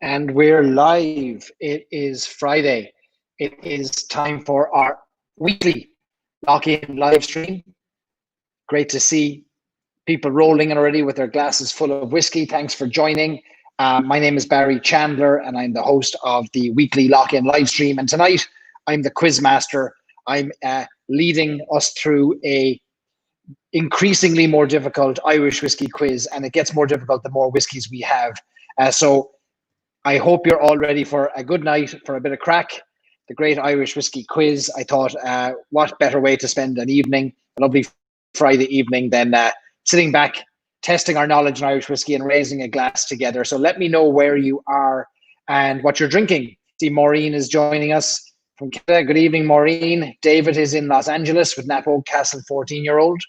And we're live. It is Friday. It is time for our weekly lock-in live stream. Great to see people rolling in already with their glasses full of whiskey. Thanks for joining. My name is Barry Chandler, and I'm the host of the weekly lock-in live stream. And tonight, I'm the quizmaster. I'm leading us through a increasingly more difficult Irish whiskey quiz, and it gets more difficult the more whiskeys we have. So I hope you're all ready for a good night, for a bit of crack, the Great Irish Whiskey Quiz. I thought, what better way to spend an evening, a lovely Friday evening, than sitting back, testing our knowledge in Irish whiskey and raising a glass together. So let me know where you are and what you're drinking. See, Maureen is joining us from Canada. Good evening, Maureen. David is in Los Angeles with Napa Castle 14-year-old.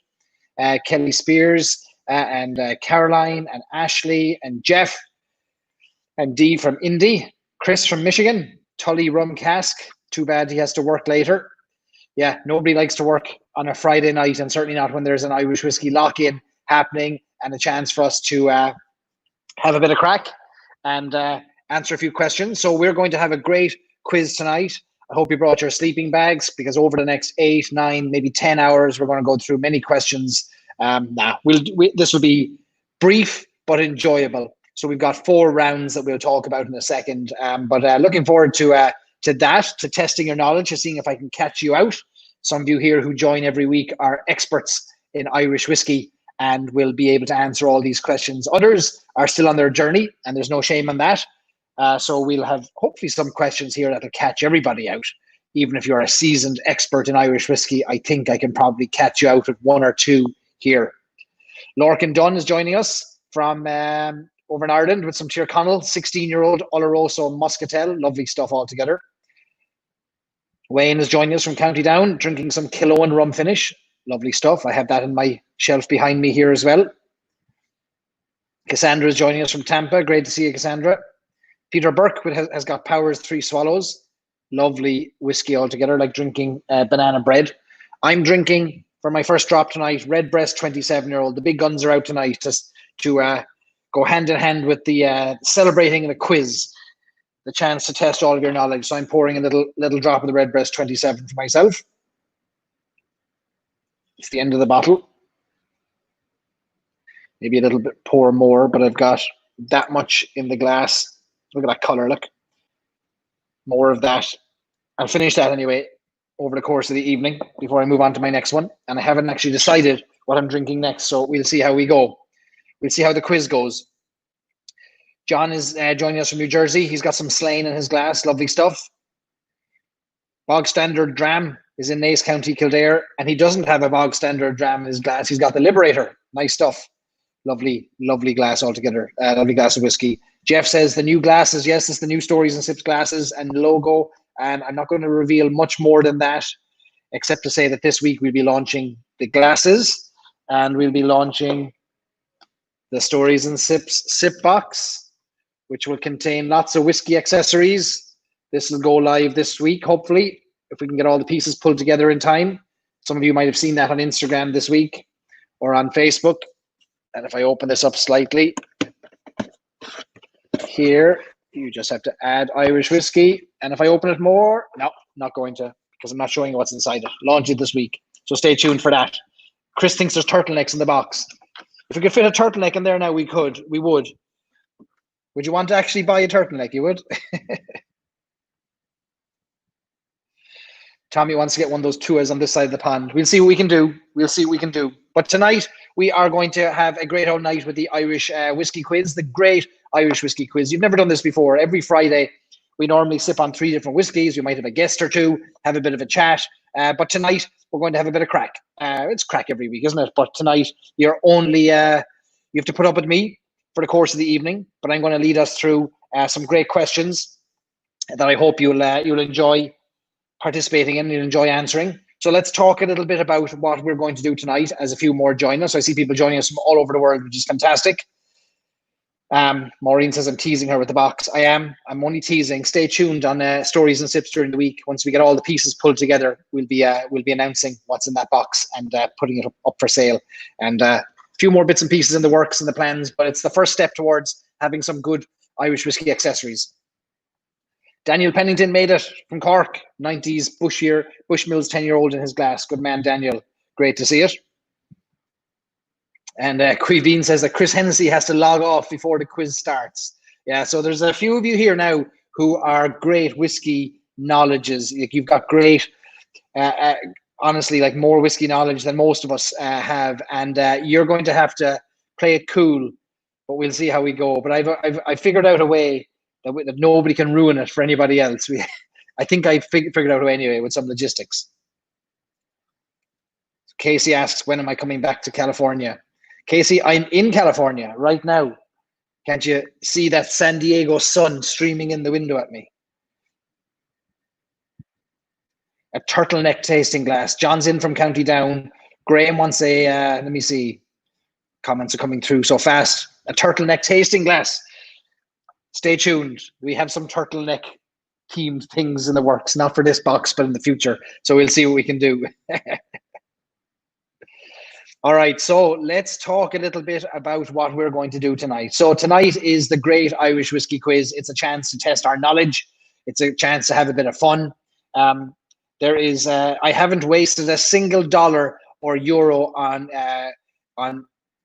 Kelly Spears and Caroline and Ashley and Jeff. And Dee from Indy, Chris from Michigan, Tully Rum Cask. Too bad he has to work later. Yeah, nobody likes to work on a Friday night, and certainly not when there's an Irish whiskey lock-in happening and a chance for us to have a bit of crack and answer a few questions. So we're going to have a great quiz tonight. I hope you brought your sleeping bags, because over the next 8, 9, maybe 10 hours, we're going to go through many questions. This will be brief but enjoyable. So we've got 4 rounds that we'll talk about in a second. But looking forward to that, to testing your knowledge, to seeing if I can catch you out. Some of you here who join every week are experts in Irish whiskey and will be able to answer all these questions. Others are still on their journey, and there's no shame in that. So we'll have hopefully some questions here that'll catch everybody out. Even if you're a seasoned expert in Irish whiskey, I think I can probably catch you out with 1 or 2 here. Lorcan Dunn is joining us from over in Ireland with some Tyrconnell 16-year-old Oloroso Muscatel. Lovely stuff altogether. Wayne is joining us from County Down, drinking some Killowen rum finish. Lovely stuff. I have that in my shelf behind me here as well. Cassandra is joining us from Tampa. Great to see you, Cassandra. Peter Burke has got Powers 3 Swallows. Lovely whiskey altogether, like drinking banana bread. I'm drinking, for my first drop tonight, Redbreast 27-year-old. The big guns are out tonight to go hand in hand with the celebrating the quiz, the chance to test all of your knowledge. So I'm pouring a little drop of the Redbreast 27 for myself. It's the end of the bottle. Maybe a little bit pour more, but I've got that much in the glass. Look at that color, look. More of that. I'll finish that anyway over the course of the evening before I move on to my next one. And I haven't actually decided what I'm drinking next, so we'll see how we go. We'll see how the quiz goes. John is joining us from New Jersey. He's got some Sláinte in his glass. Lovely stuff. Bog Standard Dram is in Naas County, Kildare, and he doesn't have a Bog Standard Dram in his glass. He's got the Liberator. Nice stuff. Lovely, lovely glass altogether. Lovely glass of whiskey. Jeff says the new glasses. Yes, it's the new Stories and Sips glasses and logo. And I'm not going to reveal much more than that, except to say that this week we'll be launching the glasses, and we'll be launching the Stories and Sips sip box, which will contain lots of whiskey accessories. This will go live this week, hopefully, if we can get all the pieces pulled together in time. Some of you might have seen that on Instagram this week or on Facebook. And if I open this up slightly, here, you just have to add Irish whiskey. And if I open it more, no, not going to, because I'm not showing you what's inside it. Launch it this week. So stay tuned for that. Chris thinks there's turtlenecks in the box. If we could fit a turtleneck in there now, we would. Would you want to actually buy a turtleneck? You would? Tommy wants to get one of those tours on this side of the pond. We'll see what we can do. But tonight, we are going to have a great old night with the Irish whiskey quiz, the Great Irish Whiskey Quiz. You've never done this before. Every Friday, we normally sip on 3 different whiskies. We might have a guest or 2, have a bit of a chat. But tonight, we're going to have a bit of crack. It's crack every week, isn't it? But tonight, you're only, you have to put up with me for the course of the evening. But I'm going to lead us through some great questions that I hope you'll enjoy participating in, you'll enjoy answering. So let's talk a little bit about what we're going to do tonight as a few more join us. I see people joining us from all over the world, which is fantastic. Maureen says I'm teasing her with the box. I am. I'm only teasing. Stay tuned on Stories and Sips during the week. Once we get all the pieces pulled together, we'll be announcing what's in that box and putting it up for sale. And a few more bits and pieces in the works and the plans, but it's the first step towards having some good Irish whiskey accessories. Daniel Pennington made it from Cork, 90s Bushmills 10-year-old in his glass. Good man, Daniel. Great to see it. And Quiveen says that Chris Hennessy has to log off before the quiz starts. Yeah, so there's a few of you here now who are great whiskey knowledges. You've got great, honestly, like more whiskey knowledge than most of us have. And you're going to have to play it cool, but we'll see how we go. But I've figured out a way that nobody can ruin it for anybody else. I think I figured out a way anyway with some logistics. Casey asks, when am I coming back to California? Casey, I'm in California right now. Can't you see that San Diego sun streaming in the window at me? A turtleneck tasting glass. John's in from County Down. Graham wants a, let me see. Comments are coming through so fast. A turtleneck tasting glass. Stay tuned. We have some turtleneck themed things in the works, not for this box, but in the future. So we'll see what we can do. All right, so let's talk a little bit about what we're going to do tonight. So tonight is the Great Irish Whiskey Quiz. It's a chance to test our knowledge. It's a chance to have a bit of fun. There is, I haven't wasted a single dollar or euro on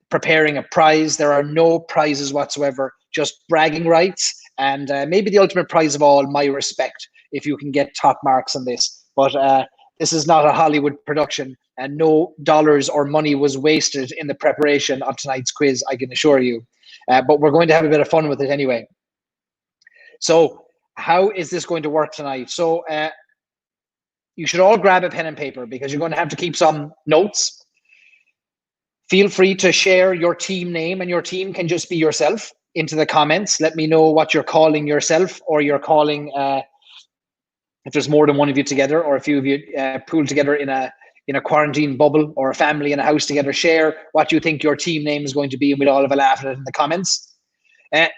preparing a prize. There are no prizes whatsoever, just bragging rights, and maybe the ultimate prize of all, my respect, if you can get top marks on this. But this is not a Hollywood production, and no dollars or money was wasted in the preparation of tonight's quiz, I can assure you. But we're going to have a bit of fun with it anyway. So how is this going to work tonight? So you should all grab a pen and paper because you're going to have to keep some notes. Feel free to share your team name, and your team can just be yourself, into the comments. Let me know what you're calling yourself, or you're calling, if there's more than one of you together, or a few of you pooled together in a quarantine bubble, or a family in a house together. Share what you think your team name is going to be, and we'll all have a laugh at it in the comments.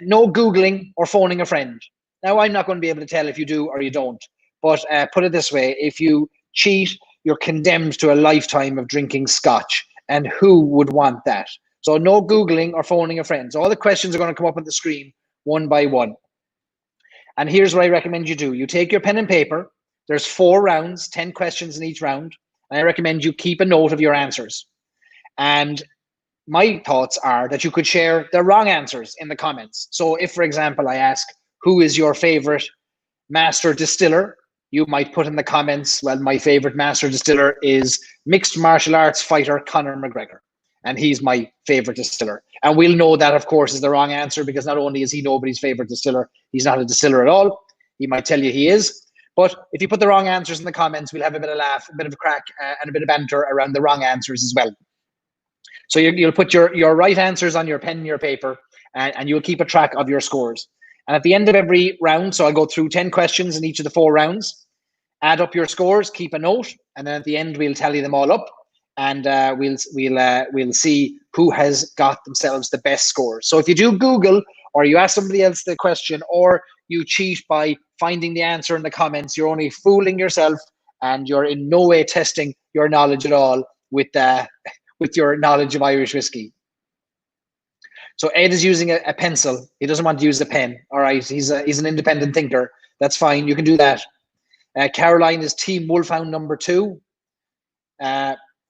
No Googling or phoning a friend. Now, I'm not going to be able to tell if you do or you don't, but put it this way, if you cheat, you're condemned to a lifetime of drinking scotch, and who would want that? So no Googling or phoning a friend. So all the questions are going to come up on the screen one by one. And here's what I recommend you do. You take your pen and paper. There's 4 rounds, 10 questions in each round. And I recommend you keep a note of your answers. And my thoughts are that you could share the wrong answers in the comments. So if, for example, I ask, who is your favorite master distiller? You might put in the comments, well, my favorite master distiller is mixed martial arts fighter Conor McGregor. And he's my favorite distiller. And we'll know that, of course, is the wrong answer, because not only is he nobody's favorite distiller, he's not a distiller at all. He might tell you he is. But if you put the wrong answers in the comments, we'll have a bit of laugh, a bit of a crack, and a bit of banter around the wrong answers as well. So you'll put your right answers on your pen and your paper, and you'll keep a track of your scores. And at the end of every round, so I'll go through 10 questions in each of the 4 rounds, add up your scores, keep a note, and then at the end, we'll tally them all up. And we'll see who has got themselves the best scores. So if you do Google, or you ask somebody else the question, or you cheat by finding the answer in the comments, you're only fooling yourself, and you're in no way testing your knowledge at all with your knowledge of Irish whiskey. So Ed is using a pencil. He doesn't want to use a pen. All right, he's an independent thinker. That's fine. You can do that. Caroline is Team Wolfhound number 2.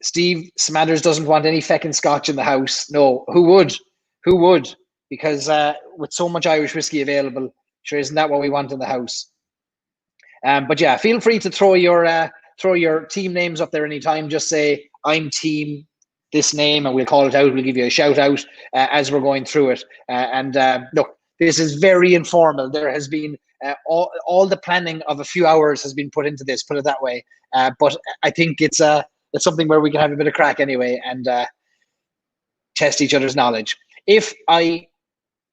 Steve Smathers doesn't want any feckin' scotch in the house. No, who would? Who would? Because with so much Irish whiskey available, sure, isn't that what we want in the house? But yeah, feel free to throw your team names up there anytime. Just say, I'm team this name, and we'll call it out. We'll give you a shout out as we're going through it. Look, this is very informal. There has been all the planning of a few hours has been put into this, put it that way. But I think it's something where we can have a bit of crack anyway, and test each other's knowledge. If I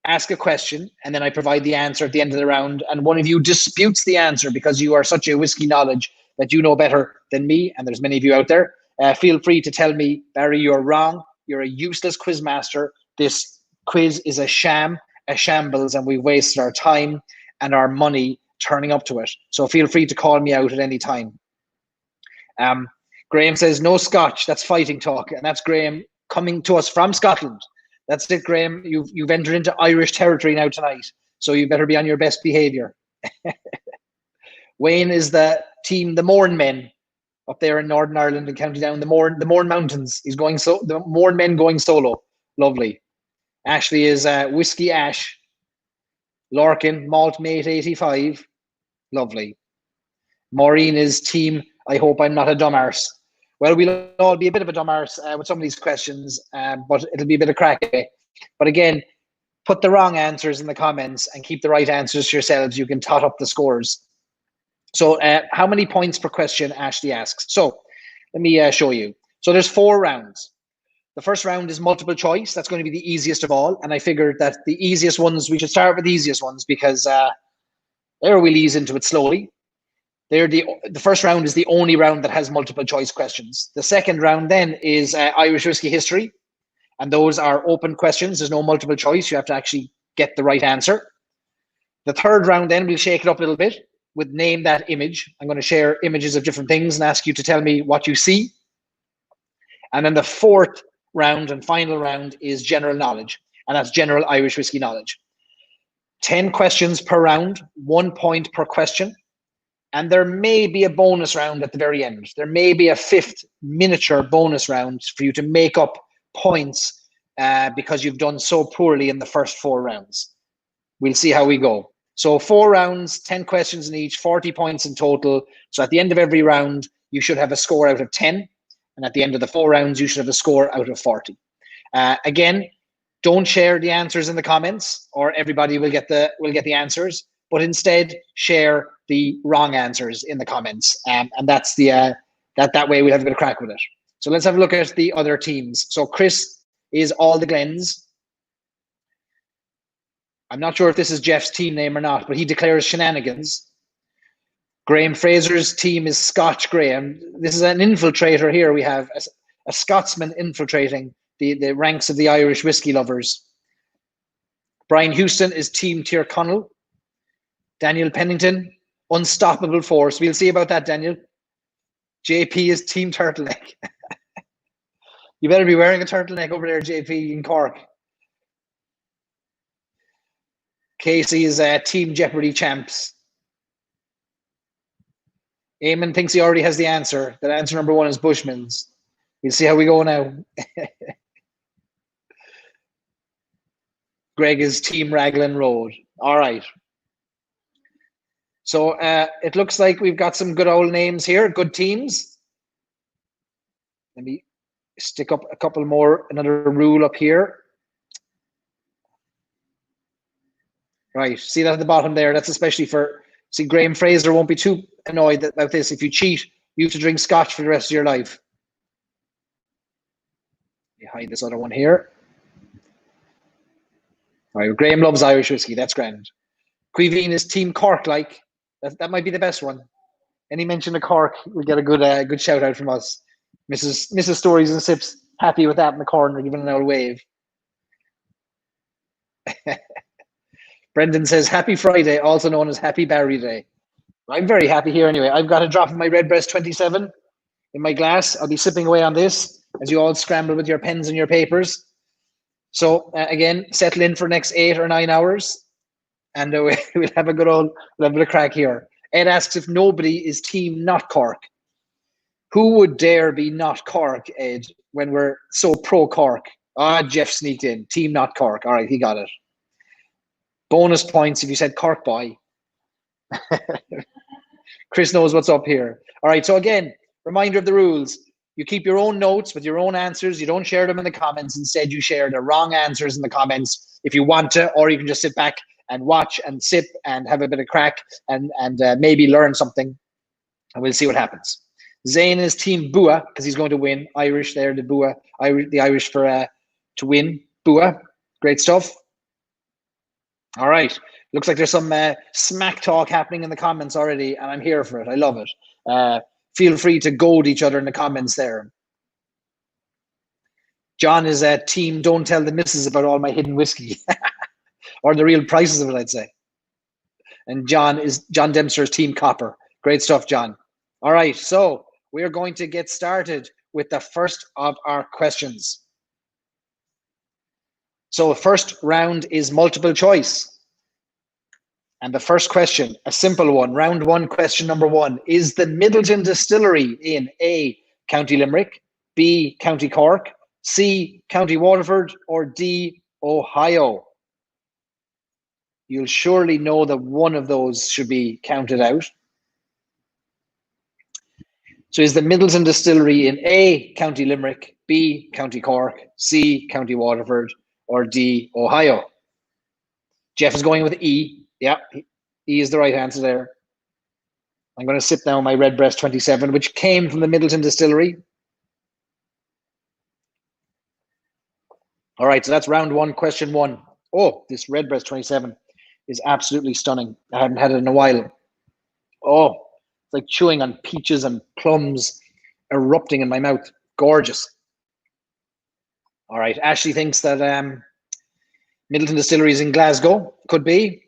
ask a question and then I provide the answer at the end of the round, and one of you disputes the answer because you are such a whiskey knowledge that you know better than me, and there's many of you out there, feel free to tell me, Barry, you're wrong. You're a useless quizmaster. This quiz is a sham, a shambles, and we've wasted our time and our money turning up to it. So feel free to call me out at any time. Graham says, no scotch, that's fighting talk. And that's Graham coming to us from Scotland. That's it, Graham. You've entered into Irish territory now tonight. so you better be on your best behavior. Wayne is the team, the Mourne Men, up there in Northern Ireland and County Down, the Mourne Mountains. He's going the Mourne Men going solo. Lovely. Ashley is Whiskey Ash. Larkin, Malt Mate 85. Lovely. Maureen is team, I hope I'm not a dumb arse. Well, we'll all be a bit of a dumb arse with some of these questions, but it'll be a bit of crack. But again, put the wrong answers in the comments and keep the right answers to yourselves. You can tot up the scores. So how many points per question, Ashley asks. So let me show you. So there's 4 rounds. The first round is multiple choice. That's going to be the easiest of all. And I figured that the easiest ones, we should start with the easiest ones because there we'll ease into it slowly. The first round is the only round that has multiple choice questions. The second round then is Irish whiskey history. And those are open questions. There's no multiple choice. You have to actually get the right answer. The third round then, we'll shake it up a little bit with name that image. I'm going to share images of different things and ask you to tell me what you see. And then the fourth round and final round is general knowledge. And that's general Irish whiskey knowledge. 10 questions per round, 1 point per question. And there may be a bonus round at the very end. There may be a 5th miniature bonus round for you to make up points because you've done so poorly in the first 4 rounds. We'll see how we go. So 4 rounds, 10 questions in each, 40 points in total. So at the end of every round, you should have a score out of 10. And at the end of the 4 rounds, you should have a score out of 40. Again, don't share the answers in the comments or everybody will get the answers, but instead share the wrong answers in the comments. And that's that way we'll have a bit of crack with it. So let's have a look at the other teams. So Chris is All the Glens. I'm not sure if this is Jeff's team name or not, but he declares shenanigans. Graham Fraser's team is Scotch Graham. This is an infiltrator here. We have a Scotsman infiltrating the ranks of the Irish whiskey lovers. Brian Houston is Team Tyrconnell. Daniel Pennington, Unstoppable Force. We'll see about that, Daniel. JP is Team Turtleneck. You better be wearing a turtleneck over there, JP, in Cork. Casey is Team Jeopardy champs. Eamon thinks he already has the answer. That answer number 1 is Bushmans. We'll see how we go now. Greg is Team Raglan Road. All right. So it looks like we've got some good old names here, good teams. Let me stick up a couple more, another rule up here. Right, see that at the bottom there? That's especially for, see, Graham Fraser won't be too annoyed about this. If you cheat, you have to drink scotch for the rest of your life. Let me hide this other one here. All right, Graham loves Irish whiskey. That's grand. Quiveen is Team Cork, like. That might be the best one. Any mention of Cork, we'll get a good shout out from us. Mrs. Stories and Sips, happy with that in the corner, giving an old wave. Brendan says, Happy Friday, also known as Happy Barry Day. I'm very happy here anyway. I've got a drop of my Redbreast 27 in my glass. I'll be sipping away on this as you all scramble with your pens and your papers. So again, settle in for the next 8 or 9 hours and we'll have a good old level of crack here. Ed asks if nobody is Team Not Cork. Who would dare be not Cork, Ed, when we're so pro Cork? Ah, Jeff sneaked in. Team Not Cork. All right, he got it. Bonus points if you said Cork boy. Chris knows what's up here. All right, so again, reminder of the rules. You keep your own notes with your own answers. You don't share them in the comments. Instead, you share the wrong answers in the comments if you want to, or you can just sit back and watch and sip and have a bit of crack and maybe learn something. And we'll see what happens. Zane is Team Bua because he's going to win. Irish there, the Bua, the Irish for to win. Bua, great stuff. All right, looks like there's some smack talk happening in the comments already, and I'm here for it. I love it. Feel free to goad each other in the comments there. John is a Team Don't Tell the Missus about all my hidden whiskey, or the real prices of it, I'd say. And John Dempster's Team Copper. Great stuff, John. All right, so we're going to get started with the first of our questions. So first round is multiple choice. And the first question, a simple one, round one, question number one. Is the Middleton Distillery in A, County Limerick, B, County Cork, C, County Waterford, or D, Ohio? You'll surely know that one of those should be counted out. So is the Middleton Distillery in A, County Limerick, B, County Cork, C, County Waterford, or D, Ohio? Jeff is going with E. Yeah, E is the right answer there. I'm going to sip now my Redbreast 27, which came from the Middleton Distillery. All right, so that's round one, question one. Oh, this Redbreast 27 is absolutely stunning. I haven't had it in a while. Oh, it's like chewing on peaches and plums erupting in my mouth. Gorgeous. All right, Ashley thinks that Middleton Distillery is in Glasgow. Could be.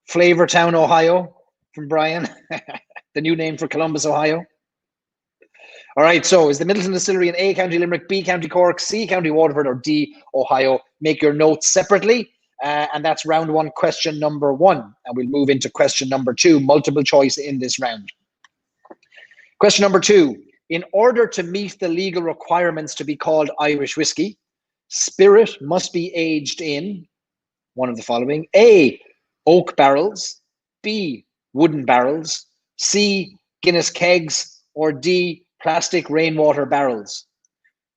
Flavortown, Ohio, from Brian. The new name for Columbus, Ohio. All right, so is the Middleton Distillery in A, County Limerick, B, County Cork, C, County Waterford, or D, Ohio? Make your notes separately. And that's round one, question number one. And we'll move into question number two, multiple choice in this round. Question number two. In order to meet the legal requirements to be called Irish whiskey, spirit must be aged in one of the following: A, oak barrels, B, wooden barrels, C, Guinness kegs, or D, plastic rainwater barrels.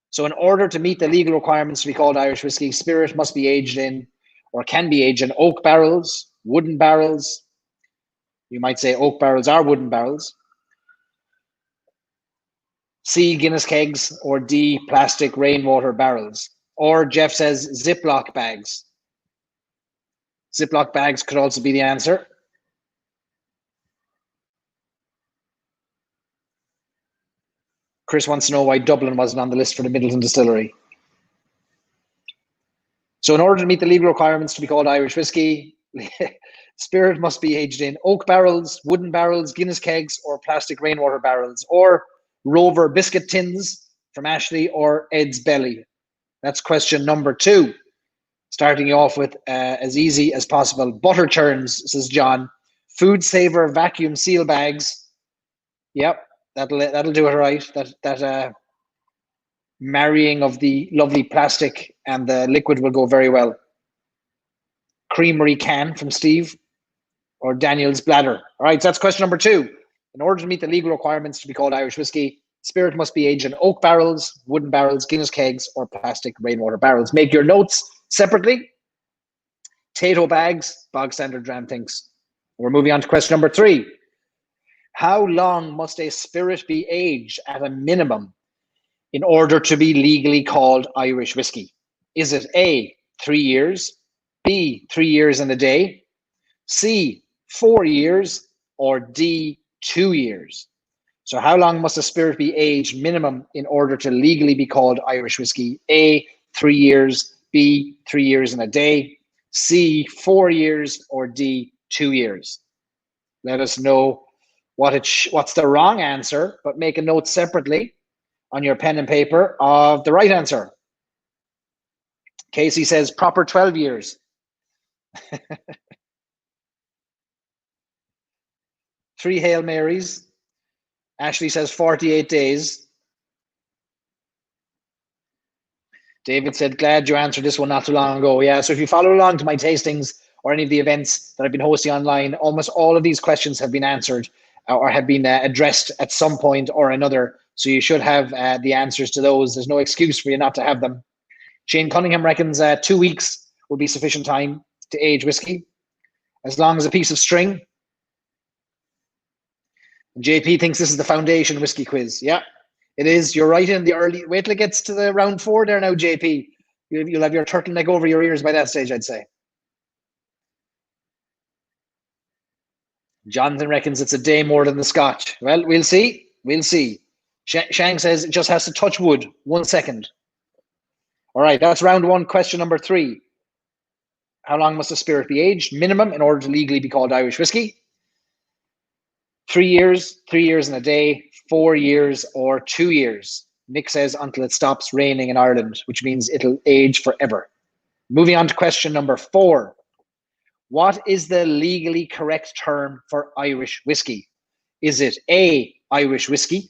So in order to meet the legal requirements to be called Irish whiskey, spirit must be aged in, or can be aged in, oak barrels, wooden barrels. You might say oak barrels are wooden barrels. C, Guinness kegs, or D, plastic rainwater barrels. Or Jeff says Ziploc bags. Ziploc bags could also be the answer. Chris wants to know why Dublin wasn't on the list for the Middleton Distillery. So in order to meet the legal requirements to be called Irish whiskey, spirit must be aged in oak barrels, wooden barrels, Guinness kegs, or plastic rainwater barrels, or Rover biscuit tins from Ashley, or Ed's Belly. That's question number two. Starting you off with as easy as possible. Butter churns, says John. Food Saver vacuum seal bags. Yep, that'll do it right. That marrying of the lovely plastic and the liquid will go very well. Creamery can from Steve, or Daniel's bladder. All right, so that's question number two. In order to meet the legal requirements to be called Irish whiskey, spirit must be aged in oak barrels, wooden barrels, Guinness kegs, or plastic rainwater barrels. Make your notes separately. Tato bags, bog standard dram thinks. We're moving on to question number three. How long must a spirit be aged at a minimum in order to be legally called Irish whiskey? Is it A, 3 years, B, 3 years and a day, C, 4 years, or D, 2 years? So how long must a spirit be aged minimum in order to legally be called Irish whiskey? A, 3 years, B, 3 years and a day, C, 4 years, or D, 2 years? Let us know what's the wrong answer, but make a note separately on your pen and paper of the right answer. Casey says proper 12 years. 3 Hail Marys. Ashley says 48 days. David said, glad you answered this one not too long ago. Yeah, so if you follow along to my tastings or any of the events that I've been hosting online, almost all of these questions have been answered or have been addressed at some point or another. So you should have the answers to those. There's no excuse for you not to have them. Shane Cunningham reckons 2 weeks will be sufficient time to age whiskey, as long as a piece of string. JP thinks this is the foundation whiskey quiz. Yeah, it is. You're right in the early. Wait till it gets to the round 4 there now, JP. You'll have your turtleneck over your ears by that stage, I'd say. Jonathan reckons it's a day more than the Scotch. Well, we'll see. We'll see. Shang says it just has to touch wood. 1 second. All right, that's round 1, question number 3. How long must a spirit be aged minimum in order to legally be called Irish whiskey? 3 years, 3 years and a day, 4 years, or 2 years. Nick says until it stops raining in Ireland, which means it'll age forever. Moving on to question number 4. What is the legally correct term for Irish whiskey? Is it A, Irish whiskey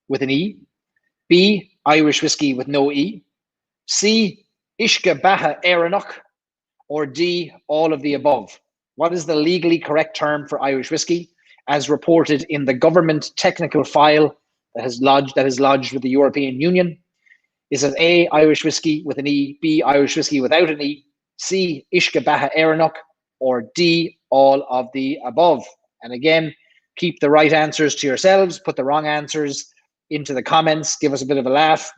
with an E, B, Irish whiskey with no E, C, Uisce Beatha Éireannach, or D, all of the above? What is the legally correct term for Irish whiskey as reported in the government technical file that is lodged with the European Union? Is it A, Irish whiskey with an E, B, Irish whiskey without an E, C, Uisce Beatha Éireannach, or D, all of the above? And again, keep the right answers to yourselves, put the wrong answers into the comments, give us a bit of a laugh.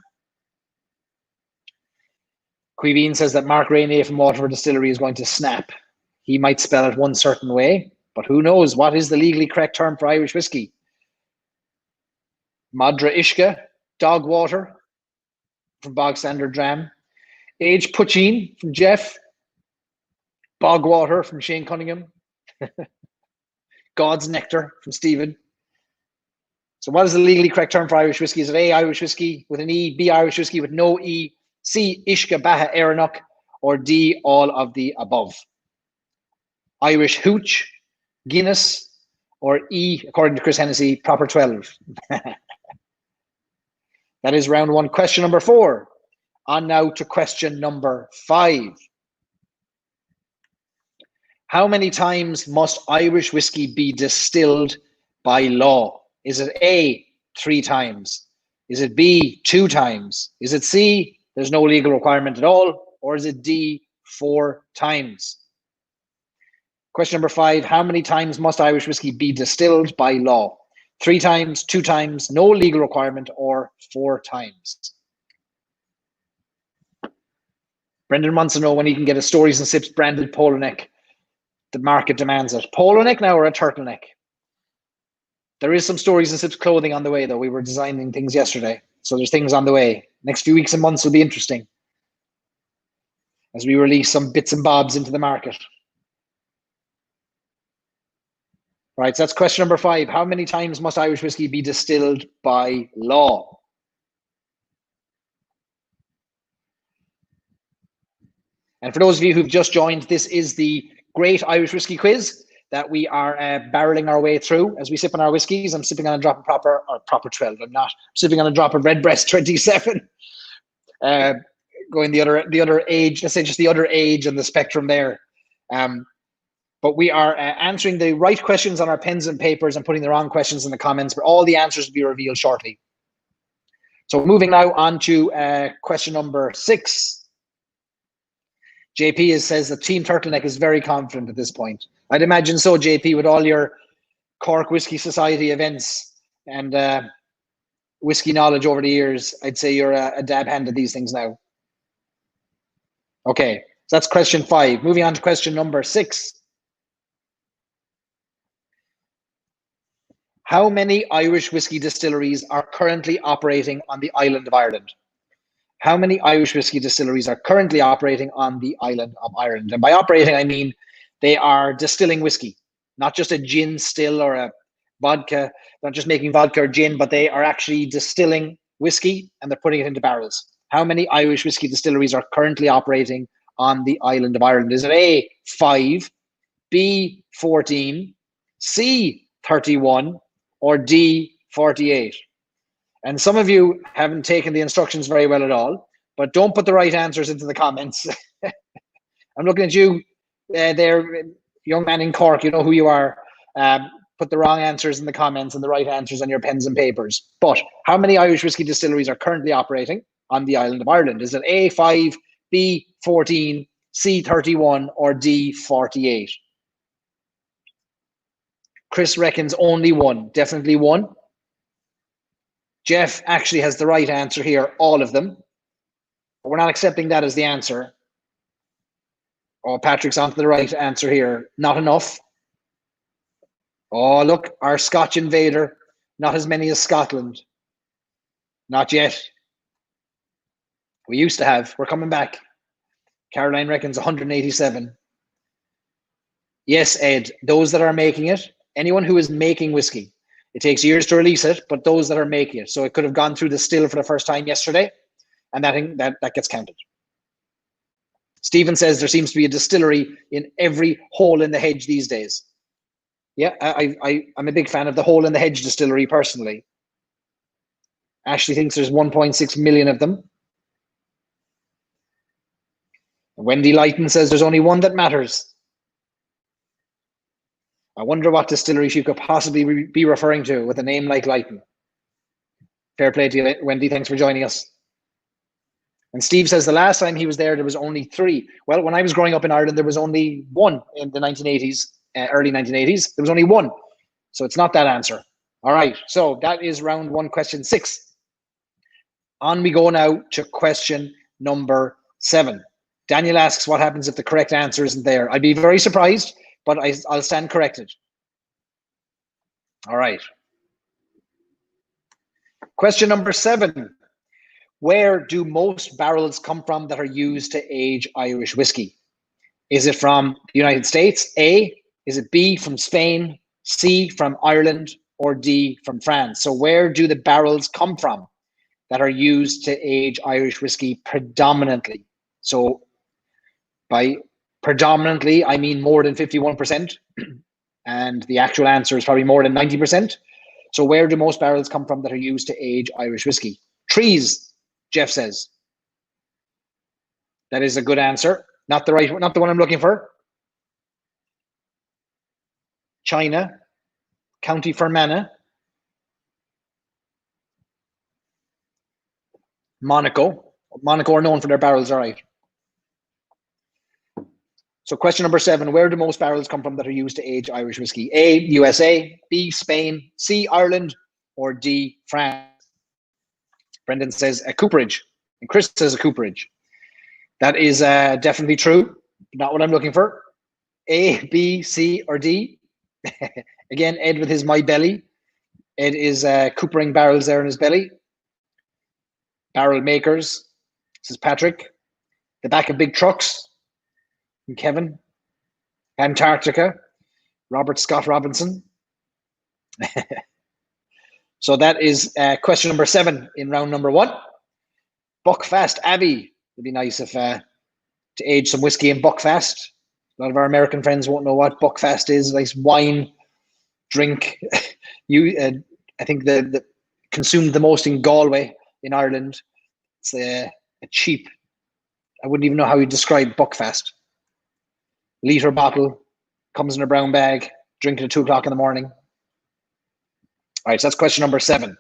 Queeveen says that Mark Rainey from Waterford Distillery is going to snap. He might spell it one certain way, but who knows? What is the legally correct term for Irish whiskey? Madra Uisce, dog water from Bog Standard Dram. Age Puccine from Jeff. Bog water from Shane Cunningham. God's nectar from Stephen. So what is the legally correct term for Irish whiskey? Is it A, Irish whiskey with an E, B, Irish whiskey with no E, C, Uisce Beatha Éireannach, or D, all of the above? Irish hooch, Guinness, or E, according to Chris Hennessy, proper 12. That is round one. Question number 4. On now to question number 5. How many times must Irish whiskey be distilled by law? Is it A, 3 times? Is it B, 2 times? Is it C, there's no legal requirement at all? Or is it D, 4 times? Question number 5, how many times must Irish whiskey be distilled by law? 3 times, 2 times, no legal requirement, or 4 times? Brendan wants to know when he can get a Stories and Sips branded polo neck. The market demands it. Polo neck now or a turtleneck? There is some Stories and Sips clothing on the way, though. We were designing things yesterday, so there's things on the way. Next few weeks and months will be interesting as we release some bits and bobs into the market. Right, so that's question number 5. How many times must Irish whiskey be distilled by law? And for those of you who've just joined, this is the Great Irish Whiskey Quiz that we are barreling our way through as we sip on our whiskies. I'm sipping on a drop of proper 12. I'm not. I'm sipping on a drop of Redbreast 27. Going the other age, let's say just the other age on the spectrum there. But we are answering the right questions on our pens and papers and putting the wrong questions in the comments, but all the answers will be revealed shortly. So moving now on to question number 6. JP says that Team Turtleneck is very confident at this point. I'd imagine so, JP, with all your Cork Whisky Society events and whiskey knowledge over the years. I'd say you're a dab hand at these things now. Okay, so that's question 5. Moving on to question number 6. How many Irish whiskey distilleries are currently operating on the island of Ireland? How many Irish whiskey distilleries are currently operating on the island of Ireland? And by operating, I mean they are distilling whiskey, not just a gin still or a vodka, not just making vodka or gin, but they are actually distilling whiskey and they're putting it into barrels. How many Irish whiskey distilleries are currently operating on the island of Ireland? Is it A, 5, B, 14, C, 31, or D, 48? And some of you haven't taken the instructions very well at all, but don't put the right answers into the comments. I'm looking at you there, young man in Cork, you know who you are. Put the wrong answers in the comments and the right answers on your pens and papers. But how many Irish whiskey distilleries are currently operating on the island of Ireland? Is it A, 5, B, 14, C, 31, or D, 48? Chris reckons only 1, definitely 1. Jeff actually has the right answer here, all of them. But we're not accepting that as the answer. Oh, Patrick's onto the right answer here. Not enough. Oh, look, our Scotch invader. Not as many as Scotland. Not yet. We used to have. We're coming back. Caroline reckons 187. Yes, Ed, those that are making it, anyone who is making whiskey. It takes years to release it, but those that are making it. So it could have gone through the still for the first time yesterday, and that gets counted. Stephen says there seems to be a distillery in every hole in the hedge these days. Yeah, I'm a big fan of the hole in the hedge distillery personally. Ashley thinks there's 1.6 million of them. Wendy Lighton says there's only one that matters. I wonder what distillery she could possibly be referring to with a name like Lighton. Fair play to you, Wendy. Thanks for joining us. And Steve says the last time he was there was only 3. Well, when I was growing up in Ireland, there was only 1 in the 1980s, early 1980s. There was only 1. So it's not that answer. All right. So that is round 1, question 6. On we go now to question number 7. Daniel asks, what happens if the correct answer isn't there? I'd be very surprised, but I'll stand corrected. All right. Question number 7. Where do most barrels come from that are used to age Irish whiskey? Is it from the United States? A. Is it B, from Spain? C, from Ireland? Or D, from France? So where do the barrels come from that are used to age Irish whiskey predominantly? So by predominantly, I mean more than 51%. And the actual answer is probably more than 90%. So where do most barrels come from that are used to age Irish whiskey? Trees, Jeff says. That is a good answer. Not the one I'm looking for. China, County Fermanagh, Monaco. Monaco are known for their barrels, all right. So question number 7, where do most barrels come from that are used to age Irish whiskey? A, USA, B, Spain, C, Ireland, or D, France? Brendan says a cooperage, and Chris says a cooperage. That is definitely true. Not what I'm looking for. A, B, C, or D? Again, Ed with his my belly. Ed is coopering barrels there in his belly. Barrel makers, this is Patrick. The back of big trucks, and Kevin. Antarctica, Robert Scott Robinson. So that is question number 7 in round number 1. Buckfast Abbey. It'd be nice if to age some whiskey in Buckfast. A lot of our American friends won't know what Buckfast is. Nice wine drink. I think the consumed the most in Galway in Ireland. It's a cheap. I wouldn't even know how you describe Buckfast. Liter bottle, comes in a brown bag. Drink it at 2 o'clock in the morning. All right, so that's question number 7.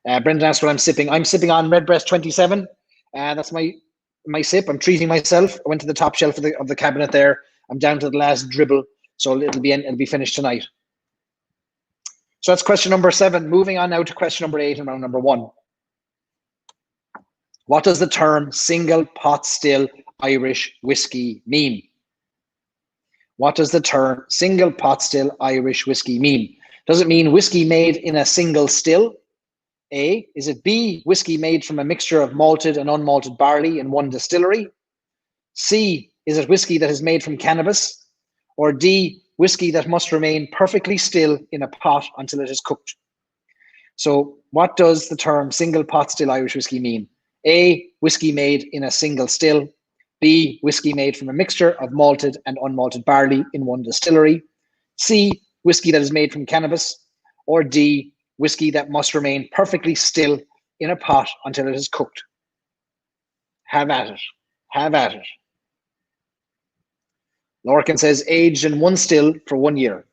Brendan asked what I'm sipping. I'm sipping on Redbreast 27. That's my sip. I'm treating myself. I went to the top shelf of the cabinet there. I'm down to the last dribble, so it'll be finished tonight. So that's question number 7. Moving on now to question number 8 in round number 1. What does the term single pot still Irish whiskey mean? What does the term single pot still Irish whiskey mean? Does it mean whiskey made in a single still? A. Is it B, whiskey made from a mixture of malted and unmalted barley in one distillery? C. Is it whiskey that is made from cannabis? Or D, whiskey that must remain perfectly still in a pot until it is cooked? So what does the term single pot still Irish whiskey mean? A, whiskey made in a single still. B, whiskey made from a mixture of malted and unmalted barley in one distillery. C, whiskey that is made from cannabis. Or D, whiskey that must remain perfectly still in a pot until it is cooked. Have at it. Have at it. Lorcan says aged in one still for 1 year.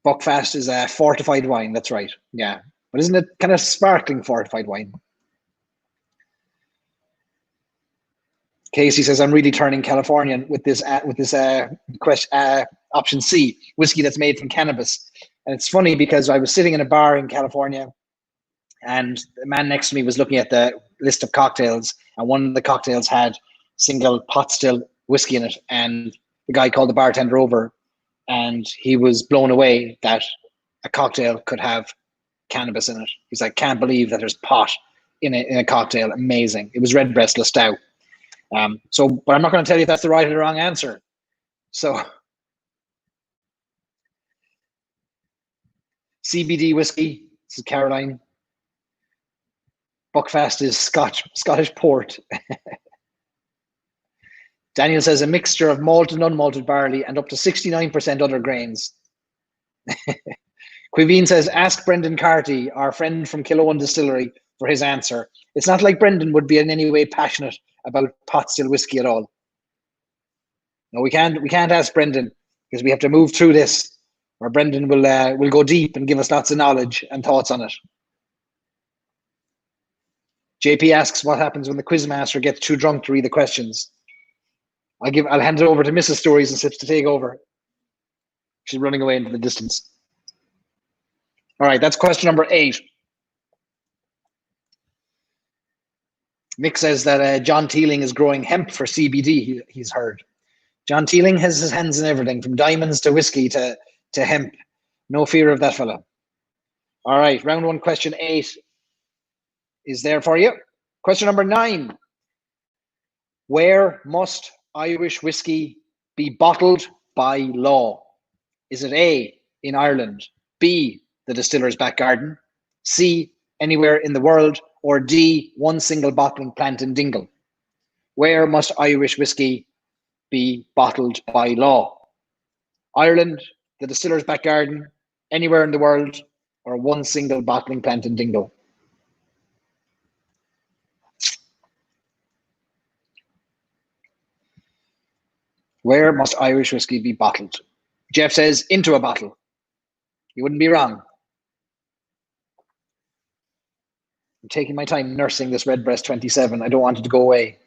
Buckfast is a fortified wine. That's right. Yeah. But isn't it kind of sparkling fortified wine? Casey says, I'm really turning Californian with this question, option C, whiskey that's made from cannabis. And it's funny because I was sitting in a bar in California and the man next to me was looking at the list of cocktails, and one of the cocktails had single pot still whiskey in it. And the guy called the bartender over and he was blown away that a cocktail could have cannabis in it. He's like, can't believe that there's pot in a cocktail. Amazing. It was Redbreast Listowel. But I'm not going to tell you if that's the right or the wrong answer. So CBD whiskey, This is Caroline. Buckfast is Scottish port. Daniel says a mixture of malted and unmalted barley and up to 69% other grains. Quiveen says, ask Brendan Carty, our friend from Killowen Distillery, for his answer. It's not like Brendan would be in any way passionate about pot still whiskey at all. No, we can't ask Brendan because we have to move through this, or Brendan will go deep and give us lots of knowledge and thoughts on it. JP asks what happens when the quizmaster gets too drunk to read the questions. I'll hand it over to Mrs. Stories and Sips to take over. She's running away into the distance. All right, that's question number 8. Mick says that John Teeling is growing hemp for CBD, he's heard. John Teeling has his hands in everything, from diamonds to whiskey to hemp. No fear of that fella. All right, round 1, question 8 is there for you. Question number 9. Where must Irish whiskey be bottled by law? Is it A, in Ireland, B, the distiller's back garden, C, anywhere in the world, or D, one single bottling plant in Dingle? Where must Irish whiskey be bottled by law? Ireland, the distiller's back garden, anywhere in the world, or one single bottling plant in Dingle? Where must Irish whiskey be bottled? Jeff says, into a bottle. You wouldn't be wrong. I'm taking my time nursing this Redbreast 27. I don't want it to go away.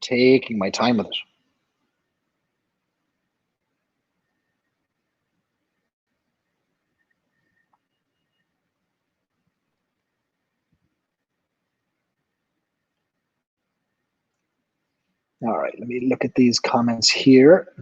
Taking my time with it. All right, let me look at these comments here.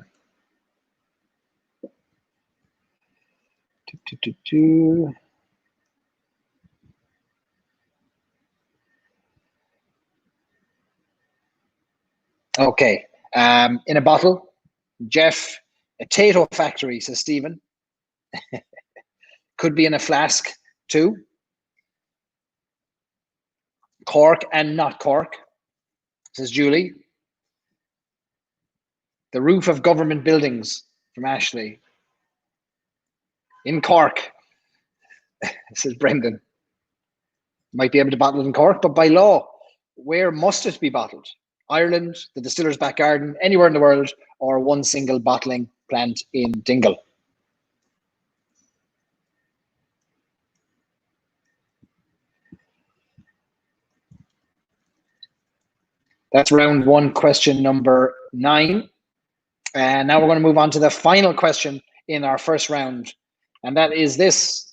Okay, in a bottle. Jeff, a Tato factory, says Stephen. Could be in a flask too. Cork and not Cork, says Julie. The roof of government buildings, from Ashley. In Cork, says Brendan. Might be able to bottle it in Cork, but by law, where must it be bottled? Ireland, the distiller's back garden, anywhere in the world, or one single bottling plant in Dingle? That's round 1, question number 9. And now we're going to move on to the final question in our first round. And that is this.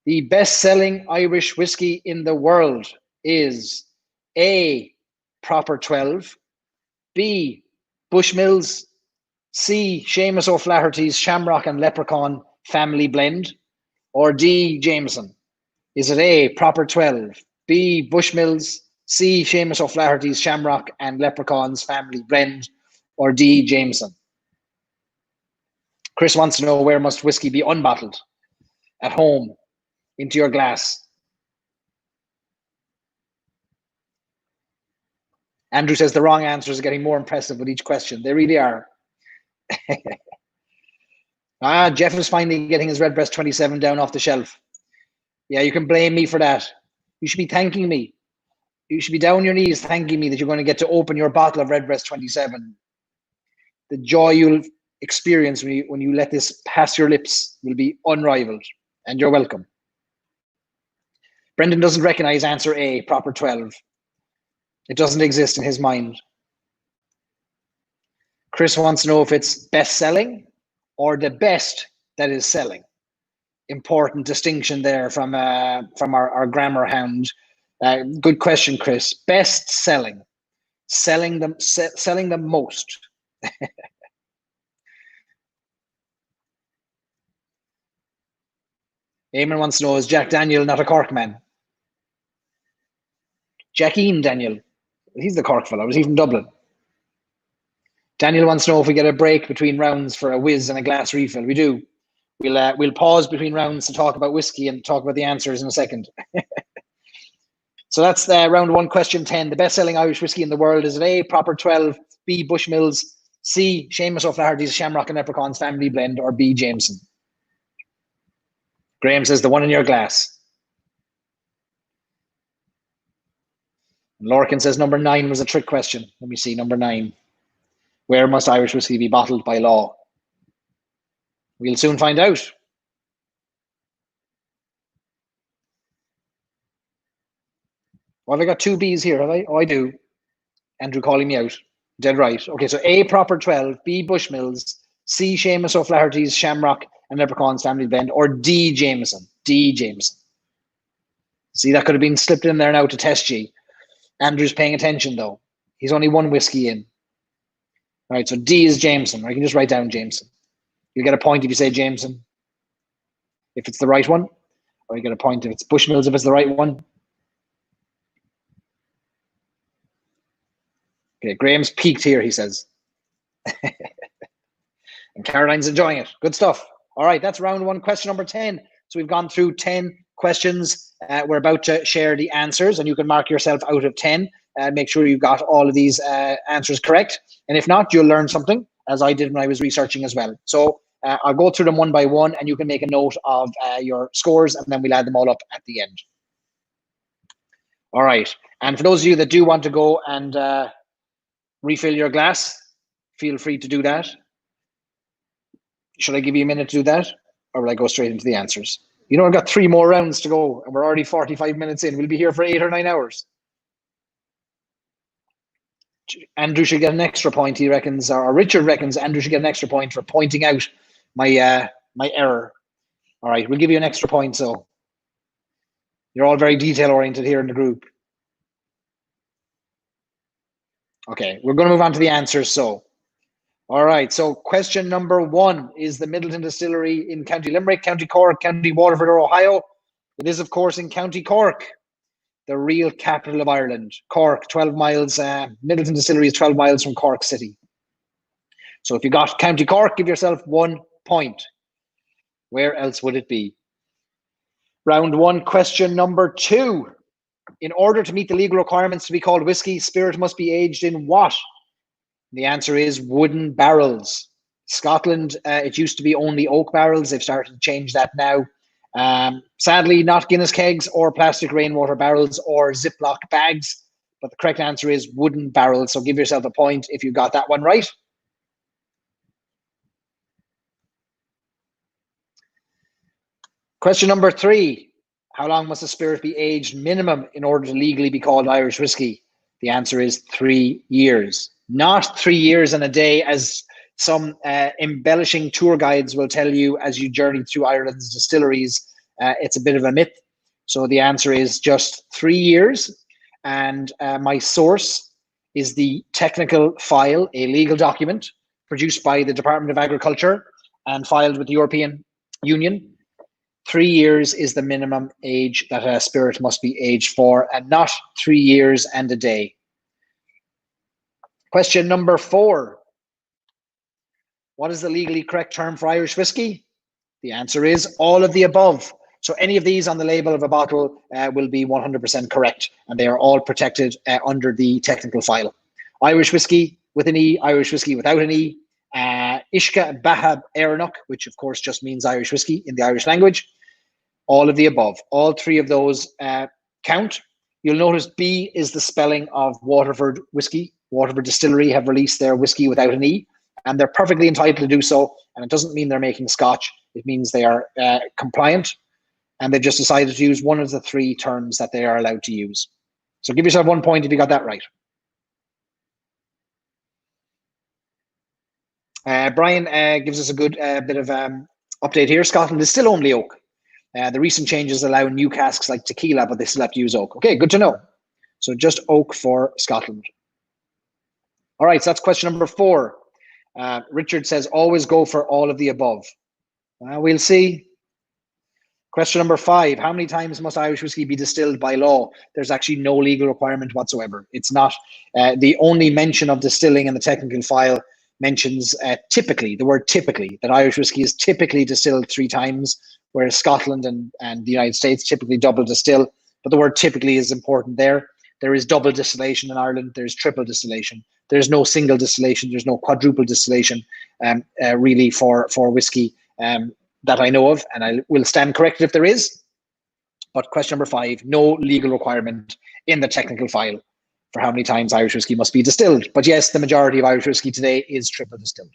The best-selling Irish whiskey in the world is A, Proper 12, B, Bushmills, C, Seamus O'Flaherty's Shamrock and Leprechaun Family Blend, or D, Jameson? Is it A, Proper 12, B, Bushmills, C, Seamus O'Flaherty's Shamrock and Leprechaun's Family Blend, or D, Jameson? Chris wants to know, where must whiskey be unbottled? At home, into your glass. Andrew says the wrong answers are getting more impressive with each question. They really are. Jeff is finally getting his Redbreast 27 down off the shelf. Yeah, you can blame me for that. You should be thanking me. You should be down on your knees thanking me that you're going to get to open your bottle of Redbreast 27. The joy you'll experience when you let this pass your lips will be unrivaled, and you're welcome. Brendan doesn't recognize answer A, Proper 12. It doesn't exist in his mind. Chris wants to know if it's best-selling or the best that is selling. Important distinction there from our grammar hound. Good question, Chris. Best-selling. Selling the most. Eamon wants to know, is Jack Daniel not a Cork man? Jackeen Daniel. He's the Cork fellow. He's from Dublin. Daniel wants to know if we get a break between rounds for a whiz and a glass refill. We do. We'll pause between rounds to talk about whiskey and talk about the answers in a second. So that's round 1, question 10. The best-selling Irish whiskey in the world is it A, Proper 12, B, Bushmills, C, Seamus O'Flaherty's Shamrock and Leprechaun's Family Blend, or B, Jameson? Graham says the one in your glass. And Lorcan says number 9 was a trick question. Let me see, number 9. Where must Irish whiskey be bottled by law? We'll soon find out. Well, have I got 2 B's here, have I? Oh, I do. Andrew calling me out. Dead right. Okay, so A, Proper 12, B, Bushmills, C, Seamus O'Flaherty's Shamrock and Leprechaun's Family Blend, or D, Jameson. D, Jameson. See, that could have been slipped in there now to test you. Andrew's paying attention, though. He's only 1 whiskey in. All right, so D is Jameson. I can just write down Jameson. You get a point if you say Jameson, if it's the right one, or you get a point if it's Bushmills if it's the right one. Okay, Graham's peaked here, he says. And Caroline's enjoying it. Good stuff. All right, that's round 1, question number 10. So we've gone through 10 questions. We're about to share the answers, and you can mark yourself out of 10. Make sure you've got all of these answers correct. And if not, you'll learn something, as I did when I was researching as well. So I'll go through them one by one, and you can make a note of your scores, and then we'll add them all up at the end. All right. And for those of you that do want to go and refill your glass, feel free to do that. Should I give you a minute to do that, or will I go straight into the answers? You know, I've got 3 more rounds to go, and we're already 45 minutes in. We'll be here for 8 or 9 hours. Andrew should get an extra point, he reckons, or Richard reckons Andrew should get an extra point for pointing out my my error. All right, we'll give you an extra point, so you're all very detail-oriented here in the group. Okay, we're going to move on to the answers, so. All right, so question number 1 is the Midleton Distillery in County Limerick, County Cork, County Waterford, or Ohio. It is, of course, in County Cork, the real capital of Ireland. Cork, 12 miles, Midleton Distillery is 12 miles from Cork City. So if you got County Cork, give yourself 1 point. Where else would it be? Round 1, question number 2. In order to meet the legal requirements to be called whiskey, spirit must be aged in what? The answer is wooden barrels. Scotland, it used to be only oak barrels. They've started to change that now. Sadly, not Guinness kegs or plastic rainwater barrels or Ziploc bags, but the correct answer is wooden barrels. So give yourself a point if you got that one right. Question number 3. How long must a spirit be aged minimum in order to legally be called Irish whiskey? The answer is 3 years. Not 3 years and a day, as some embellishing tour guides will tell you as you journey through Ireland's distilleries. It's a bit of a myth. So the answer is just 3 years. And my source is the technical file, a legal document produced by the Department of Agriculture and filed with the European Union. 3 years is the minimum age that a spirit must be aged for, and not 3 years and a day. Question number 4. What is the legally correct term for Irish whiskey? The answer is all of the above. So any of these on the label of a bottle will be 100% correct, and they are all protected under the technical file. Irish whiskey with an E, Irish whiskey without an E, Ishka Bahab Erenuk, which of course just means Irish whiskey in the Irish language. All of the above. All 3 of those count. You'll notice B is the spelling of Waterford whiskey. Waterford Distillery have released their whiskey without an E, and they're perfectly entitled to do so. And it doesn't mean they're making Scotch. It means they are compliant, and they've just decided to use one of the 3 terms that they are allowed to use. So give yourself 1 point if you got that right. Brian gives us a good bit of update here. Scotland is still only oak. The recent changes allow new casks like tequila, but they still have to use oak. Okay, good to know. So just oak for Scotland. All right, so that's question number 4. Richard says, always go for all of the above. We'll see. Question number 5. How many times must Irish whiskey be distilled by law? There's actually no legal requirement whatsoever. It's not the only mention of distilling in the technical file mentions typically, the word typically, that Irish whiskey is typically distilled 3 times, whereas Scotland and the United States typically double distill. But the word typically is important there. There is double distillation in Ireland. There's triple distillation. There's no single distillation. There's no quadruple distillation really for whiskey that I know of. And I will stand corrected if there is. But question number 5, no legal requirement in the technical file for how many times Irish whiskey must be distilled. But yes, the majority of Irish whiskey today is triple distilled.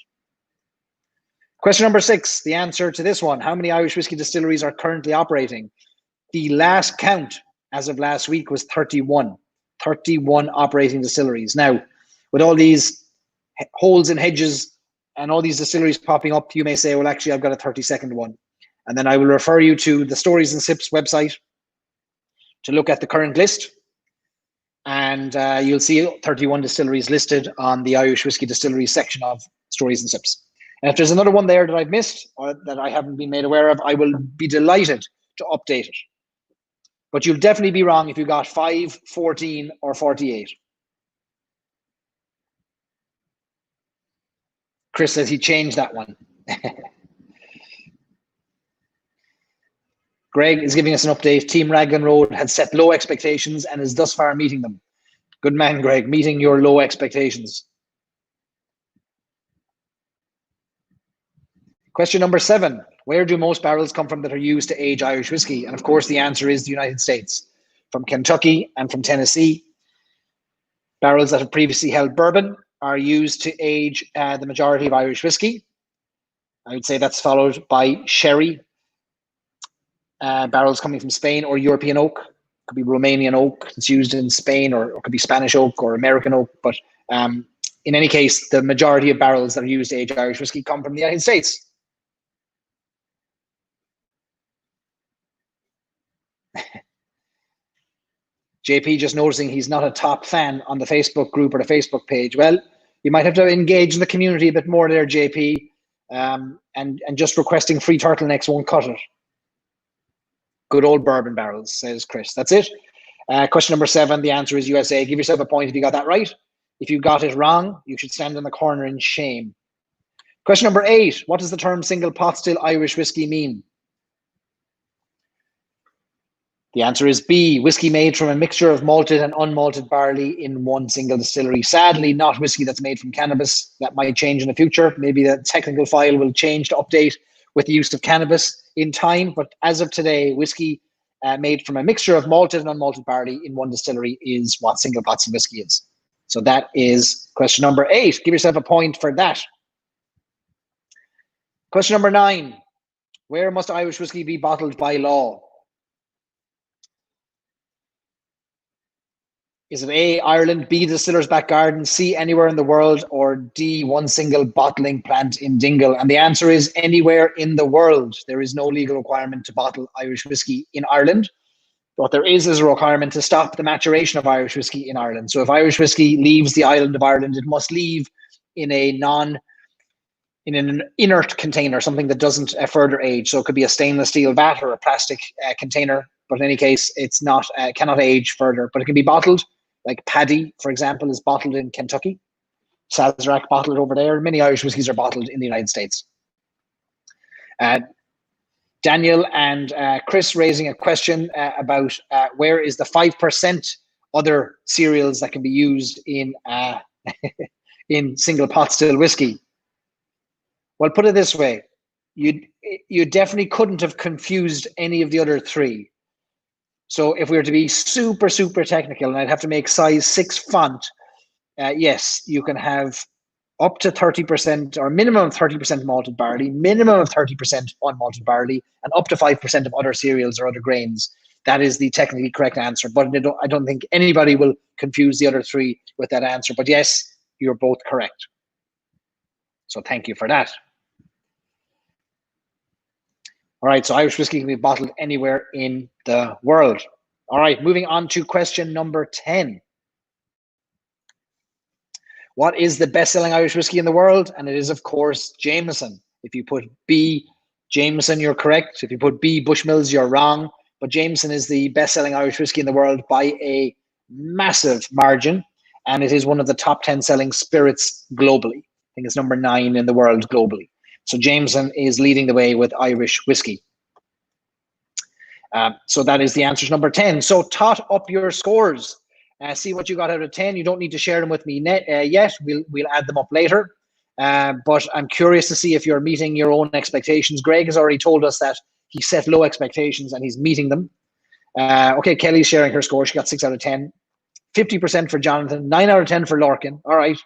Question number 6, the answer to this one. How many Irish whiskey distilleries are currently operating? The last count as of last week was 31. 31 operating distilleries. Now, with all these holes in hedges and all these distilleries popping up, you may say, well, actually, I've got a 32nd one. And then I will refer you to the Stories and Sips website to look at the current list. And you'll see 31 distilleries listed on the Irish Whiskey Distilleries section of Stories and Sips. And if there's another one there that I've missed or that I haven't been made aware of, I will be delighted to update it. But you'll definitely be wrong if you got 5, 14, or 48. Chris says he changed that one. Greg is giving us an update. Team Raglan Road had set low expectations and is thus far meeting them. Good man, Greg, meeting your low expectations. Question number 7. Where do most barrels come from that are used to age Irish whiskey? And of course, the answer is the United States. From Kentucky and from Tennessee. Barrels that have previously held bourbon are used to age the majority of Irish whiskey. I would say that's followed by sherry. Barrels coming from Spain or European oak. Could be Romanian oak. It's used in Spain, or could be Spanish oak or American oak. But in any case, the majority of barrels that are used to age Irish whiskey come from the United States. JP just noticing he's not a top fan on the Facebook group or the Facebook page. Well, you might have to engage in the community a bit more there, JP. And just requesting free turtlenecks won't cut it. Good old bourbon barrels, says Chris. That's it. Question number 7, the answer is USA. Give yourself a point if you got that right. If you got it wrong, you should stand in the corner in shame. Question number 8, what does the term single pot still Irish whiskey mean? The answer is B, whiskey made from a mixture of malted and unmalted barley in one single distillery. Sadly, not whiskey that's made from cannabis. That might change in the future. Maybe the technical file will change to update with the use of cannabis in time. But as of today, whiskey made from a mixture of malted and unmalted barley in one distillery is what single pot still whiskey is. So that is question number 8. Give yourself a point for that. Question number 9, where must Irish whiskey be bottled by law? Is it A, Ireland, B, the distiller's back garden, C, anywhere in the world, or D, one single bottling plant in Dingle? And the answer is anywhere in the world. There is no legal requirement to bottle Irish whiskey in Ireland. What there is a requirement to stop the maturation of Irish whiskey in Ireland. So if Irish whiskey leaves the island of Ireland, it must leave in an inert container, something that doesn't further age. So it could be a stainless steel vat or a plastic container. But in any case, it's not cannot age further. But it can be bottled. Like Paddy, for example, is bottled in Kentucky. Sazerac bottled over there. Many Irish whiskies are bottled in the United States. Daniel and Chris raising a question about where is the 5% other cereals that can be used in in single pot still whiskey. Well, put it this way, you definitely couldn't have confused any of the other 3. So if we were to be super, super technical, and I'd have to make size 6 font, yes, you can have up to 30% or minimum of 30% malted barley, minimum of 30% unmalted barley, and up to 5% of other cereals or other grains. That is the technically correct answer. But I don't think anybody will confuse the other 3 with that answer. But yes, you're both correct. So thank you for that. All right, so Irish whiskey can be bottled anywhere in the world. All right, moving on to question number 10. What is the best-selling Irish whiskey in the world? And it is, of course, Jameson. If you put B, Jameson, you're correct. If you put B, Bushmills, you're wrong. But Jameson is the best-selling Irish whiskey in the world by a massive margin, and it is one of the top 10 selling spirits globally. think it's number 9 in the world globally. So Jameson is leading the way with Irish whiskey. So that is the answer to number 10. So tot up your scores. See what you got out of 10. You don't need to share them with me yet. We'll add them up later. But I'm curious to see if you're meeting your own expectations. Greg has already told us that he set low expectations and he's meeting them. Okay, Kelly's sharing her score. She got 6 out of 10. 50% for Jonathan. 9 out of 10 for Lorcan. All right,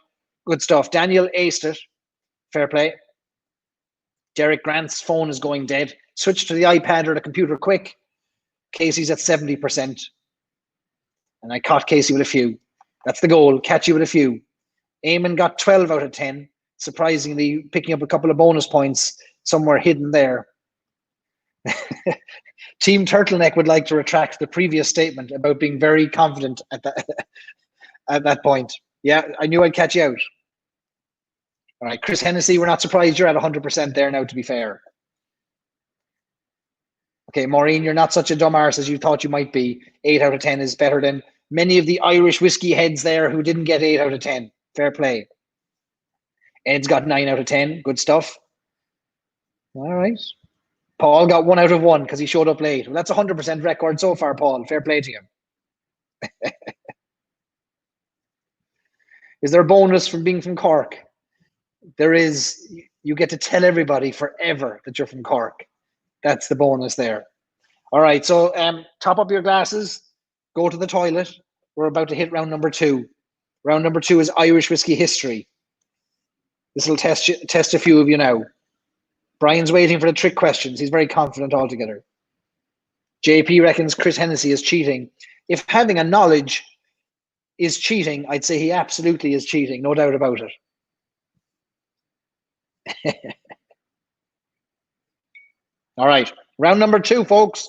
good stuff. Daniel aced it. Fair play. Derek Grant's phone is going dead. Switch to the iPad or the computer quick. Casey's at 70%. And I caught Casey with a few. That's the goal. Catch you with a few. Eamon got 12 out of 10. Surprisingly, picking up a couple of bonus points somewhere hidden there. Team Turtleneck would like to retract the previous statement about being very confident at that point. Yeah, I knew I'd catch you out. All right, Chris Hennessy, we're not surprised you're at 100% there now, to be fair. Okay, Maureen, you're not such a dumb arse as you thought you might be. 8 out of 10 is better than many of the Irish whiskey heads there who didn't get 8 out of 10. Fair play. Ed's got 9 out of 10. Good stuff. All right. Paul got 1 out of 1 because he showed up late. Well, that's a 100% record so far, Paul. Fair play to you. Is there a bonus from being from Cork? There is. You get to tell everybody forever that you're from Cork. That's the bonus there. All right, so top up your glasses. Go to the toilet. We're about to hit round number 2. Round number 2 is Irish whiskey history. This will test a few of you now. Brian's waiting for the trick questions. He's very confident altogether. JP reckons Chris Hennessy is cheating. If having a knowledge is cheating, I'd say he absolutely is cheating. No doubt about it. All right. Round number 2, folks.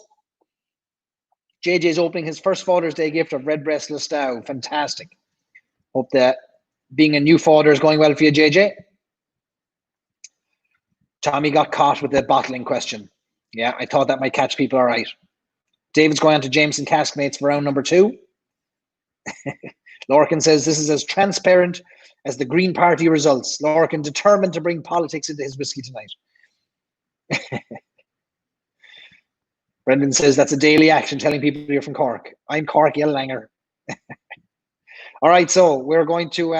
JJ's opening his first Father's Day gift of Redbreast Listowel. Fantastic. Hope that being a new father is going well for you, JJ. Tommy got caught with the bottling question. Yeah, I thought that might catch people all right. David's going on to Jameson Caskmates for round number 2. Lorcan says this is as transparent as the Green Party results. Lorcan determined to bring politics into his whiskey tonight. Brendan says that's a daily action, telling people you're from Cork. I'm Cork, Yellanger. All right, so we're going to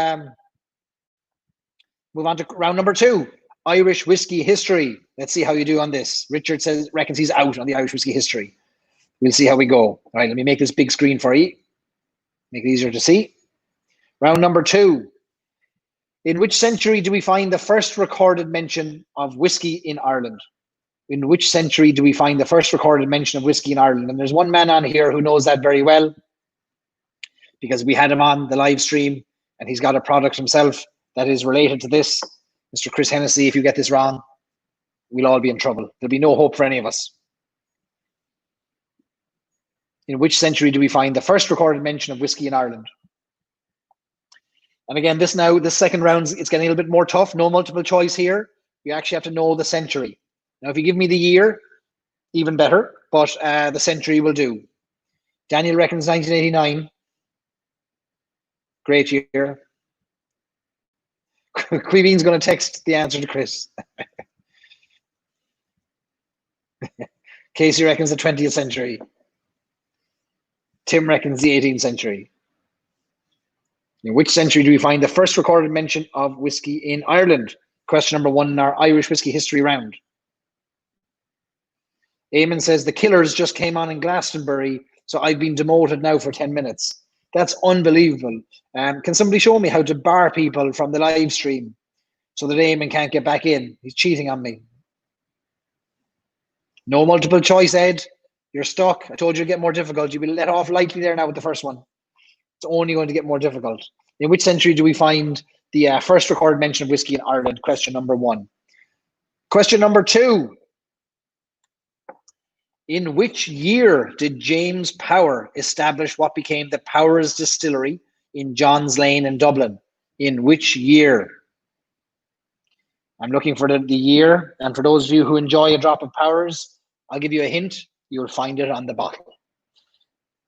move on to round number 2. Irish whiskey history. Let's see how you do on this. Richard reckons he's out on the Irish whiskey history. We'll see how we go. All right, let me make this big screen for you. Make it easier to see. Round number 2. In which century do we find the first recorded mention of whiskey in Ireland? In which century do we find the first recorded mention of whiskey in Ireland? And there's one man on here who knows that very well because we had him on the live stream and he's got a product himself that is related to this. Mr. Chris Hennessy, if you get this wrong, we'll all be in trouble. There'll be no hope for any of us. In which century do we find the first recorded mention of whiskey in Ireland? And again, this second round, it's getting a little bit more tough. No multiple choice here. You actually have to know the century. Now, if you give me the year, even better, but the century will do. Daniel reckons 1989. Great year. Queeveen's going to text the answer to Chris. Casey reckons the 20th century. Tim reckons the 18th century. In which century do we find the first recorded mention of whiskey in Ireland? Question number 1 in our Irish whiskey history round. Eamon says the Killers just came on in Glastonbury, so I've been demoted now for 10 minutes. That's unbelievable. Can somebody show me how to bar people from the live stream so that Eamon can't get back in? He's cheating on me. No multiple choice, Ed. You're stuck. I told you to get more difficult. You'll be let off lightly there now with the first one. It's only going to get more difficult. In which century do we find the first recorded mention of whiskey in Ireland? Question number 1. Question number 2. In which year did James Power establish what became the Powers Distillery in Johns Lane in Dublin? In which year? I'm looking for the year. And for those of you who enjoy a drop of Powers, I'll give you a hint. You'll find it on the bottle.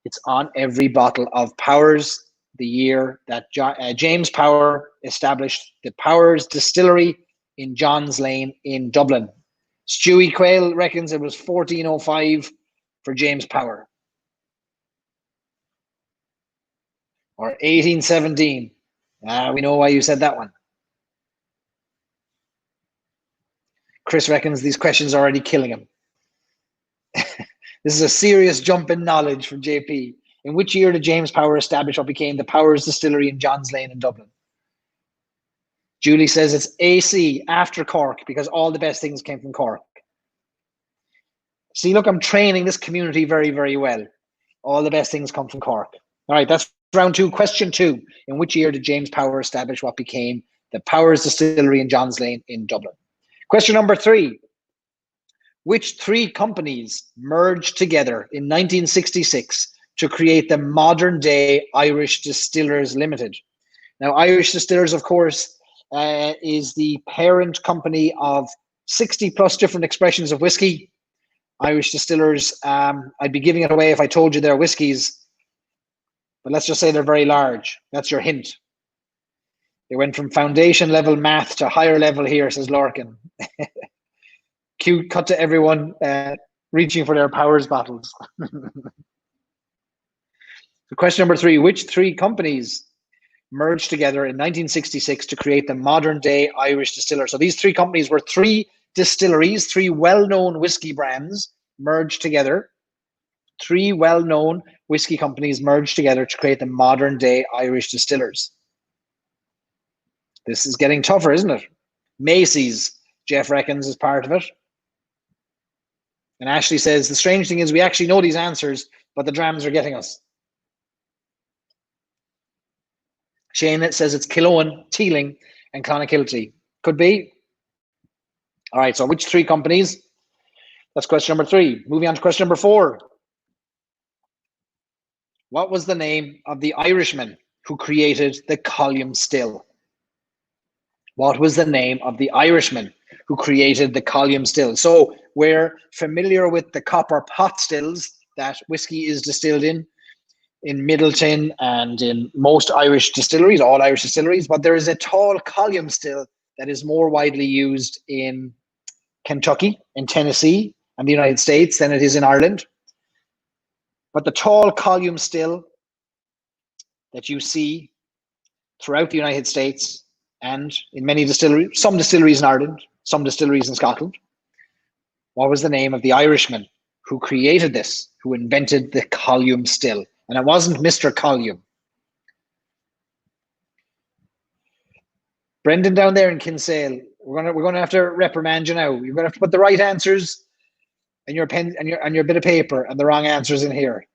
It's on every bottle of Powers. the year that James Power established the Powers Distillery in John's Lane in Dublin. Stewie Quayle reckons it was 1405 for James Power. Or 1817. We know why you said that one. Chris reckons these questions are already killing him. This is a serious jump in knowledge from JP. In which year did James Power establish what became the Powers Distillery in John's Lane in Dublin? Julie says it's AC, after Cork, because all the best things came from Cork. See, look, I'm training this community very, very well. All the best things come from Cork. All right, that's round 2. Question 2. In which year did James Power establish what became the Powers Distillery in John's Lane in Dublin? Question number 3. Which 3 companies merged together in 1966 to create the modern day Irish Distillers Limited? Now, Irish Distillers, of course, is the parent company of 60 plus different expressions of whiskey. Irish Distillers, I'd be giving it away if I told you they're whiskies, but let's just say they're very large. That's your hint. They went from foundation level math to higher level here, says Lorcan. Cute cut to everyone reaching for their Powers bottles. So question number 3, which 3 companies merged together in 1966 to create the modern day Irish distiller? So these 3 companies were 3 distilleries, 3 well-known whiskey brands merged together. 3 well-known whiskey companies merged together to create the modern day Irish distillers. This is getting tougher, isn't it? Macy's, Jeff reckons, is part of it. And Ashley says, the strange thing is we actually know these answers, but the drams are getting us. Shane says it's Killowen, Teeling, and Clonakilty. Could be. All right, so which 3 companies? That's question number 3. Moving on to question number 4. What was the name of the Irishman who created the column still? What was the name of the Irishman who created the column still? So we're familiar with the copper pot stills that whiskey is distilled in Middleton and in most Irish distilleries, all Irish distilleries, but there is a tall column still that is more widely used in Kentucky, in Tennessee, and the United States than it is in Ireland. But the tall column still that you see throughout the United States and in many distilleries, some distilleries in Ireland, some distilleries in Scotland. What was the name of the Irishman who created this, who invented the column still? And it wasn't Mr. Column. Brendan down there in Kinsale, we're gonna have to reprimand you now. You're gonna have to put the right answers in your pen and your bit of paper and the wrong answers in here.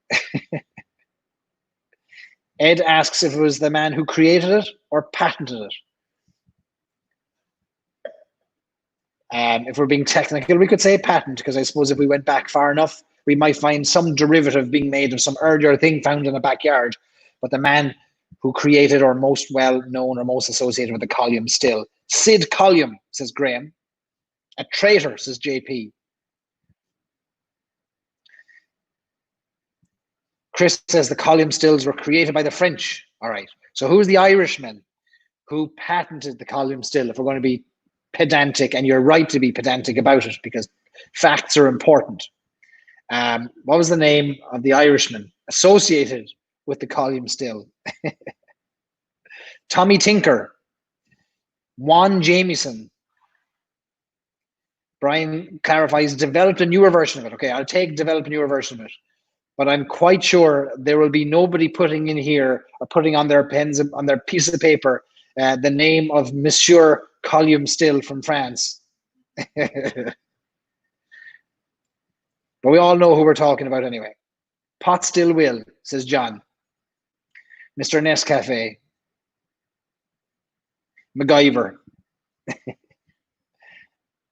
Ed asks if it was the man who created it or patented it. If we're being technical, we could say patent, because I suppose if we went back far enough, we might find some derivative being made of some earlier thing found in a backyard. But the man who created or most well known or most associated with the column still. Sid Column, says Graham. A traitor, says JP. Chris says the column stills were created by the French. All right. So who's the Irishman who patented the column still, if we're going to be pedantic, and you're right to be pedantic about it because facts are important. What was the name of the Irishman associated with the column still? Tommy Tinker, Juan Jameson. Brian clarifies, developed a newer version of it. Okay, I'll take develop a newer version of it. But I'm quite sure there will be nobody putting in here or putting on their pens, on their piece of paper, the name of Monsieur Column Still from France. But we all know who we're talking about anyway. Pot still will, says John. Mr. Nescafe. MacGyver.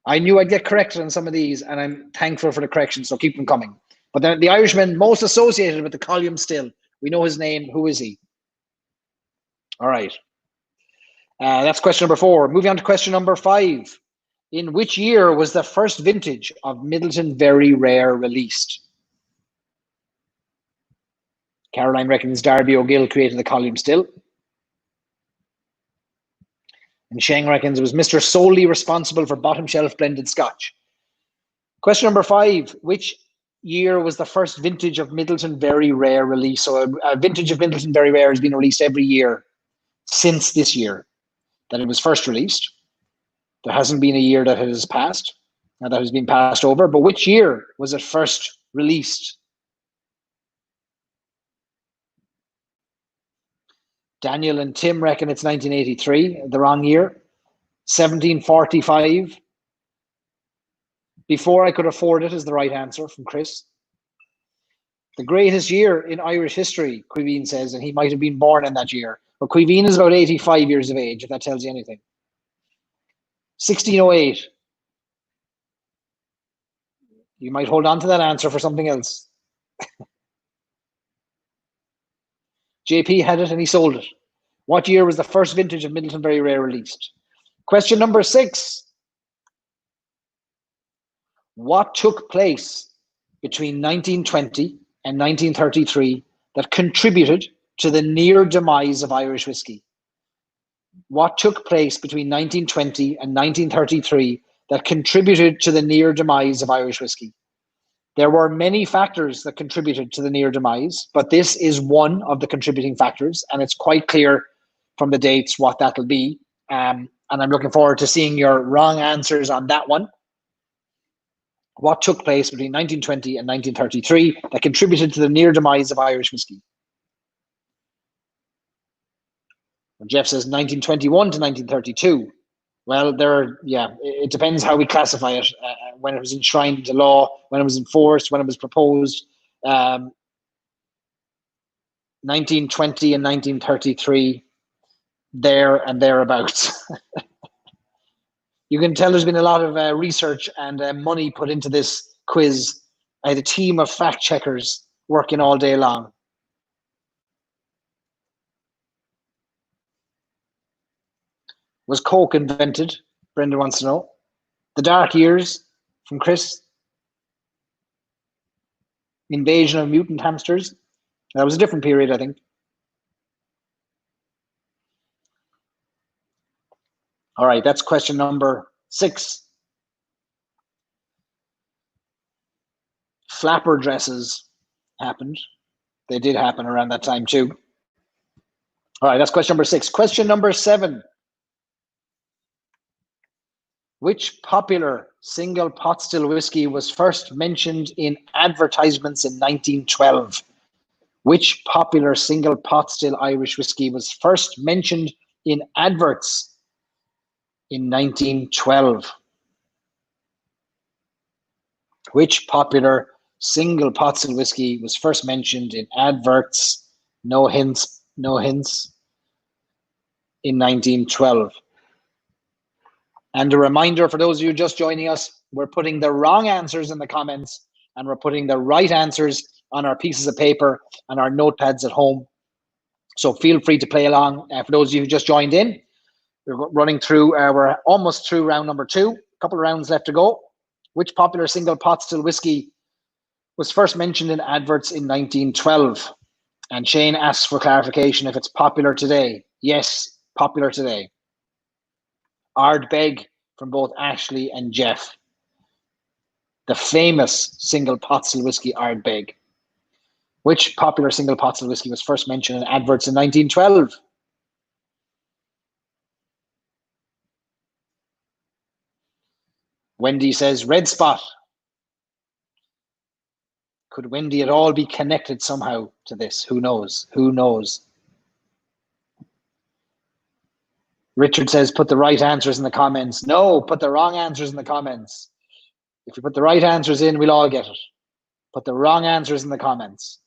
I knew I'd get corrected on some of these, and I'm thankful for the corrections, so keep them coming. But the Irishman most associated with the column still, we know his name. Who is he? All right. That's question number 4. Moving on to question number 5. In which year was the first vintage of Middleton Very Rare released? Caroline reckons Darby O'Gill created the column still. And Sheng reckons it was Mr. solely responsible for bottom shelf blended scotch. Question number 5. Which year was the first vintage of Middleton Very Rare released? So a vintage of Middleton Very Rare has been released every year since this year that it was first released. There hasn't been a year that has passed, that has been passed over, but which year was it first released? Daniel and Tim reckon it's 1983, the wrong year. 1745. Before I could afford it is the right answer from Chris. The greatest year in Irish history, Quiveen says, and he might have been born in that year. But Quiveen is about 85 years of age, if that tells you anything. 1608. You might hold on to that answer for something else. JP had it and he sold it. What year was the first vintage of Middleton Very Rare released? Question number 6. What took place between 1920 and 1933 that contributed to the near demise of Irish whiskey? What took place between 1920 and 1933 that contributed to the near demise of Irish whiskey? There were many factors that contributed to the near demise, but this is one of the contributing factors, and it's quite clear from the dates what that'll be. And I'm looking forward to seeing your wrong answers on that one. What took place between 1920 and 1933 that contributed to the near demise of Irish whiskey? And Jeff says 1921 to 1932. Well, it depends how we classify it. When it was enshrined into law, when it was enforced, when it was proposed. 1920 and 1933, there and thereabouts. You can tell there's been a lot of research and money put into this quiz. I had a team of fact checkers working all day long. Was Coke invented? Brenda wants to know. The Dark Years from Chris. Invasion of mutant hamsters. That was a different period, I think. All right, that's question number 6. Flapper dresses happened. They did happen around that time too. All right, that's question number 6. Question number 7. Which popular single pot still whiskey was first mentioned in advertisements in 1912? Which popular single pot still Irish whiskey was first mentioned in adverts in 1912? Which popular single pot still whiskey was first mentioned in adverts? No hints, no hints. In 1912. And a reminder for those of you just joining us, we're putting the wrong answers in the comments and we're putting the right answers on our pieces of paper and our notepads at home. So feel free to play along. For those of you who just joined in, we're running through, we're almost through round number 2. A couple of rounds left to go. Which popular single pot still whiskey was first mentioned in adverts in 1912? And Shane asks for clarification if it's popular today. Yes, popular today. Ardbeg from both Ashley and Jeff. The famous single pot still whiskey Ardbeg. Which popular single pot still whiskey was first mentioned in adverts in 1912? Wendy says Red Spot. Could Wendy at all be connected somehow to this? Who knows? Who knows? Richard says, put the right answers in the comments. No, put the wrong answers in the comments. If you put the right answers in, we'll all get it. Put the wrong answers in the comments.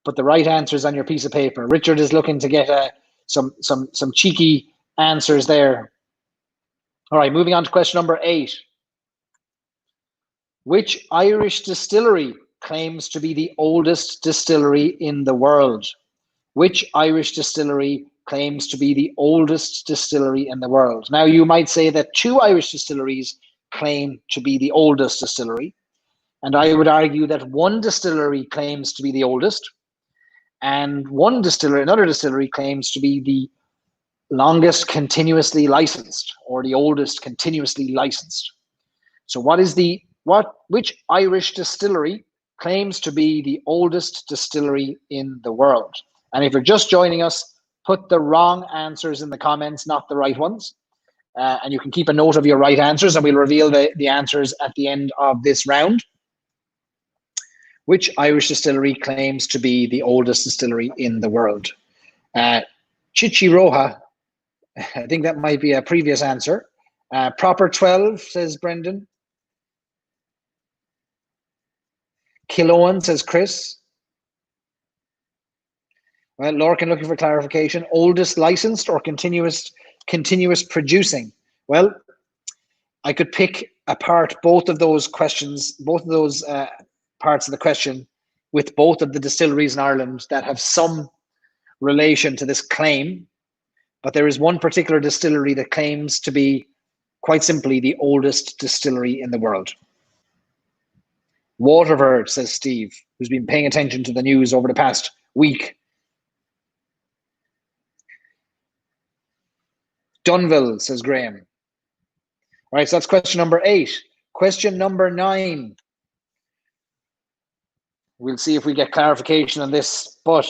Put the right answers on your piece of paper. Richard is looking to get some cheeky answers there. All right, moving on to question number 8. Which Irish distillery claims to be the oldest distillery in the world? Which Irish distillery claims to be the oldest distillery in the world? Now, you might say that 2 Irish distilleries claim to be the oldest distillery, and I would argue that 1 distillery claims to be the oldest, And another distillery claims to be the longest continuously licensed, or the oldest continuously licensed. So which Irish distillery claims to be the oldest distillery in the world? And if you're just joining us, put the wrong answers in the comments, not the right ones. And you can keep a note of your right answers, and we'll reveal the answers at the end of this round. Which Irish distillery claims to be the oldest distillery in the world? Chichi Roja, I think that might be a previous answer. Proper 12, says Brendan. Killoan, says Chris. Well, Lorcan looking for clarification. Oldest licensed or continuous producing? Well, I could pick apart both of those questions, both of those parts of the question, with both of the distilleries in Ireland that have some relation to this claim. But there is one particular distillery that claims to be, quite simply, the oldest distillery in the world. Waterford, says Steve, who's been paying attention to the news over the past week. Dunville, says Graham. All right, so that's question number 8. Question number 9. We'll see if we get clarification on this, but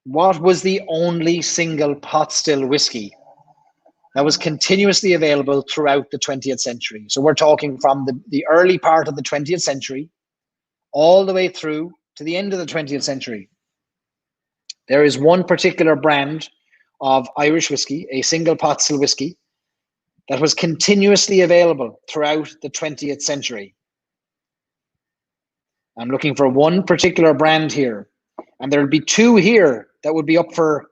what was the only single pot still whiskey that was continuously available throughout the 20th century? So we're talking from the early part of the 20th century all the way through to the end of the 20th century. There is one particular brand of Irish whiskey, a single pot still whiskey, that was continuously available throughout the 20th century. I'm looking for one particular brand here, and there'll be 2 here that would be up for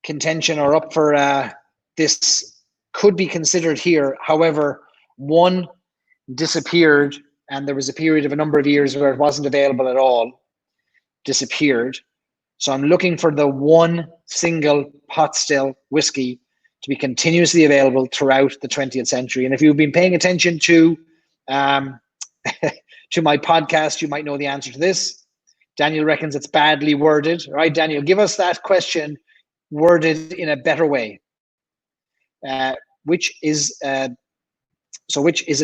contention, or up for this could be considered here. However, one disappeared, and there was a period of a number of years where it wasn't available at all, disappeared. So I'm looking for the one single pot still whiskey to be continuously available throughout the 20th century. And if you've been paying attention to to my podcast, you might know the answer to this. Daniel reckons it's badly worded. All right, Daniel, give us that question worded in a better way. Which is it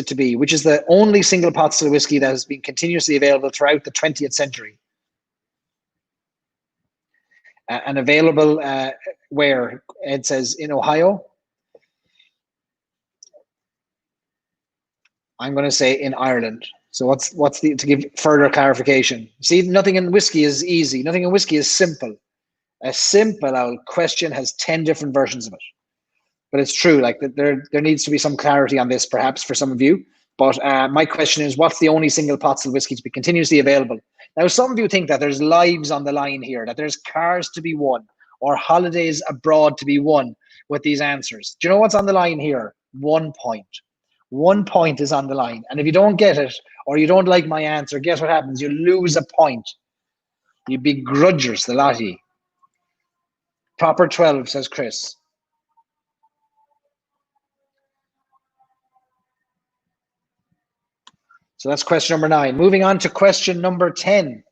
to be? Which is the only single pot still whiskey that has been continuously available throughout the 20th century? And available where? Ed says in Ohio. I'm going to say in Ireland. So what's to give further clarification? See, nothing in whiskey is easy. Nothing in whiskey is simple. A simple old question has 10 different versions of it. But it's true, like there needs to be some clarity on this, perhaps, for some of you. But my question is, what's the only single pot still whiskey to be continuously available? Now, some of you think that there's lives on the line here, that there's cars to be won, or holidays abroad to be won with these answers. Do you know what's on the line here? 1 point. 1 point is on the line. And if you don't get it, or you don't like my answer, guess what happens? You lose a point. You begrudgers, the lot of you. Proper 12, says Chris. So that's question number 9. Moving on to question number 10.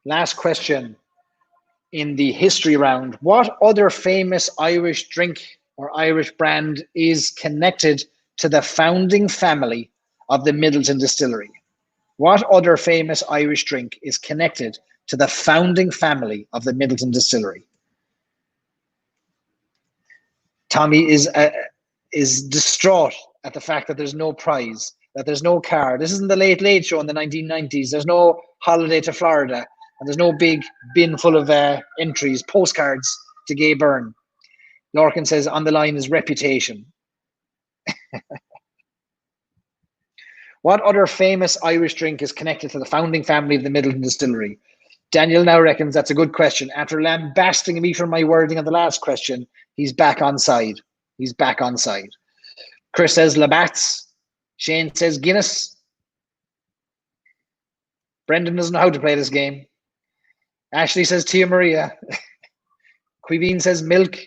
Last question in the history round. What other famous Irish drink or Irish brand is connected to the founding family of the Middleton Distillery? What other famous Irish drink is connected to the founding family of the Middleton Distillery? Tommy is distraught at the fact that there's no prize, that there's no car. This isn't the Late Late Show in the 1990s. There's no holiday to Florida, and there's no big bin full of entries, postcards to Gay Byrne. Lorcan says on the line is reputation. What other famous Irish drink is connected to the founding family of the Middleton Distillery? Daniel now reckons that's a good question. After lambasting me for my wording on the last question, he's back on side. He's back on side. Chris says Labatt's. Shane says Guinness. Brendan doesn't know how to play this game. Ashley says Tia Maria. Quiveen says milk.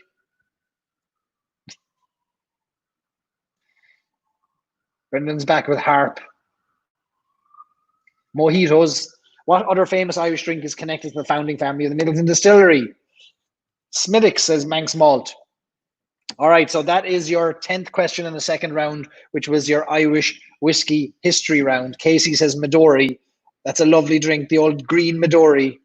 Brendan's back with harp. Mojitos. What other famous Irish drink is connected to the founding family of the Middleton Distillery? Smithwick's, says Manx Malt. All right, so that is your 10th question in the second round, which was your Irish whiskey history round. Casey says Midori. That's a lovely drink, the old green Midori.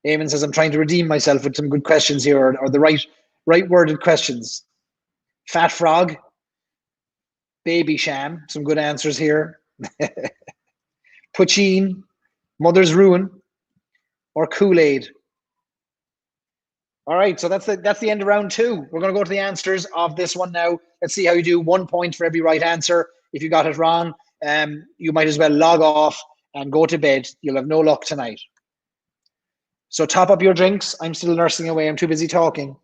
Eamon says, I'm trying to redeem myself with some good questions here, or the right worded questions. Fat Frog, Baby Sham, some good answers here. Poutine, Mother's Ruin, or Kool-Aid. All right, so that's the end of round 2. We're going to go to the answers of this one now. Let's see how you do. 1 point for every right answer. If you got it wrong, you might as well log off and go to bed. You'll have no luck tonight. So top up your drinks. I'm still nursing away. I'm too busy talking.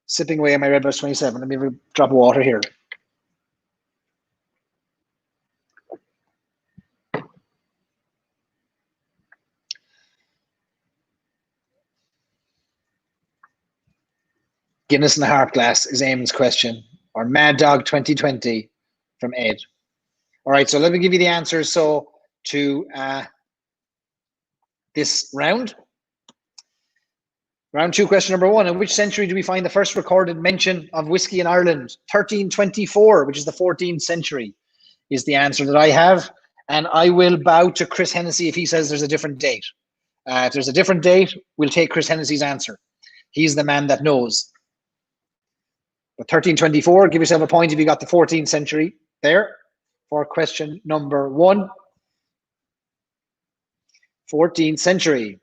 Sipping away on my Red Bus 27. Let me have a drop of water here. Guinness in the Harp Glass is Eamon's question. Or Mad Dog 2020 from Ed. All right, so let me give you the answers to this round. Round 2, question number 1. In which century do we find the first recorded mention of whiskey in Ireland? 1324, which is the 14th century, is the answer that I have. And I will bow to Chris Hennessy if he says there's a different date. If there's a different date, we'll take Chris Hennessy's answer. He's the man that knows. But 1324, give yourself a point if you got the 14th century there for question number 1. 14th century.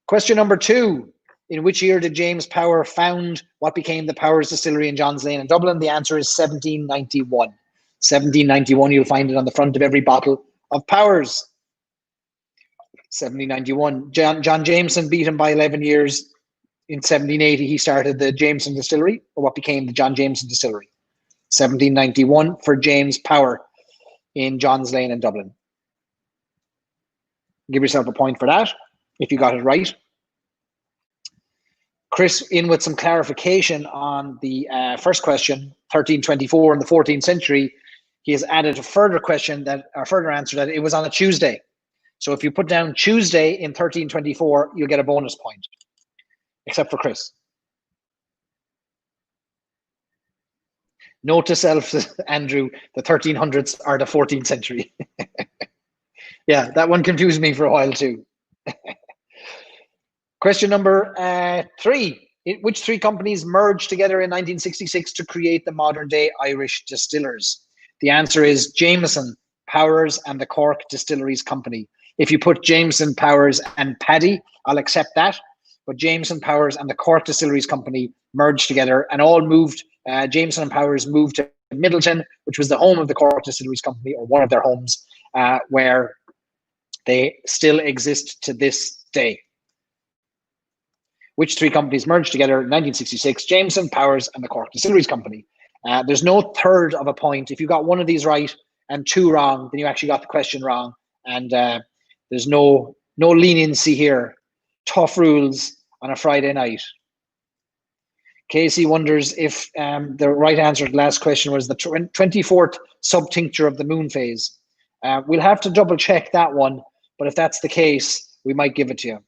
Question number 2. In which year did James Power found what became the Powers Distillery in Johns Lane in Dublin? The answer is 1791. 1791, you'll find it on the front of every bottle of Powers. 1791. John Jameson beat him by 11 years. In 1780, he started the Jameson Distillery, or what became the John Jameson Distillery. 1791 for James Power in Johns Lane in Dublin. Give yourself a point for that if you got it right. Chris, in with some clarification on the first question, 1324 in the 14th century, he has added a further question a further answer that it was on a Tuesday. So if you put down Tuesday in 1324, you'll get a bonus point, except for Chris. Note to self, Andrew, the 1300s are the 14th century. Yeah, that one confused me for a while too. Question number 3. Which 3 companies merged together in 1966 to create the modern-day Irish distillers? The answer is Jameson, Powers, and the Cork Distilleries Company. If you put Jameson, Powers, and Paddy, I'll accept that. But Jameson, Powers, and the Cork Distilleries Company merged together and all moved. Jameson and Powers moved to Middleton, which was the home of the Cork Distilleries Company, or one of their homes, where they still exist to this day. Which 3 companies merged together in 1966? Jameson, Powers, and the Cork Distilleries Company. There's no third of a point. If you got one of these right and 2 wrong, then you actually got the question wrong. And there's no leniency here. Tough rules on a Friday night. Casey wonders if the right answer to the last question was the 24th subtincture of the moon phase. We'll have to double check that one, but if that's the case, we might give it to you.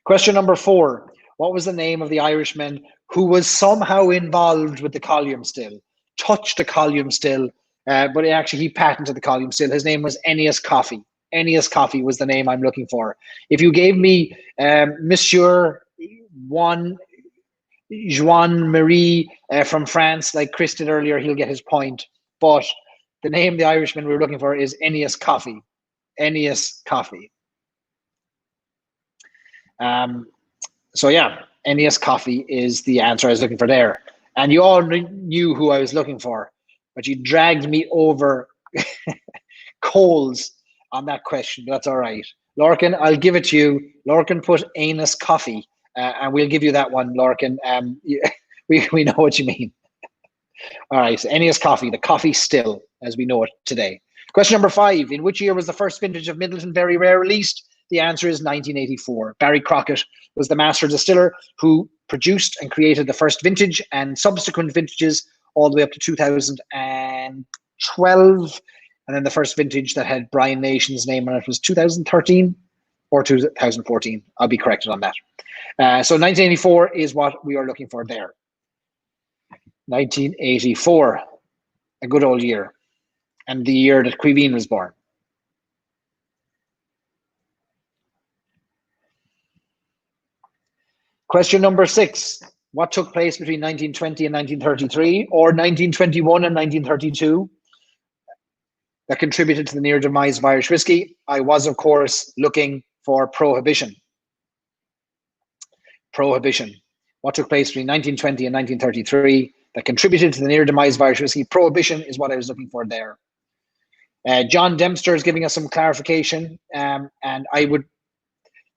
Question number 4. What was the name of the Irishman who was somehow involved with the column still? Touched the column still, but actually he patented the column still. His name was Ennius Coffey. Ennius Coffey was the name I'm looking for. If you gave me Monsieur Jean-Marie from France, like Chris did earlier, he'll get his point. But the name of the Irishman we were looking for is Ennius Coffey. Ennius Coffey. So yeah, Ennius Coffey is the answer I was looking for there. And you all knew who I was looking for, but you dragged me over coals on that question. That's all right. Lorcan, I'll give it to you. Lorcan put Ennius Coffey, and we'll give you that one, Lorcan. We know what you mean. All right, so Ennius Coffey, the coffee still, as we know it today. Question number 5. In which year was the first vintage of Middleton Very Rare released? The answer is 1984. Barry Crockett was the master distiller who produced and created the first vintage and subsequent vintages all the way up to 2002, 2012. And then the first vintage that had Brian Nation's name on it was 2013 or 2014. I'll be corrected on that. So 1984 is what we are looking for there. 1984, a good old year, and the year that Queen was born. Question number 6. What took place between 1920 and 1933, or 1921 and 1932, that contributed to the near demise of Irish whiskey? I was, of course, looking for prohibition. Prohibition. What took place between 1920 and 1933 that contributed to the near demise of Irish whiskey? Prohibition is what I was looking for there. John Dempster is giving us some clarification, and I would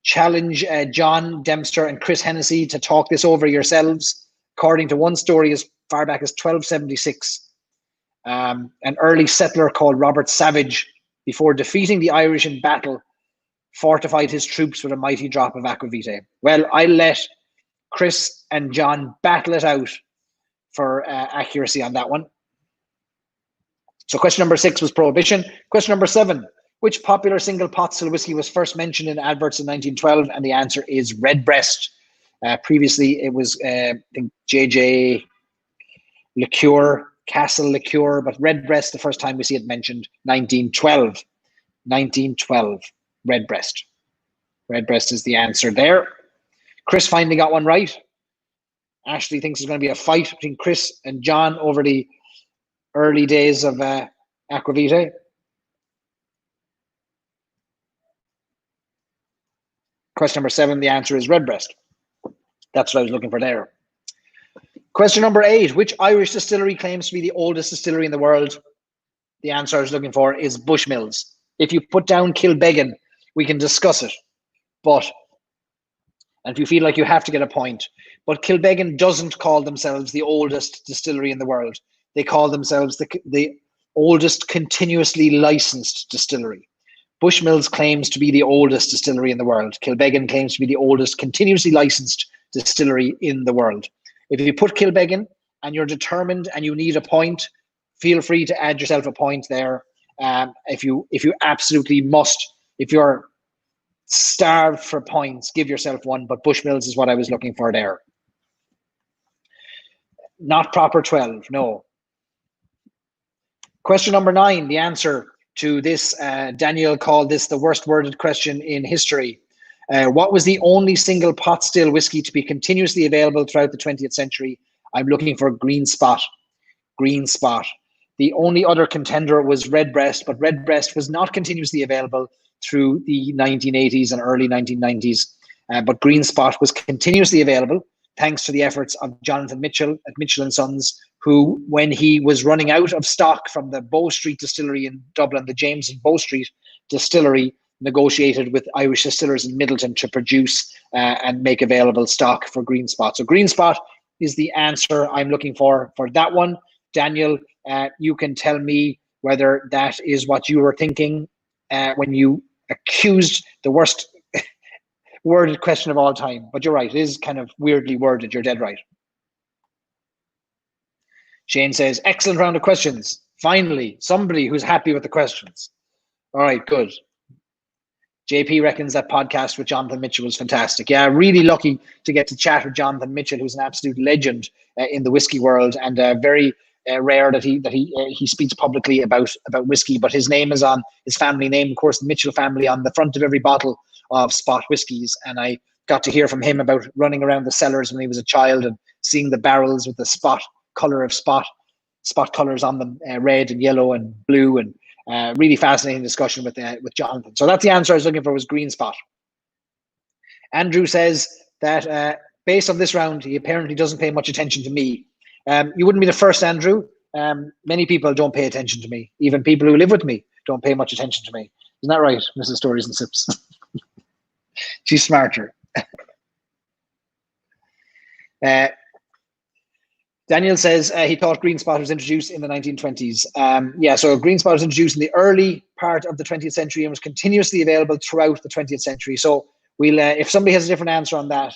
challenge John Dempster and Chris Hennessy to talk this over yourselves. According to one story, as far back as 1276, an early settler called Robert Savage, before defeating the Irish in battle, fortified his troops with a mighty drop of aquavitae. Well, I'll let Chris and John battle it out for accuracy on that one. So question number 6 was prohibition. Question number 7, which popular single pot still whiskey was first mentioned in adverts in 1912? And the answer is Redbreast. Previously, it was, I think, JJ Liqueur, Castle Liqueur, but Redbreast, the first time we see it mentioned, 1912. 1912, Redbreast. Redbreast is the answer there. Chris finally got one right. Ashley thinks there's going to be a fight between Chris and John over the early days of aquavitae. Question number 7, the answer is Redbreast. That's what I was looking for there. Question number 8, which Irish distillery claims to be the oldest distillery in the world? The answer I was looking for is Bushmills. If you put down Kilbeggan, we can discuss it. But, and if you feel like you have to get a point, but Kilbeggan doesn't call themselves the oldest distillery in the world. They call themselves the oldest continuously licensed distillery. Bushmills claims to be the oldest distillery in the world. Kilbeggan claims to be the oldest continuously licensed distillery in the world. If you put Kilbeggan and you're determined and you need a point, feel free to add yourself a point there. If you absolutely must, if you're starved for points, give yourself one, but Bushmills is what I was looking for there. Not proper 12, no. Question number 9, the answer to this, Daniel called this the worst worded question in history. What was the only single pot still whiskey to be continuously available throughout the 20th century? I'm looking for Green Spot. Green Spot. The only other contender was Redbreast, but Redbreast was not continuously available through the 1980s and early 1990s. But Green Spot was continuously available thanks to the efforts of Jonathan Mitchell at Mitchell & Sons, who, when he was running out of stock from the Bow Street distillery in Dublin, the James and Bow Street distillery, negotiated with Irish distillers in Middleton to produce and make available stock for Green Spot. So Green Spot is the answer I'm looking for that one. Daniel, you can tell me whether that is what you were thinking when you accused the worst worded question of all time. But you're right, it is kind of weirdly worded. You're dead right. Shane says, excellent round of questions. Finally, somebody who's happy with the questions. All right, good. JP reckons that podcast with Jonathan Mitchell was fantastic. Yeah, really lucky to get to chat with Jonathan Mitchell, who's an absolute legend in the whiskey world, and very rare that he speaks publicly about whiskey. But his name is on his family name, of course, the Mitchell family, on the front of every bottle of Spot whiskies. And I got to hear from him about running around the cellars when he was a child and seeing the barrels with the Spot color of Spot colors on them, red and yellow and blue, and really fascinating discussion with Jonathan. So that's the answer I was looking for, was Green Spot. Andrew says that based on this round, he apparently doesn't pay much attention to me. You wouldn't be the first, Andrew. Many people don't pay attention to me. Even people who live with me don't pay much attention to me. Isn't that right, Mrs. Stories and Sips? She's smarter. Daniel says he thought Green Spot was introduced in the 1920s. Yeah, so Green Spot was introduced in the early part of the 20th century and was continuously available throughout the 20th century. So we'll, if somebody has a different answer on that,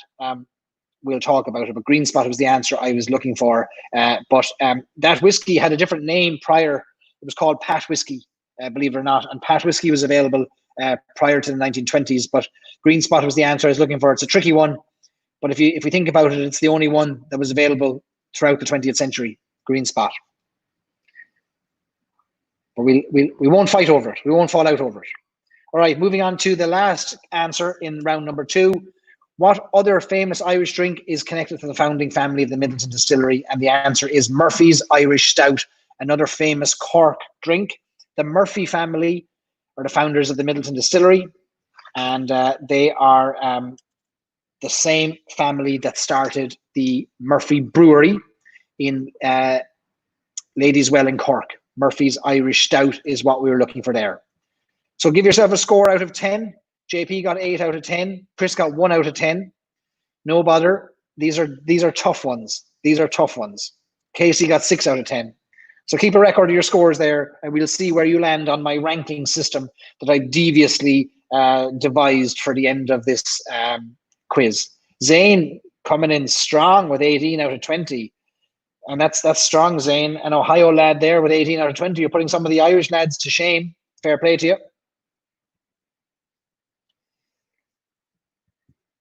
we'll talk about it. But Green Spot was the answer I was looking for. But that whiskey had a different name prior It was called Pat Whiskey, believe it or not. And Pat Whiskey was available prior to the 1920s, but Green Spot was the answer I was looking for. It's a tricky one, but if we think about it, it's the only one that was available throughout the 20th century, Green Spot. But we won't fight over it. We won't fall out over it. All right, moving on to the last answer in round number 2. What other famous Irish drink is connected to the founding family of the Midleton Distillery? And the answer is Murphy's Irish Stout, another famous Cork drink. The Murphy family are the founders of the Midleton Distillery, and they are the same family that started the Murphy Brewery in Ladieswell in Cork. Murphy's Irish Stout is what we were looking for there. So give yourself a score out of 10. JP got 8 out of 10. Chris got 1 out of 10. No bother. These are tough ones. These are tough ones. Casey got 6 out of 10. So keep a record of your scores there, and we'll see where you land on my ranking system that I deviously devised for the end of this quiz. Zane coming in strong with 18 out of 20. And that's strong, Zane. An Ohio lad there with 18 out of 20. You're putting some of the Irish lads to shame. Fair play to you.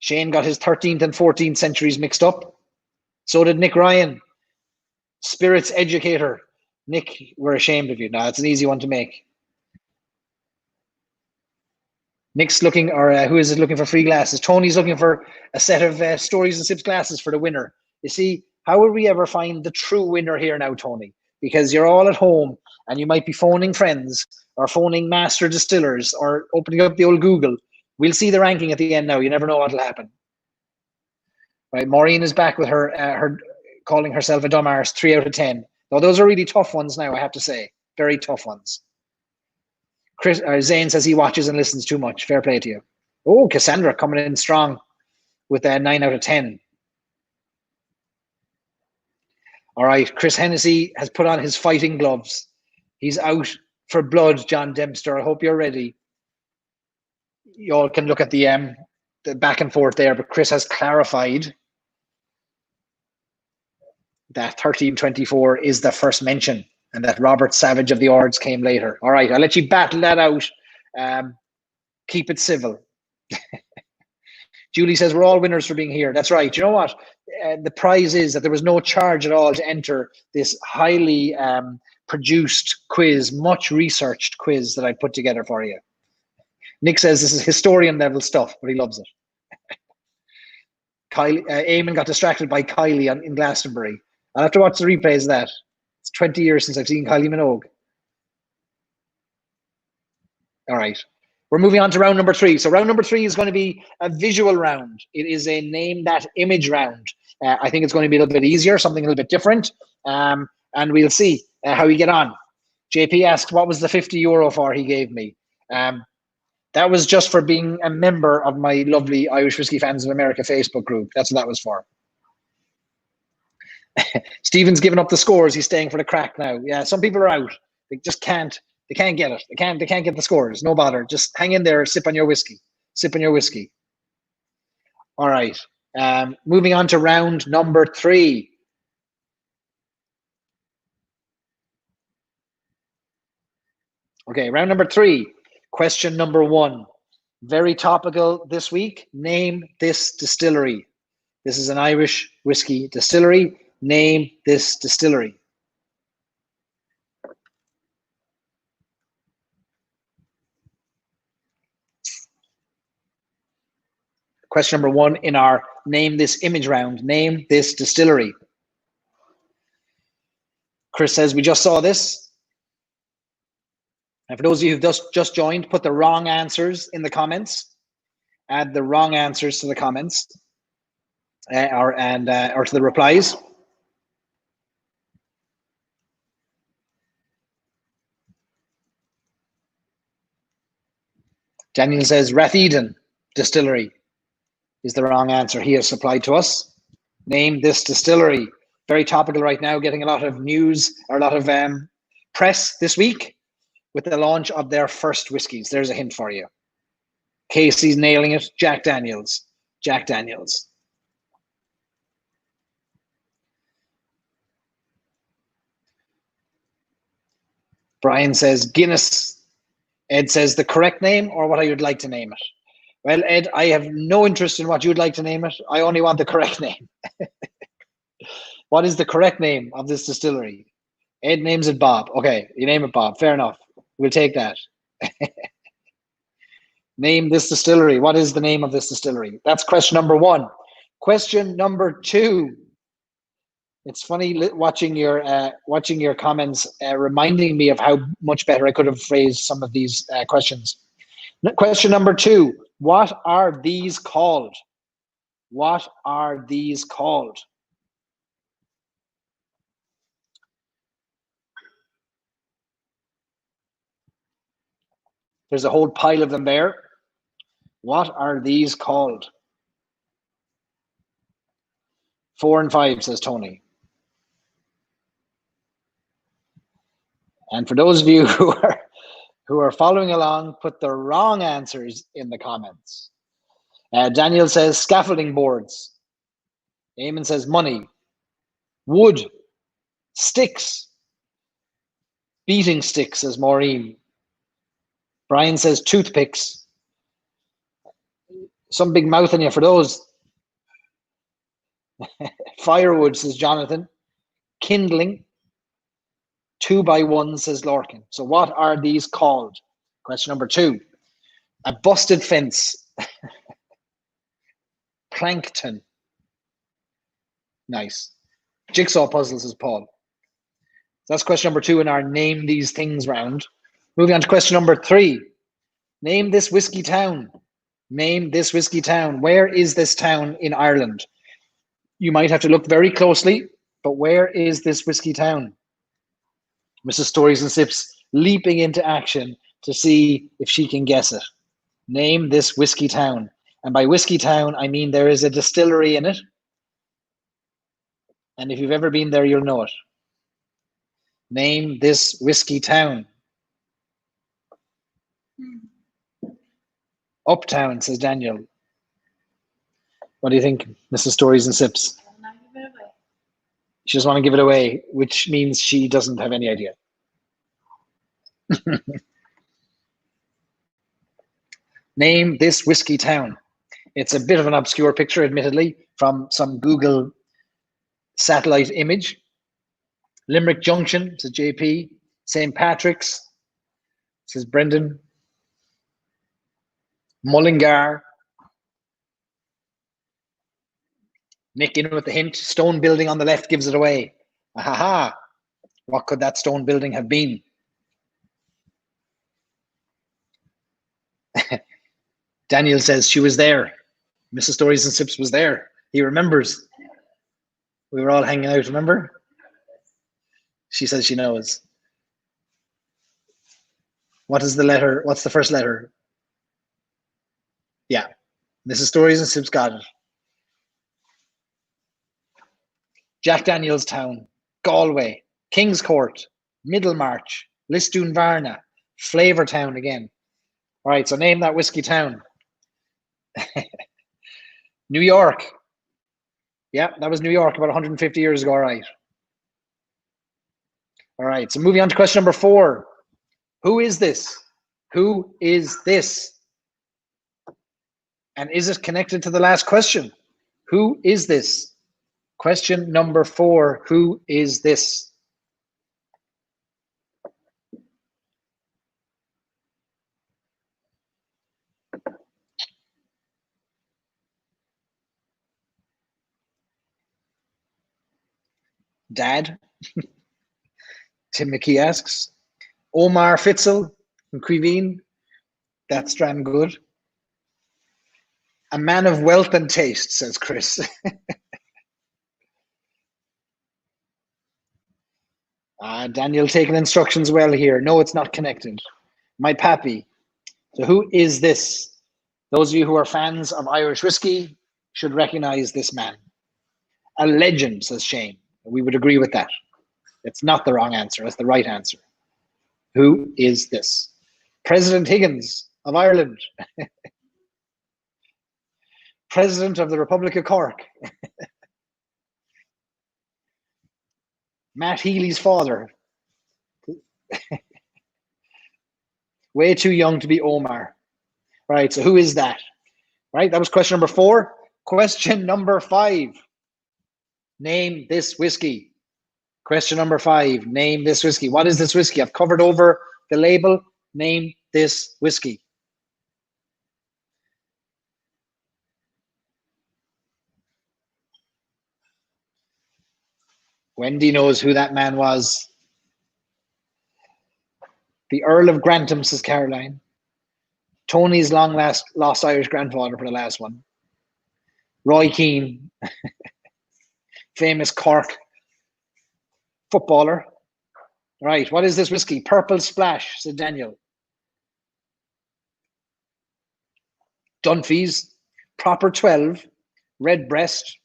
Shane got his 13th and 14th centuries mixed up. So did Nick Ryan. Spirits educator. Nick, we're ashamed of you. Now, it's an easy one to make. Nick's looking, or who is it looking for free glasses? Tony's looking for a set of Stories and Sips glasses for the winner. You see, how will we ever find the true winner here now, Tony? Because you're all at home and you might be phoning friends or phoning master distillers or opening up the old Google. We'll see the ranking at the end now. You never know what will happen. Right, Maureen is back with her calling herself a dumb arse, 3 out of 10. Now, those are really tough ones now, I have to say. Very tough ones. Zane says he watches and listens too much. Fair play to you. Oh, Cassandra coming in strong with a 9 out of 10. All right, Chris Hennessy has put on his fighting gloves. He's out for blood, John Dempster. I hope you're ready. You all can look at the back and forth there, but Chris has clarified that 1324 is the first mention and that Robert Savage of the Ords came later. All right, I'll let you battle that out. Keep it civil. Julie says, we're all winners for being here. That's right. You know what? The prize is that there was no charge at all to enter this highly produced quiz, much researched quiz that I put together for you. Nick says this is historian level stuff, but he loves it. Kylie, Eamon got distracted by Kylie in Glastonbury. I'll have to watch the replays of that. It's 20 years since I've seen Kylie Minogue. All right. We're moving on to round number 3. So round number 3 is going to be a visual round. It is a name that image round. I think it's going to be a little bit easier, something a little bit different. And we'll see how we get on. JP asked, what was the €50 for he gave me? That was just for being a member of my lovely Irish Whiskey Fans of America Facebook group. That's what that was for. Stephen's given up the scores. He's staying for the crack now. Yeah, some people are out. They just can't. They can't get it. They can't get the scores. No bother. Just hang in there. Sip on your whiskey. Sip on your whiskey. All right. Moving on to round number 3. Okay, round number 3. Question number 1. Very topical this week. Name this distillery. This is an Irish whiskey distillery. Name this distillery. Question number 1 in our Name This Image round. Name this distillery. Chris says, we just saw this. And for those of you who've just joined, put the wrong answers in the comments. Add the wrong answers to the comments or to the replies. Daniel says, Ratheden Distillery is the wrong answer he has supplied to us. Name this distillery. Very topical right now, getting a lot of news or a lot of press this week with the launch of their first whiskies. There's a hint for you. Casey's nailing it. Jack Daniels. Jack Daniels. Brian says Guinness. Ed says the correct name or what I would like to name it. Well, Ed, I have no interest in what you'd like to name it. I only want the correct name. What is the correct name of this distillery? Ed names it Bob. Okay, you name it Bob. Fair enough. We'll take that. Name this distillery. What is the name of this distillery? That's question number 1. Question number 2. It's funny watching your comments, reminding me of how much better I could have phrased some of these questions. Question number 2. What are these called? What are these called? There's a whole pile of them there. What are these called? 4 and 5, says Tony. And for those of you who are following along, put the wrong answers in the comments. Daniel says scaffolding boards. Eamon says money. Wood. Sticks. Beating sticks, says Maureen. Brian says toothpicks. Some big mouth on you for those. Firewood, says Jonathan. Kindling. 2x1, says Lorcan. So what are these called? Question number 2. A busted fence. Plankton. Nice. Jigsaw puzzles, says Paul. So that's question number 2 in our name these things round. Moving on to question number 3. Name this whiskey town. Name this whiskey town. Where is this town in Ireland? You might have to look very closely, but where is this whiskey town? Mrs. Stories and Sips leaping into action to see if she can guess it. Name this whiskey town. And by whiskey town, I mean there is a distillery in it. And if you've ever been there, you'll know it. Name this whiskey town. Uptown, says Daniel. What do you think, Mrs. Stories and Sips? She doesn't want to give it away, which means she doesn't have any idea. Name this whiskey town. It's a bit of an obscure picture, admittedly, from some Google satellite image. Limerick Junction, says JP. St. Patrick's, says Brendan. Mullingar. Nick in with the hint. Stone building on the left gives it away. Ahaha. What could that stone building have been? Daniel says she was there. Mrs. Stories and Sips was there. He remembers. We were all hanging out, remember? She says she knows. What is the letter? What's the first letter? Yeah. Mrs. Stories and Sips got it. Jack Daniel's Town, Galway, King's Court, Middlemarch, Lisdoonvarna, Flavortown again. All right, so name that whiskey town. New York. Yeah, that was New York about 150 years ago, all right. All right, so moving on to question number 4. Who is this? Who is this? And is it connected to the last question? Who is this? Question number 4, who is this? Dad? Tim McKee asks. Omar Fitzel from Creveen. That's damn good. A man of wealth and taste, says Chris. Daniel taking instructions well here. No, it's not connected. My pappy. So who is this? Those of you who are fans of Irish whiskey should recognize this man. A legend, says Shane. We would agree with that. It's not the wrong answer. That's the right answer. Who is this? President Higgins of Ireland. President of the Republic of Cork. Matt Healy's father. Way too young to be Omar. Right, so who is that? Right, that was question number 4. Question number 5. Name this whiskey. Question number 5. Name this whiskey. What is this whiskey? I've covered over the label. Name this whiskey. Wendy knows who that man was. The Earl of Grantham, says Caroline. Tony's long lost Irish grandfather for the last one. Roy Keane, famous Cork footballer. Right, what is this whiskey? Purple Splash, said Daniel. Dunphy's, Proper 12, Redbreast.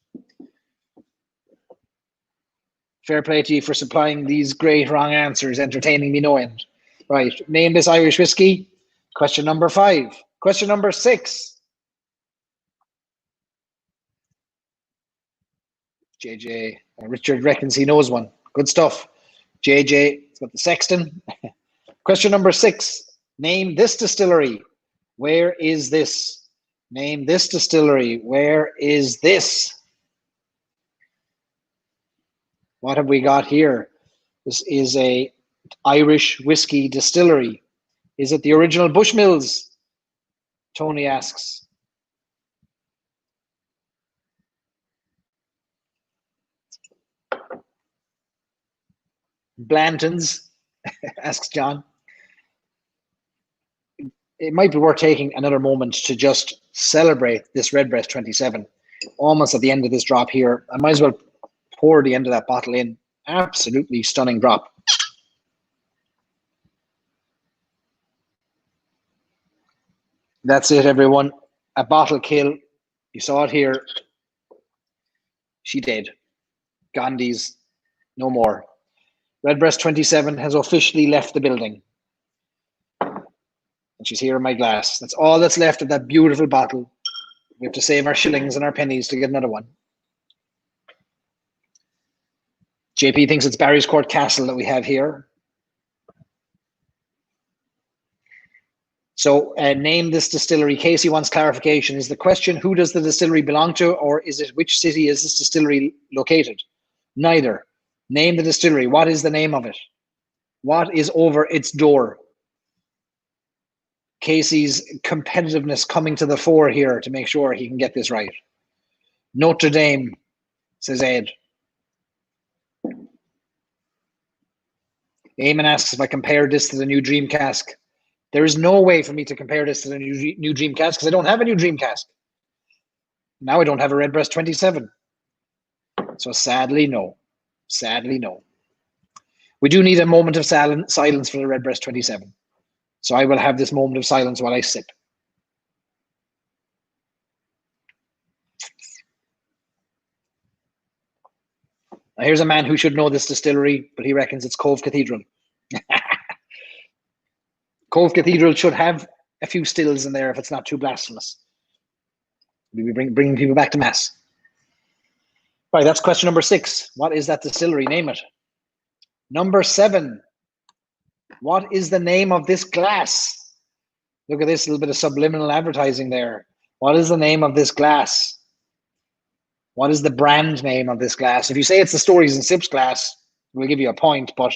Fair play to you for supplying these great wrong answers, entertaining me no end. Right, name this Irish whiskey. Question number 5. Question number 6. JJ, Richard reckons he knows one. Good stuff. JJ, it's got the sexton. Question number 6. Name this distillery. Where is this? Name this distillery. Where is this? What have we got here? This is a Irish whiskey distillery. Is it the original Bushmills? Tony asks. Blanton's, asks John. It might be worth taking another moment to just celebrate this Redbreast 27. Almost at the end of this drop here. I might as well pour the end of that bottle in. Absolutely stunning drop. That's it, everyone. A bottle kill. You saw it here. She did. Gandhi's no more. Redbreast 27 has officially left the building. And she's here in my glass. That's all that's left of that beautiful bottle. We have to save our shillings and our pennies to get another one. JP thinks it's Barry's Court Castle that we have here. So name this distillery. Casey wants clarification. Is the question, who does the distillery belong to, or is it which city is this distillery located? Neither. Name the distillery. What is the name of it? What is over its door? Casey's competitiveness coming to the fore here to make sure he can get this right. Notre Dame, says Ed. Eamon asks if I compare this to the new Dream Cask. There is no way for me to compare this to the new Dream Cask because I don't have a new Dream Cask. Now I don't have a Redbreast 27. So sadly, no. Sadly, no. We do need a moment of silence for the Redbreast 27. So I will have this moment of silence while I sip. Now here's a man who should know this distillery, but he reckons it's Cove Cathedral. Cove Cathedral should have a few stills in there if it's not too blasphemous. We'll be bringing people back to mass. Right, that's question number 6. What is that distillery? Name it. Number 7. What is the name of this glass? Look at this little bit of subliminal advertising there. What is the name of this glass? What is the brand name of this glass? If you say it's the Stories and Sips glass, we'll give you a point, but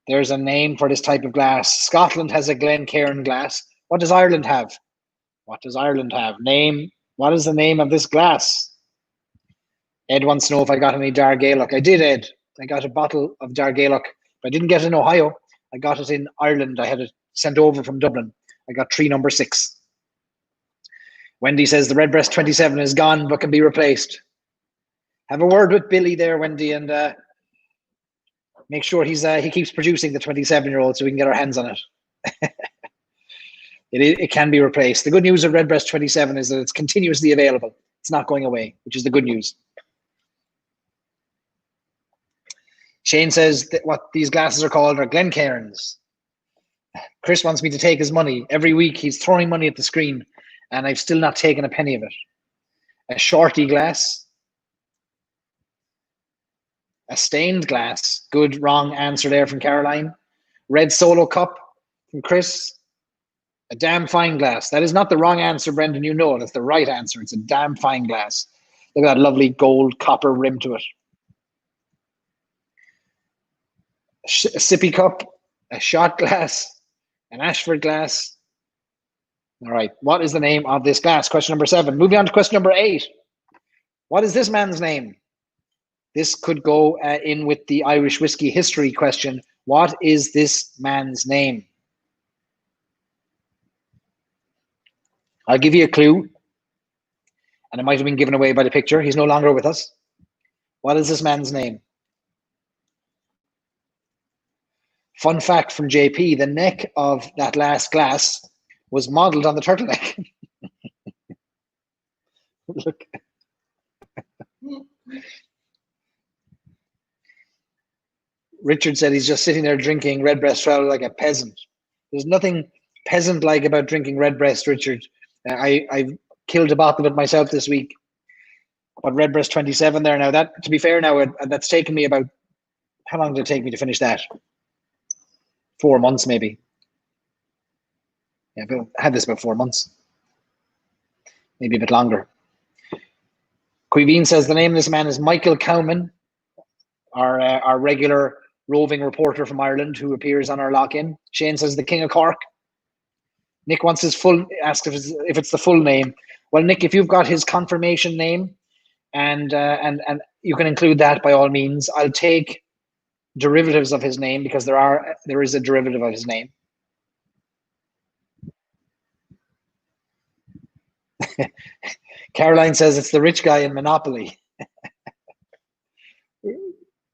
there's a name for this type of glass. Scotland has a Glencairn glass. What does Ireland have? What does Ireland have? Name. What is the name of this glass? Ed wants to know if I got any Dargaelic. I did, Ed. I got a bottle of Dargaelic. But I didn't get it in Ohio. I got it in Ireland. I had it sent over from Dublin. I got 3 number 6. Wendy says the Redbreast 27 is gone but can be replaced. Have a word with Billy there, Wendy, and make sure he keeps producing the 27-year-old so we can get our hands on it. It can be replaced. The good news of Redbreast 27 is that it's continuously available. It's not going away, which is the good news. Shane says that what these glasses are called are Glencairns. Chris wants me to take his money. Every week he's throwing money at the screen, and I've still not taken a penny of it. A shorty glass. A stained glass. Good, wrong answer there from Caroline. Red Solo cup from Chris. A damn fine glass. That is not the wrong answer, Brendan. You know it. It's the right answer. It's a damn fine glass. Look at that lovely gold copper rim to it. A sippy cup, a shot glass, an Ashford glass. All right. What is the name of this glass? Question number 7. Moving on to question number 8. What is this man's name? This could go in with the Irish whiskey history question. What is this man's name? I'll give you a clue, and it might have been given away by the picture. He's no longer with us. What is this man's name? Fun fact from JP, the neck of that last glass was modelled on the turtleneck. Look. Richard said he's just sitting there drinking Redbreast 12 like a peasant. There's nothing peasant-like about drinking Redbreast, Richard. I've killed a bottle of it myself this week. But Redbreast 27 there now. That, to be fair, now that's taken me about, how long did it take me to finish that? 4 months, maybe. Yeah, I had this about 4 months, maybe a bit longer. Quiveen says the name of this man is Michael Cowman, our regular roving reporter from Ireland who appears on our lock-in. Shane says the King of Cork. Nick wants his full, asks if it's the full name. Well, Nick, if you've got his confirmation name, and you can include that by all means. I'll take derivatives of his name because there is a derivative of his name. Caroline says it's the rich guy in Monopoly.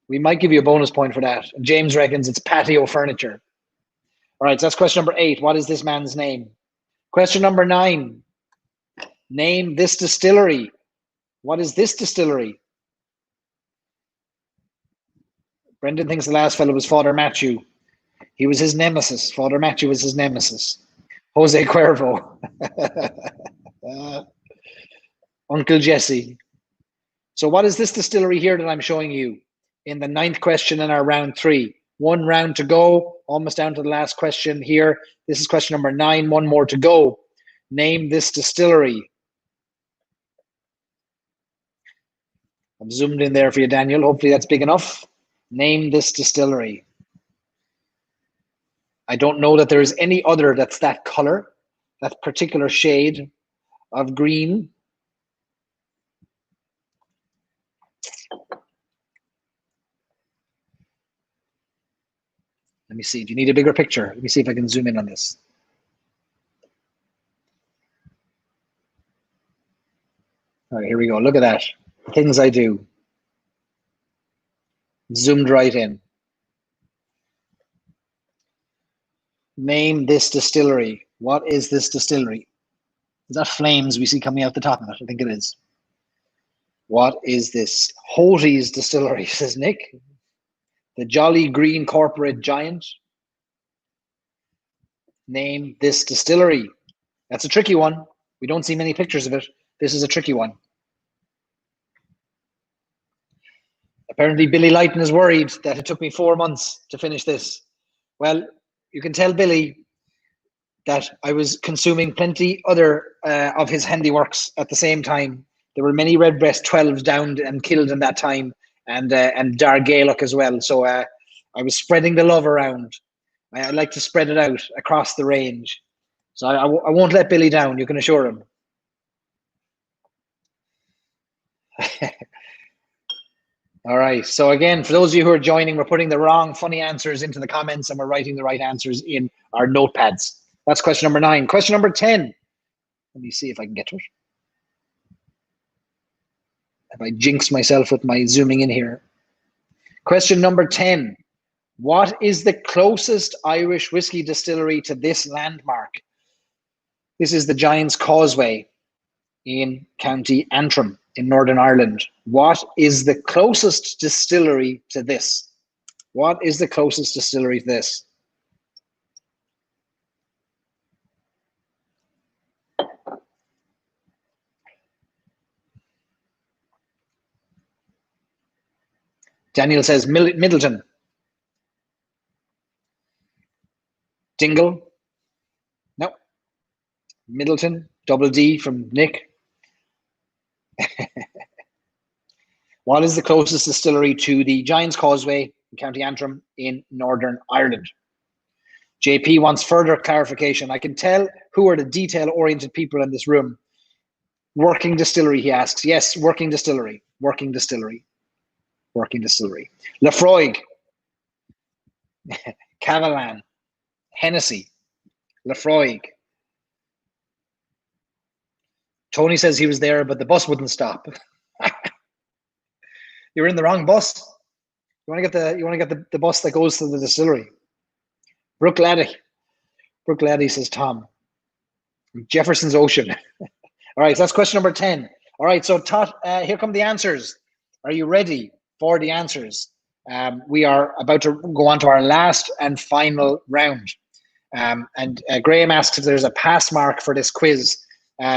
We might give you a bonus point for that. James reckons it's patio furniture. All right, so that's question number 8. What is this man's name? Question number 9. Name this distillery. What is this distillery? Brendan thinks the last fellow was Father Matthew. He was his nemesis. Father Matthew was his nemesis. Jose Cuervo. Uncle Jesse. So what is this distillery here that I'm showing you in the 9th question in our round 3? 1 round to go, almost down to the last question here. This is question number 9, 1 more to go. Name this distillery. I'm zoomed in there for you, Daniel. Hopefully that's big enough. Name this distillery. I don't know that there is any other that's that color, that particular shade of green. Let me see. Do you need a bigger picture? Let me see if I can zoom in on this. All right, here we go. Look at that. Things I do. Zoomed right in. Name this distillery. What is this distillery? Is that flames we see coming out the top of it? I think it is. What is this? Hoty's Distillery, says Nick. The Jolly Green Corporate Giant. Name this distillery. That's a tricky one. We don't see many pictures of it. This is a tricky one. Apparently Billy Lighton is worried that it took me 4 months to finish this. Well, you can tell Billy that I was consuming plenty other of his handiworks at the same time. There were many Redbreast 12s downed and killed in that time, and Dargaelic as well. So I was spreading the love around. I like to spread it out across the range. So I won't let Billy down, you can assure him. All right. So again, for those of you who are joining, we're putting the wrong funny answers into the comments and we're writing the right answers in our notepads. That's question number 9. Question number 10. Let me see if I can get to it. Have I jinxed myself with my zooming in here? Question number 10. What is the closest Irish whiskey distillery to this landmark? This is the Giant's Causeway in County Antrim in Northern Ireland. What is the closest distillery to this? What is the closest distillery to this? Daniel says Middleton. Dingle? No. Middleton, double D from Nick. What is the closest distillery to the Giant's Causeway in County Antrim in Northern Ireland? JP wants further clarification. I can tell who are the detail-oriented people in this room. Working distillery, he asks. Yes, working distillery. Working distillery. Working distillery. Lefroy, Cavalan, Hennessy, Lefroy. Tony says he was there, but the bus wouldn't stop. You're in the wrong bus. You want to get the bus that goes to the distillery. Brooke Laddie says Tom. Jefferson's Ocean. All right, so that's question number 10. All right, so Tot, here come the answers. Are you ready for the answers? We are about to go on to our last and final round. And Graham asks if there's a pass mark for this quiz.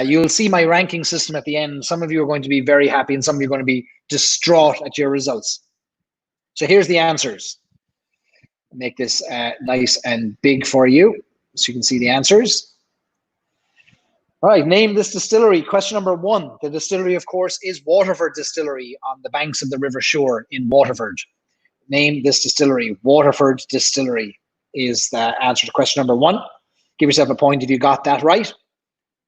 You'll see my ranking system at the end. Some of you are going to be very happy and some of you are going to be distraught at your results. So here's the answers. Make this nice and big for you so you can see the answers. All right, name this distillery. Question number 1. The distillery, of course, is Waterford Distillery on the banks of the River Suir in Waterford. Name this distillery. Waterford Distillery is the answer to question number 1. Give yourself a point if you got that right.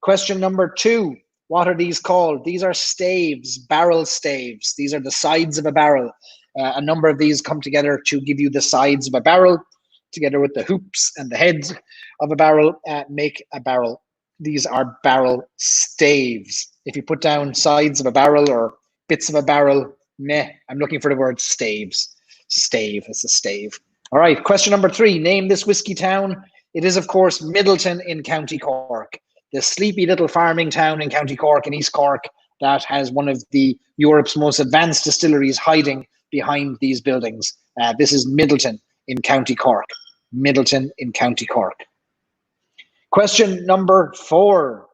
Question number 2. What are these called? These are staves, barrel staves. These are the sides of a barrel. A number of these come together to give you the sides of a barrel, together with the hoops and the heads of a barrel, make a barrel. These are barrel staves. If you put down sides of a barrel or bits of a barrel, I'm looking for the word staves. Stave, it's a stave. All right, question number 3. Name this whiskey town. It is, of course, Middleton in County Cork, the sleepy little farming town in County Cork in East Cork that has one of the Europe's most advanced distilleries hiding behind these buildings. This is Middleton in County Cork. Middleton in County Cork. Question number 4.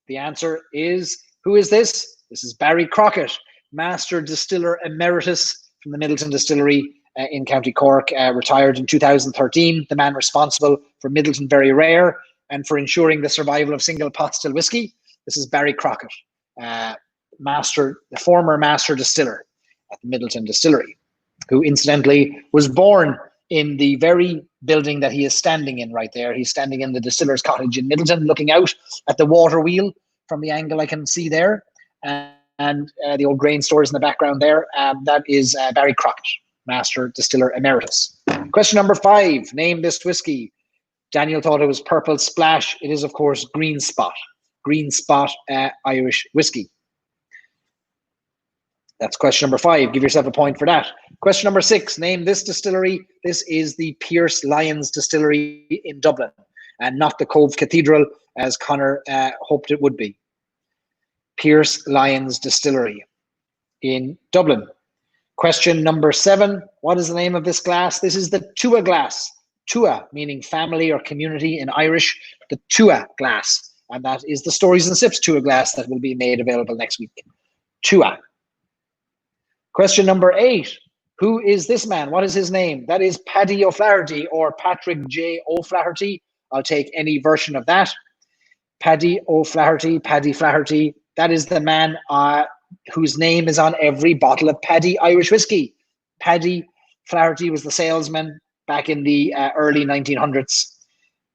The answer is, who is this? This is Barry Crockett, Master Distiller Emeritus from the Middleton Distillery in County Cork, retired in 2013. The man responsible for Middleton Very Rare and for ensuring the survival of single pot still whiskey. This is Barry Crockett, the former Master Distiller at the Middleton Distillery, who incidentally was born in the very building that he is standing in right there. He's standing in the distiller's cottage in Middleton, looking out at the water wheel from the angle I can see there, and the old grain stores in the background there. That is Barry Crockett, Master Distiller Emeritus. Question number 5, name this whiskey. Daniel thought it was Purple Splash. It is, of course, Green Spot. Green Spot Irish whiskey. That's question number 5. Give yourself a point for that. Question number 6. Name this distillery. This is the Pierce Lyons Distillery in Dublin, and not the Cove Cathedral, as Connor hoped it would be. Pierce Lyons Distillery in Dublin. Question number 7. What is the name of this glass? This is the Tua glass. Tua, meaning family or community in Irish. The Tua glass. And that is the Stories and Sips Tua glass that will be made available next week. Tua. Question number 8. Who is this man? What is his name? That is Paddy O'Flaherty, or Patrick J. O'Flaherty. I'll take any version of that. Paddy O'Flaherty, Paddy Flaherty. That is the man whose name is on every bottle of Paddy Irish whiskey. Paddy Flaherty was the salesman back in the early 1900s,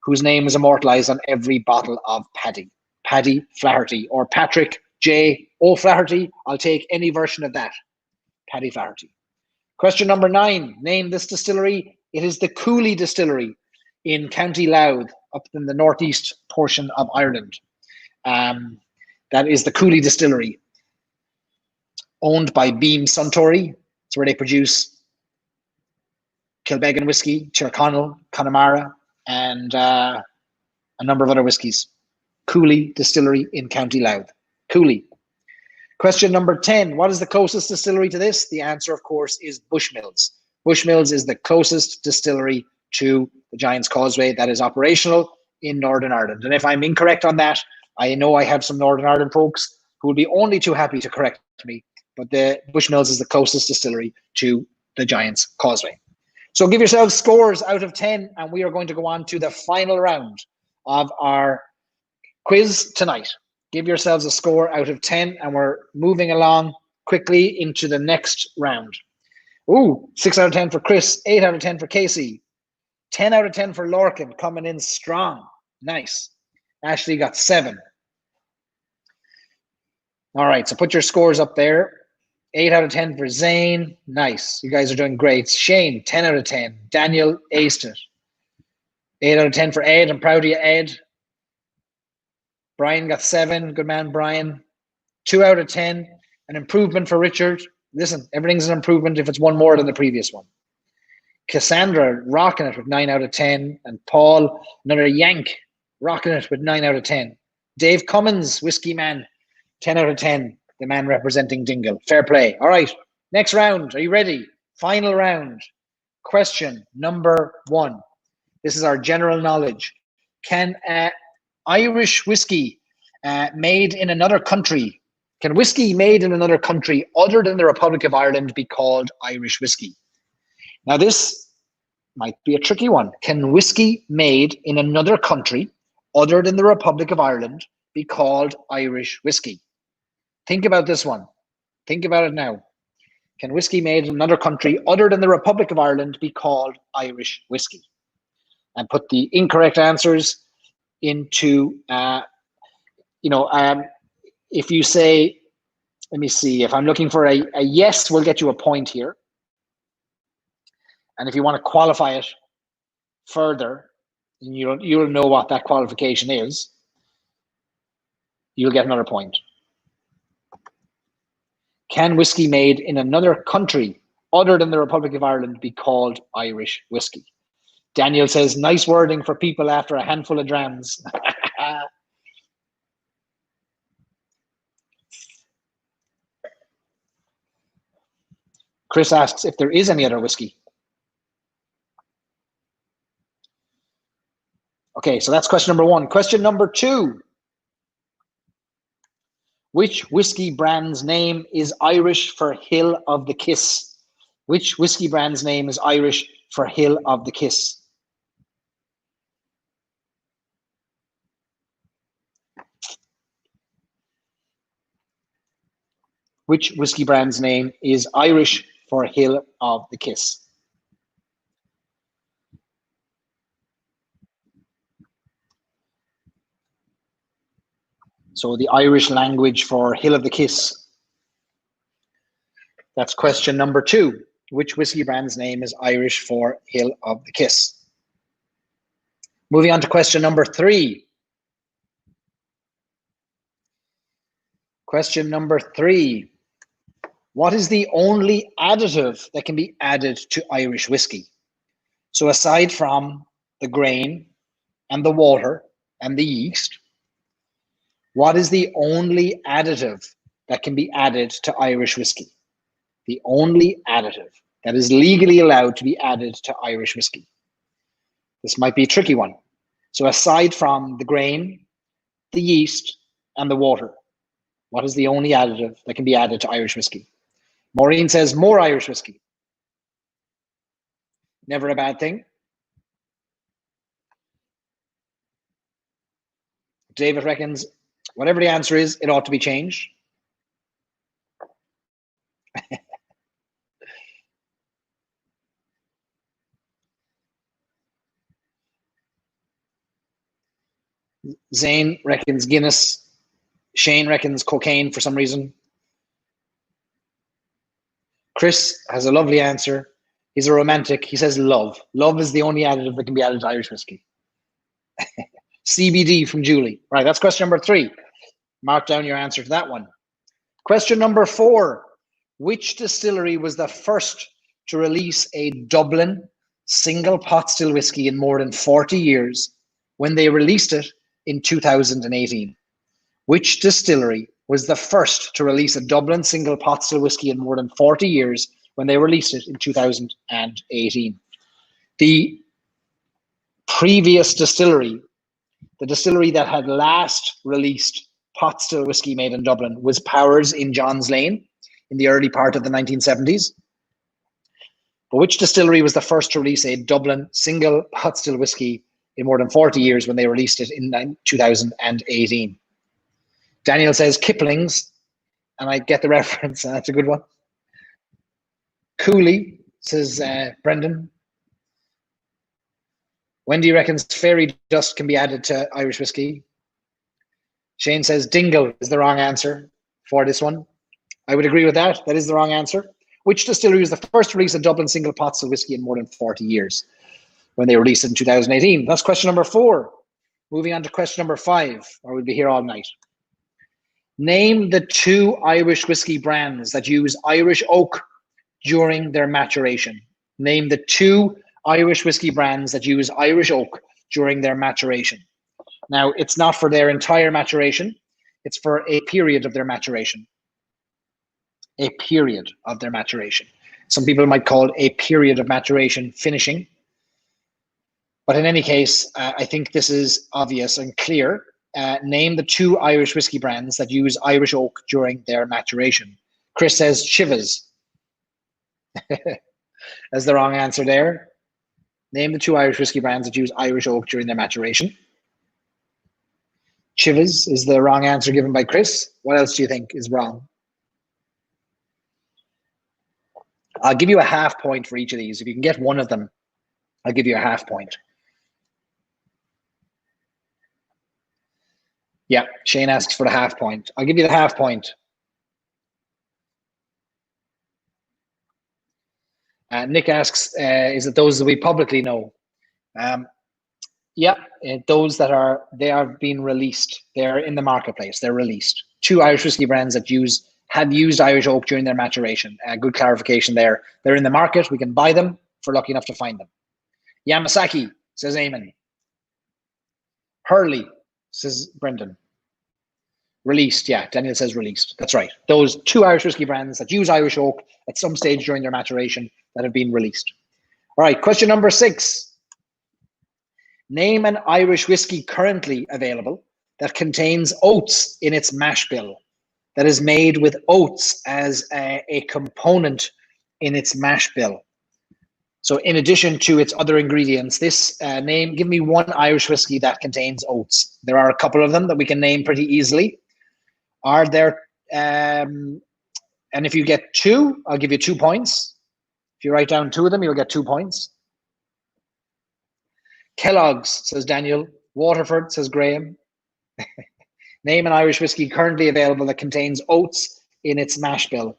whose name is immortalized on every bottle of Paddy. Paddy Flaherty, or Patrick J. O'Flaherty. I'll take any version of that. Paddy Flaherty. Question number 9. Name this distillery. It is the Cooley Distillery in County Louth, up in the northeast portion of Ireland. That is the Cooley Distillery, owned by Beam Suntory. It's where they produce Kilbeggan whiskey, Tyrconnell, Connemara, and a number of other whiskies. Cooley Distillery in County Louth. Cooley. Question number 10. What is the closest distillery to this? The answer, of course, is Bushmills. Bushmills is the closest distillery to the Giant's Causeway that is operational in Northern Ireland. And if I'm incorrect on that, I know I have some Northern Ireland folks who will be only too happy to correct me, but the Bushmills is the closest distillery to the Giant's Causeway. So give yourselves scores out of 10, and we are going to go on to the final round of our quiz tonight. Give yourselves a score out of 10, and we're moving along quickly into the next round. Ooh, 6 out of 10 for Chris, 8 out of 10 for Casey, 10 out of 10 for Lorcan, coming in strong. Nice. Ashley got 7. All right, so put your scores up there. 8 out of 10 for Zane. Nice. You guys are doing great. Shane, 10 out of 10. Daniel aced it. 8 out of 10 for Ed. I'm proud of you, Ed. Brian got 7. Good man, Brian. 2 out of 10. An improvement for Richard. Listen, everything's an improvement if it's one more than the previous one. Cassandra rocking it with 9 out of 10. And Paul, another yank, rocking it with 9 out of 10. Dave Cummins, Whiskey Man, 10 out of 10. The man representing Dingle. Fair play. All right, next round. Are you ready? Final round. Question number 1. This is our general knowledge. Can Irish whiskey made in another country, can whiskey made in another country other than the Republic of Ireland be called Irish whiskey? Now, this might be a tricky one. Can whiskey made in another country other than the Republic of Ireland be called Irish whiskey? Think about this one. Think about it now. Can whiskey made in another country other than the Republic of Ireland be called Irish whiskey? And put the incorrect answers into, if you say, let me see, if I'm looking for a yes, we'll get you a point here. And if you want to qualify it further, and you'll know what that qualification is, you'll get another point. Can whiskey made in another country other than the Republic of Ireland be called Irish whiskey? Daniel says, nice wording for people after a handful of drams. Chris asks if there is any other whiskey. Okay, so that's question number 1. Question number 2. Which whiskey brand's name is Irish for Hill of the Kiss? Which whiskey brand's name is Irish for Hill of the Kiss? Which whiskey brand's name is Irish for Hill of the Kiss? So the Irish language for Hill of the Kiss. That's question number 2. Which whiskey brand's name is Irish for Hill of the Kiss? Moving on to question number 3. Question number 3. What is the only additive that can be added to Irish whiskey? So aside from the grain and the water and the yeast, what is the only additive that can be added to Irish whiskey? The only additive that is legally allowed to be added to Irish whiskey. This might be a tricky one. So aside from the grain, the yeast, and the water, what is the only additive that can be added to Irish whiskey? Maureen says more Irish whiskey. Never a bad thing. David reckons whatever the answer is, it ought to be changed. Zane reckons Guinness. Shane reckons cocaine for some reason. Chris has a lovely answer. He's a romantic. He says love. Love is the only additive that can be added to Irish whiskey. CBD from Julie. Right, that's question number 3. Mark down your answer to that one. Question number 4. Which distillery was the first to release a Dublin single pot still whiskey in more than 40 years when they released it in 2018? Which distillery was the first to release a Dublin single pot still whiskey in more than 40 years when they released it in 2018? The previous distillery, the distillery that had last released pot still whiskey made in Dublin, was Powers in Johns Lane in the early part of the 1970s. But which distillery was the first to release a Dublin single pot still whiskey in more than 40 years when they released it in 2018. Daniel says Kipling's, and I get the reference, and that's a good one. Cooley, says Brendan. When do you reckon fairy dust can be added to Irish whiskey? Shane says Dingle is the wrong answer for this one. I would agree with that. That is the wrong answer. Which distillery was the first to release a Dublin single pots of whiskey in more than 40 years when they released it in 2018? That's question number 4. Moving on to question number 5, or we'll be here all night. Name the 2 Irish whiskey brands that use Irish oak during their maturation. Name the 2 Irish whiskey brands that use Irish oak during their maturation. Now, it's not for their entire maturation. It's for a period of their maturation. A period of their maturation. Some people might call it a period of maturation finishing. But in any case, I think this is obvious and clear. Name the 2 Irish whiskey brands that use Irish oak during their maturation. Chris says Chivas. That's the wrong answer there. Name the 2 Irish whiskey brands that use Irish oak during their maturation. Chivas is the wrong answer given by Chris. What else do you think is wrong? I'll give you a half point for each of these. If you can get one of them, I'll give you a half point. Yeah, Shane asks for the half point. I'll give you the half point. Nick asks, is it those that we publicly know? Yeah, those that they are being released. They're in the marketplace. They're released. 2 Irish whiskey brands that have used Irish oak during their maturation. Good clarification there. They're in the market. We can buy them if we're lucky enough to find them. Yamasaki, says Eamon. Hurley, says Brendan. Released, yeah. Daniel says released. That's right. Those 2 Irish whiskey brands that use Irish oak at some stage during their maturation that have been released. All right, question number 6. Name an Irish whiskey currently available that contains oats in its mash bill, that is made with oats as a component in its mash bill. So in addition to its other ingredients, this give me one Irish whiskey that contains oats. There are a couple of them that we can name pretty easily. Are there, and if you get 2, I'll give you 2 points. If you write down 2 of them, you'll get 2 points. Kellogg's, says Daniel. Waterford, says Graham. Name an Irish whiskey currently available that contains oats in its mash bill.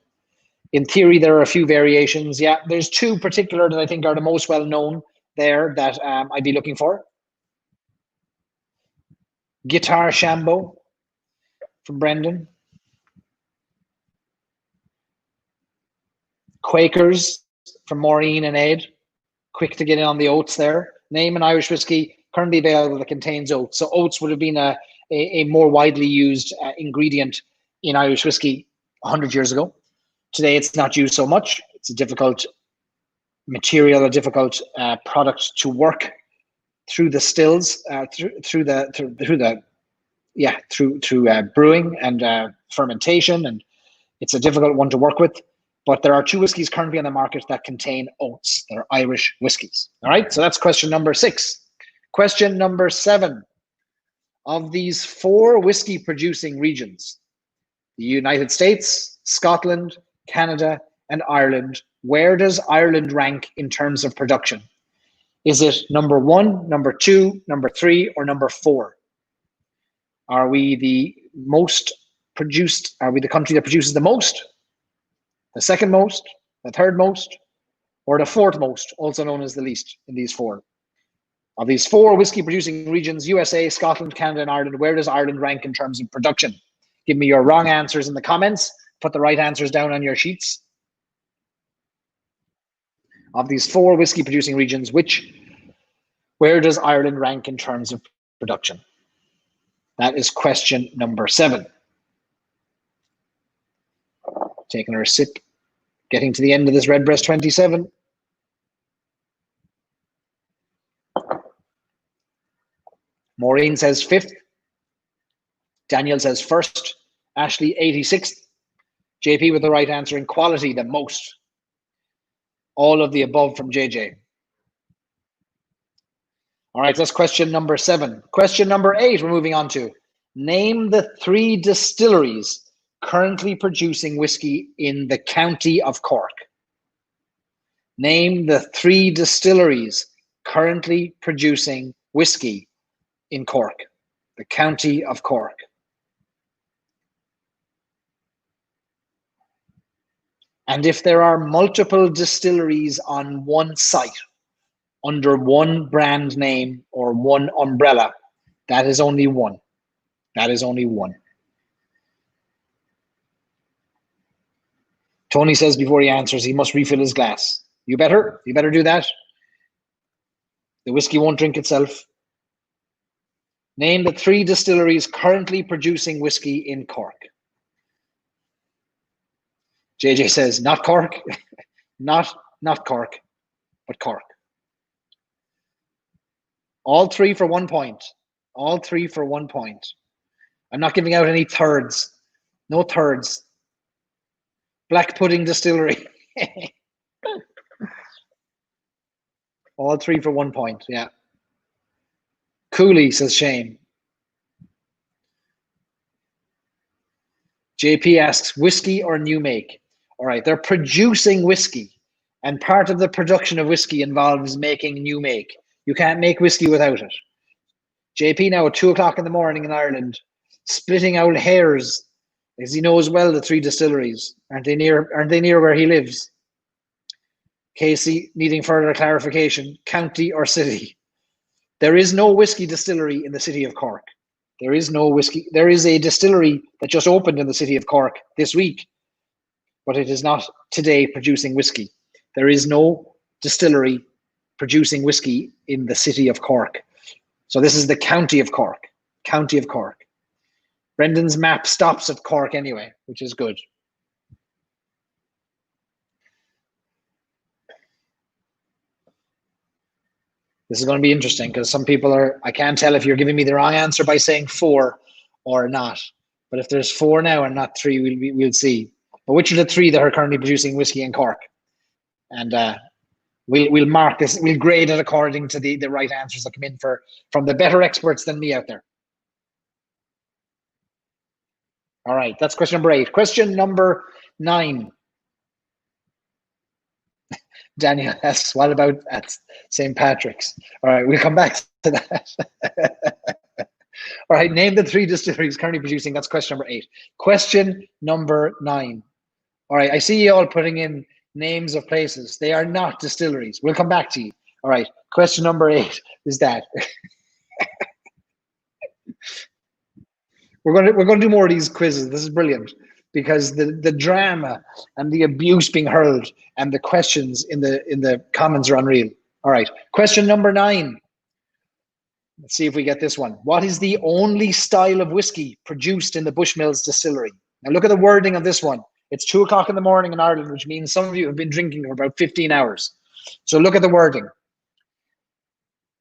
In theory, there are a few variations. Yeah, there's 2 particular that I think are the most well known there that I'd be looking for. Guitar Shambo from Brendan. Quakers from Maureen and Ed. Quick to get in on the oats there. Name an Irish whiskey currently available that contains oats. So oats would have been a more widely used ingredient in Irish whiskey 100 years ago. Today, it's not used so much. It's a difficult material, a difficult product to work through the stills, through brewing and fermentation, and it's a difficult one to work with. But there are 2 whiskies currently on the market that contain oats. They're Irish whiskies. All right, so that's question number 6. Question number 7. Of these 4 whiskey producing regions, the United States, Scotland, Canada, and Ireland, where does Ireland rank in terms of production? Is it number 1, number 2, number 3, or number 4? Are we the most produced? Are we the country that produces the most, the second most, the third most, or the fourth most, also known as the least in these 4? Of these 4 whiskey producing regions, USA, Scotland, Canada, and Ireland, where does Ireland rank in terms of production? Give me your wrong answers in the comments. Put the right answers down on your sheets. Of these 4 whiskey producing regions, where does Ireland rank in terms of production? That is question number 7. Taking our sip, getting to the end of this Redbreast 27. Maureen says 5th. Daniel says 1st. Ashley 86th. JP with the right answer in quality, the most. All of the above from JJ. All right, that's question number 7. Question number 8, we're moving on to. Name the 3 distilleries currently producing whiskey in the county of Cork. Name the 3 distilleries currently producing whiskey in Cork, the county of Cork. And if there are multiple distilleries on one site, under one brand name or one umbrella, that is only one. That is only one. Tony says before he answers, he must refill his glass. You better do that. The whiskey won't drink itself. Name the 3 distilleries currently producing whiskey in Cork. JJ says, not Cork, not Cork, but Cork. All 3 for 1 point. All 3 for 1 point. I'm not giving out any thirds. No thirds. Black Pudding Distillery. All 3 for 1 point, yeah. Cooley, says Shane. JP asks, whiskey or new make? All right, they're producing whiskey. And part of the production of whiskey involves making new make. You can't make whiskey without it. JP now at 2 o'clock in the morning in Ireland, splitting out hairs, as he knows well the 3 distilleries. Aren't they near where he lives? Casey needing further clarification, county or city? There is no whiskey distillery in the city of Cork. There is no whiskey. There is a distillery that just opened in the city of Cork this week, but it is not today producing whiskey. There is no distillery producing whiskey in the city of Cork. So this is the county of Cork. County of Cork. Brendan's map stops at Cork anyway, which is good. This is going to be interesting because some people are, I can't tell if you're giving me the wrong answer by saying 4 or not. But if there's 4 now and not 3, we'll see. But which are the 3 that are currently producing whiskey in Cork? And we'll mark this, we'll grade it according to the right answers that come in from the better experts than me out there. All right, that's question number 8. Question number 9. Daniel asks, what about at St. Patrick's? All right, we'll come back to that. All right, name the 3 distilleries currently producing. That's question number 8. Question number 9. All right, I see you all putting in names of places. They are not distilleries. We'll come back to you. All right, question number 8 is that. We're going to do more of these quizzes. This is brilliant because the drama and the abuse being hurled and the questions in the comments are unreal. All right, question number 9. Let's see if we get this one. What is the only style of whiskey produced in the Bushmills distillery? Now look at the wording of this one. It's 2 o'clock in the morning in Ireland, which means some of you have been drinking for about 15 hours. So look at the wording.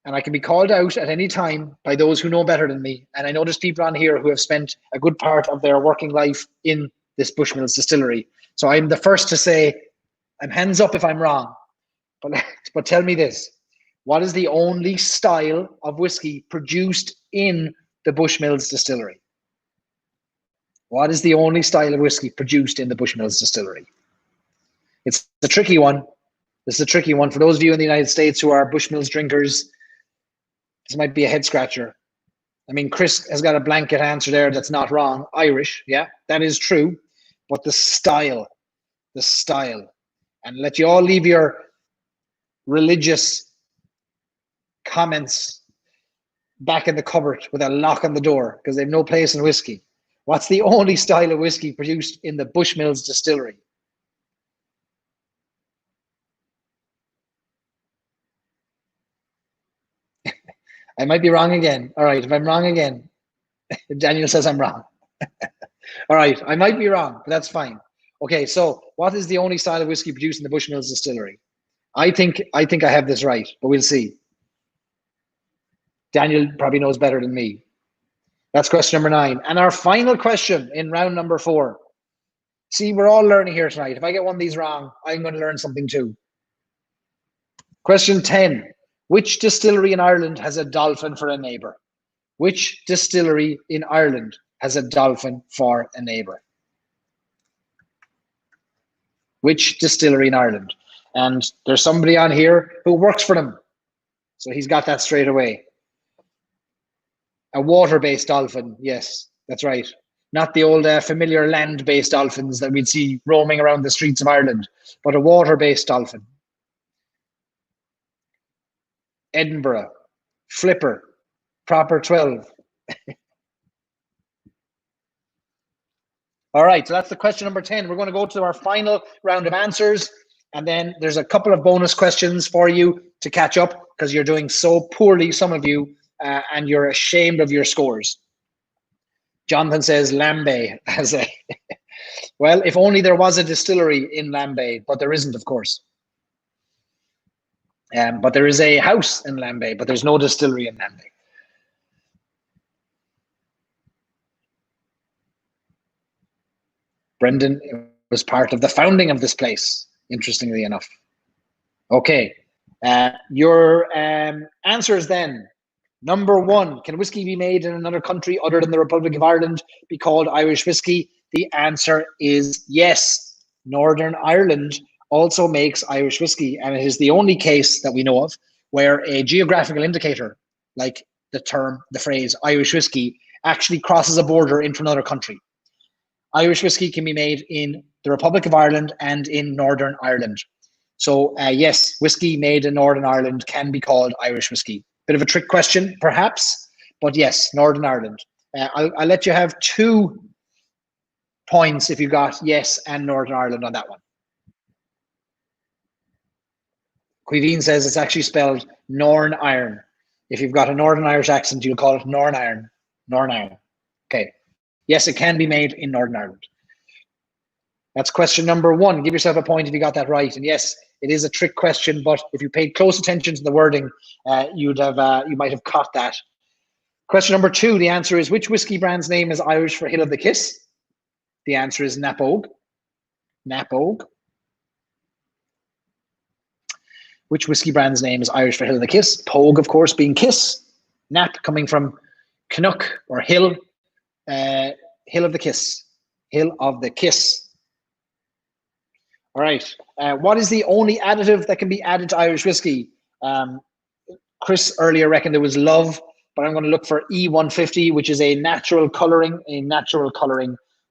And I can be called out at any time by those who know better than me. And I know there's people on here who have spent a good part of their working life in this Bushmills distillery. So I'm the first to say, I'm hands up if I'm wrong. But tell me this. What is the only style of whiskey produced in the Bushmills distillery? What is the only style of whiskey produced in the Bushmills distillery? It's a tricky one. This is a tricky one. For those of you in the United States who are Bushmills drinkers, this might be a head scratcher. I mean, Chris has got a blanket answer there that's not wrong. Irish, yeah, that is true. But the style, and let you all leave your religious comments back in the cupboard with a lock on the door because they have no place in whiskey. What's the only style of whiskey produced in the Bushmills distillery? I might be wrong again. All right, if I'm wrong again, Daniel says I'm wrong. All right, I might be wrong, but that's fine. Okay, so what is the only style of whiskey produced in the Bushmills distillery? I think I have this right, but we'll see. Daniel probably knows better than me. That's question number 9. And our final question in round number 4. See, we're all learning here tonight. If I get one of these wrong, I'm going to learn something too. Question 10. Which distillery in Ireland has a dolphin for a neighbour? Which distillery in Ireland has a dolphin for a neighbour? Which distillery in Ireland? And there's somebody on here who works for them. So he's got that straight away. A water-based dolphin, yes, that's right. Not the old familiar land-based dolphins that we'd see roaming around the streets of Ireland, but a water-based dolphin. Edinburgh, Flipper, Proper 12. All right, so that's the question number 10. We're going to go to our final round of answers, and then there's a couple of bonus questions for you to catch up because you're doing so poorly, some of you, and you're ashamed of your scores. Jonathan says Lambay has a... Well, if only there was a distillery in Lambay, but there isn't, of course. But there is a house in Lambay, but there's no distillery in Lambay. Brendan was part of the founding of this place, interestingly enough. Okay, your answers then. Number 1, can whiskey be made in another country other than the Republic of Ireland be called Irish whiskey? The answer is yes. Northern Ireland also makes Irish whiskey, and it is the only case that we know of where a geographical indicator, like the phrase Irish whiskey, actually crosses a border into another country. Irish whiskey can be made in the Republic of Ireland and in Northern Ireland. So yes, whiskey made in Northern Ireland can be called Irish whiskey. Bit of a trick question, perhaps, but yes, Northern Ireland. I'll let you have 2 points if you got yes and Northern Ireland on that one. Quiveen says it's actually spelled Norn Iron. If you've got a Northern Irish accent, you'll call it Norn Iron. Norn Iron. Okay. Yes, it can be made in Northern Ireland. That's question number 1. Give yourself a point if you got that right. And yes, it is a trick question, but if you paid close attention to the wording, you might have caught that. Question number 2, the answer is, which whiskey brand's name is Irish for Hill of the Kiss? The answer is Napogue. Napogue. Which whiskey brand's name is Irish for Hill of the Kiss? Pogue, of course, being kiss. Nap coming from Canuck or Hill. Hill of the Kiss. Hill of the Kiss. All right. What is the only additive that can be added to Irish whiskey? Chris earlier reckoned it was love, but I'm going to look for E150, which is a natural coloring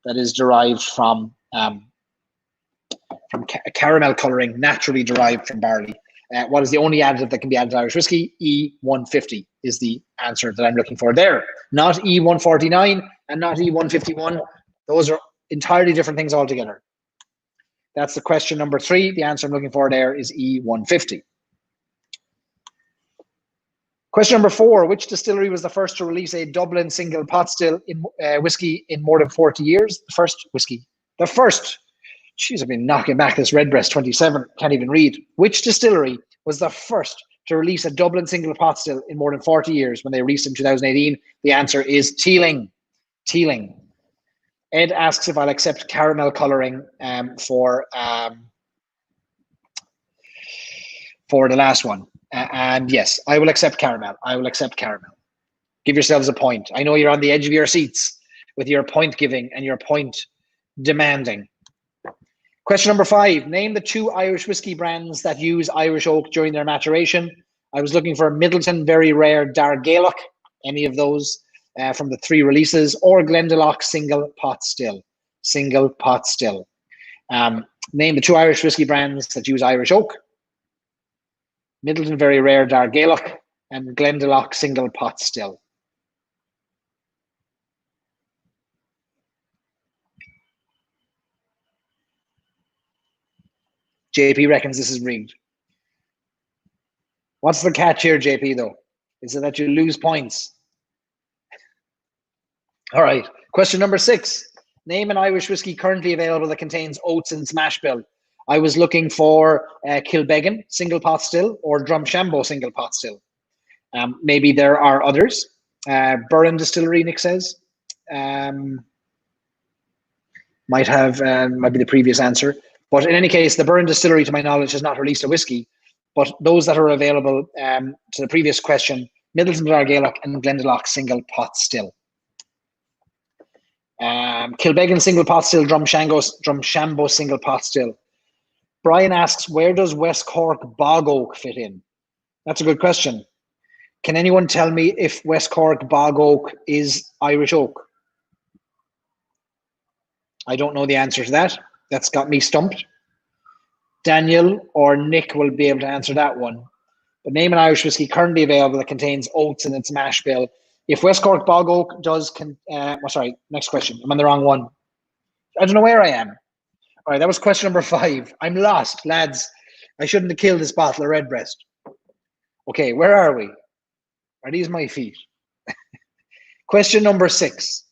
that is derived from caramel coloring, naturally derived from barley. What is the only additive that can be added to Irish whiskey? E150 is the answer that I'm looking for there. Not E149 and not E151. Those are entirely different things altogether. That's the question number 3. The answer I'm looking for there is E150. Question number 4, which distillery was the first to release a Dublin single pot still in whiskey in more than 40 years? The first whiskey. The first. Jeez, I've been knocking back this Redbreast 27. Can't even read. Which distillery was the first to release a Dublin single pot still in more than 40 years when they released in 2018? The answer is Teeling. Teeling. Ed asks if I'll accept caramel coloring for the last one. And yes, I will accept caramel. I will accept caramel. Give yourselves a point. I know you're on the edge of your seats with your point giving and your point demanding. Question number 5. Name the 2 Irish whiskey brands that use Irish oak during their maturation. I was looking for Middleton Very Rare Dargaelic, any of those from the 3 releases, or Glendalough Single Pot Still. Single Pot Still. Name the 2 Irish whiskey brands that use Irish oak. Middleton Very Rare Dargaelic and Glendalough Single Pot Still. JP reckons this is rigged. What's the catch here, JP, though? Is it that you lose points? All right. Question number 6. Name an Irish whiskey currently available that contains oats and smash bill. I was looking for Kilbeggan Single Pot Still or Drumshambo Single Pot Still. Maybe there are others. Burren Distillery, Nick says. Might be the previous answer. But in any case, the Burren Distillery, to my knowledge, has not released a whiskey. But those that are available to the previous question, Middleton, Dargaelic, and Glendalough single pot still. Kilbeggan single pot still, Drumshanbo single pot still. Brian asks, where does West Cork bog oak fit in? That's a good question. Can anyone tell me if West Cork bog oak is Irish oak? I don't know the answer to that. That's got me stumped. Daniel or Nick will be able to answer that one. But name an Irish whiskey currently available that contains oats in its mash bill. If West Cork bog oak does, sorry, next question. I'm on the wrong one. I don't know where I am. All right, that was question number 5. I'm lost, lads. I shouldn't have killed this bottle of Redbreast. Okay, where are we? Are these my feet? Question number 6.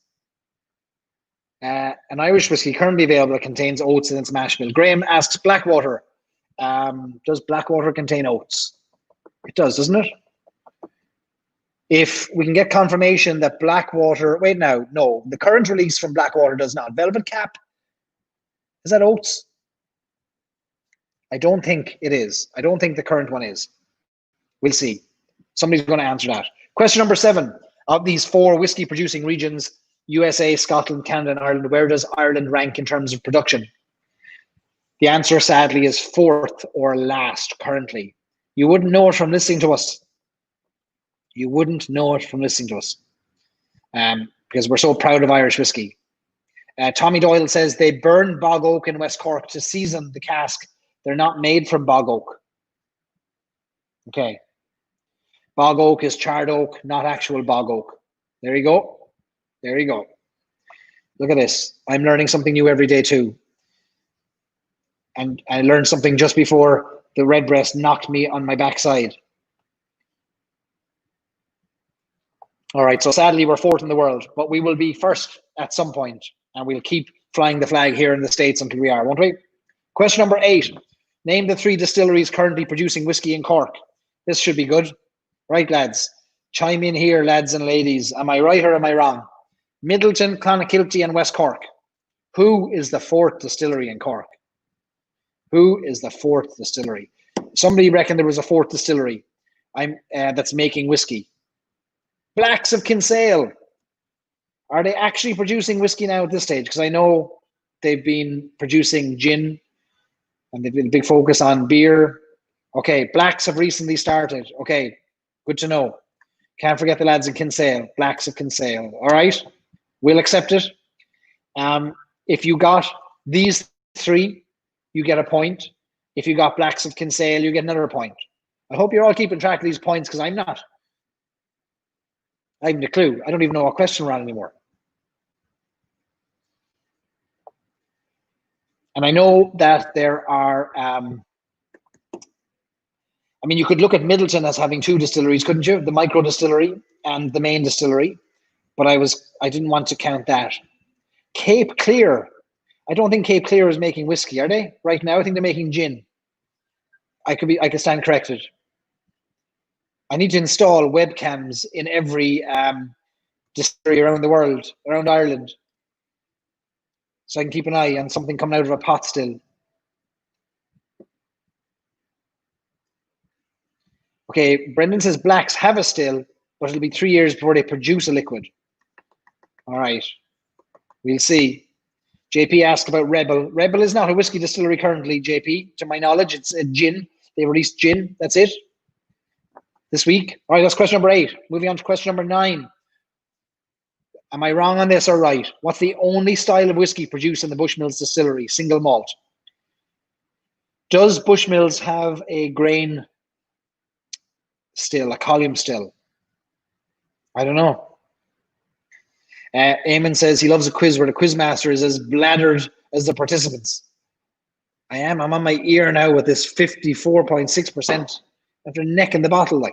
An Irish whiskey currently available that contains oats in its mash bill. Graham asks, Blackwater. Does Blackwater contain oats? It does, doesn't it? If we can get confirmation that Blackwater, wait now, no, the current release from Blackwater does not. Velvet Cap, is that oats? I don't think it is. I don't think the current one is. We'll see. Somebody's going to answer that. Question number 7. Of these 4 whiskey producing regions, USA, Scotland, Canada, and Ireland, where does Ireland rank in terms of production? The answer, sadly, is 4th or last currently. You wouldn't know it from listening to us. You wouldn't know it from listening to us because we're so proud of Irish whiskey. Tommy Doyle says they burn bog oak in West Cork to season the cask. They're not made from bog oak. Okay. Bog oak is charred oak, not actual bog oak. There you go. There you go. Look at this. I'm learning something new every day too. And I learned something just before the Redbreast knocked me on my backside. All right, so sadly we're 4th in the world, but we will be 1st at some point, and we'll keep flying the flag here in the States until we are, won't we? Question number 8. Name the 3 distilleries currently producing whiskey in Cork. This should be good. Right, lads? Chime in here, lads and ladies. Am I right or am I wrong? Middleton, Clonakilty, and West Cork. Who is the 4th distillery in Cork? Who is the 4th distillery? Somebody reckoned there was a 4th distillery that's making whiskey. Blacks of Kinsale. Are they actually producing whiskey now at this stage? Because I know they've been producing gin and they've been a big focus on beer. Okay, Blacks have recently started. Okay, good to know. Can't forget the lads in Kinsale. Blacks of Kinsale. All right, we'll accept it. If you got these 3, you get a point. If you got Blacks of Kinsale, you get another point. I hope you're all keeping track of these points because I'm not. I haven't a clue. I don't even know what question we're on anymore. And I know that there are, I mean, you could look at Middleton as having 2 distilleries, couldn't you? The micro distillery and the main distillery. But I didn't want to count that. Cape Clear. I don't think Cape Clear is making whiskey, are they? Right now, I think they're making gin. I could stand corrected. I need to install webcams in every distillery around the world, around Ireland, so I can keep an eye on something coming out of a pot still. Okay, Brendan says Blacks have a still, but it'll be 3 years before they produce a liquid. All right, we'll see. JP asked about Rebel. Rebel is not a whiskey distillery currently, JP. To my knowledge, it's a gin. They released gin. That's it. This week. All right, that's question number 8. Moving on to question number 9. Am I wrong on this or right? What's the only style of whiskey produced in the Bushmills distillery? Single malt. Does Bushmills have a grain still, a column still? I don't know. Eamon says he loves a quiz where the quizmaster is as bladdered as the participants. I'm on my ear now with this 54.6%. After necking the bottle, like.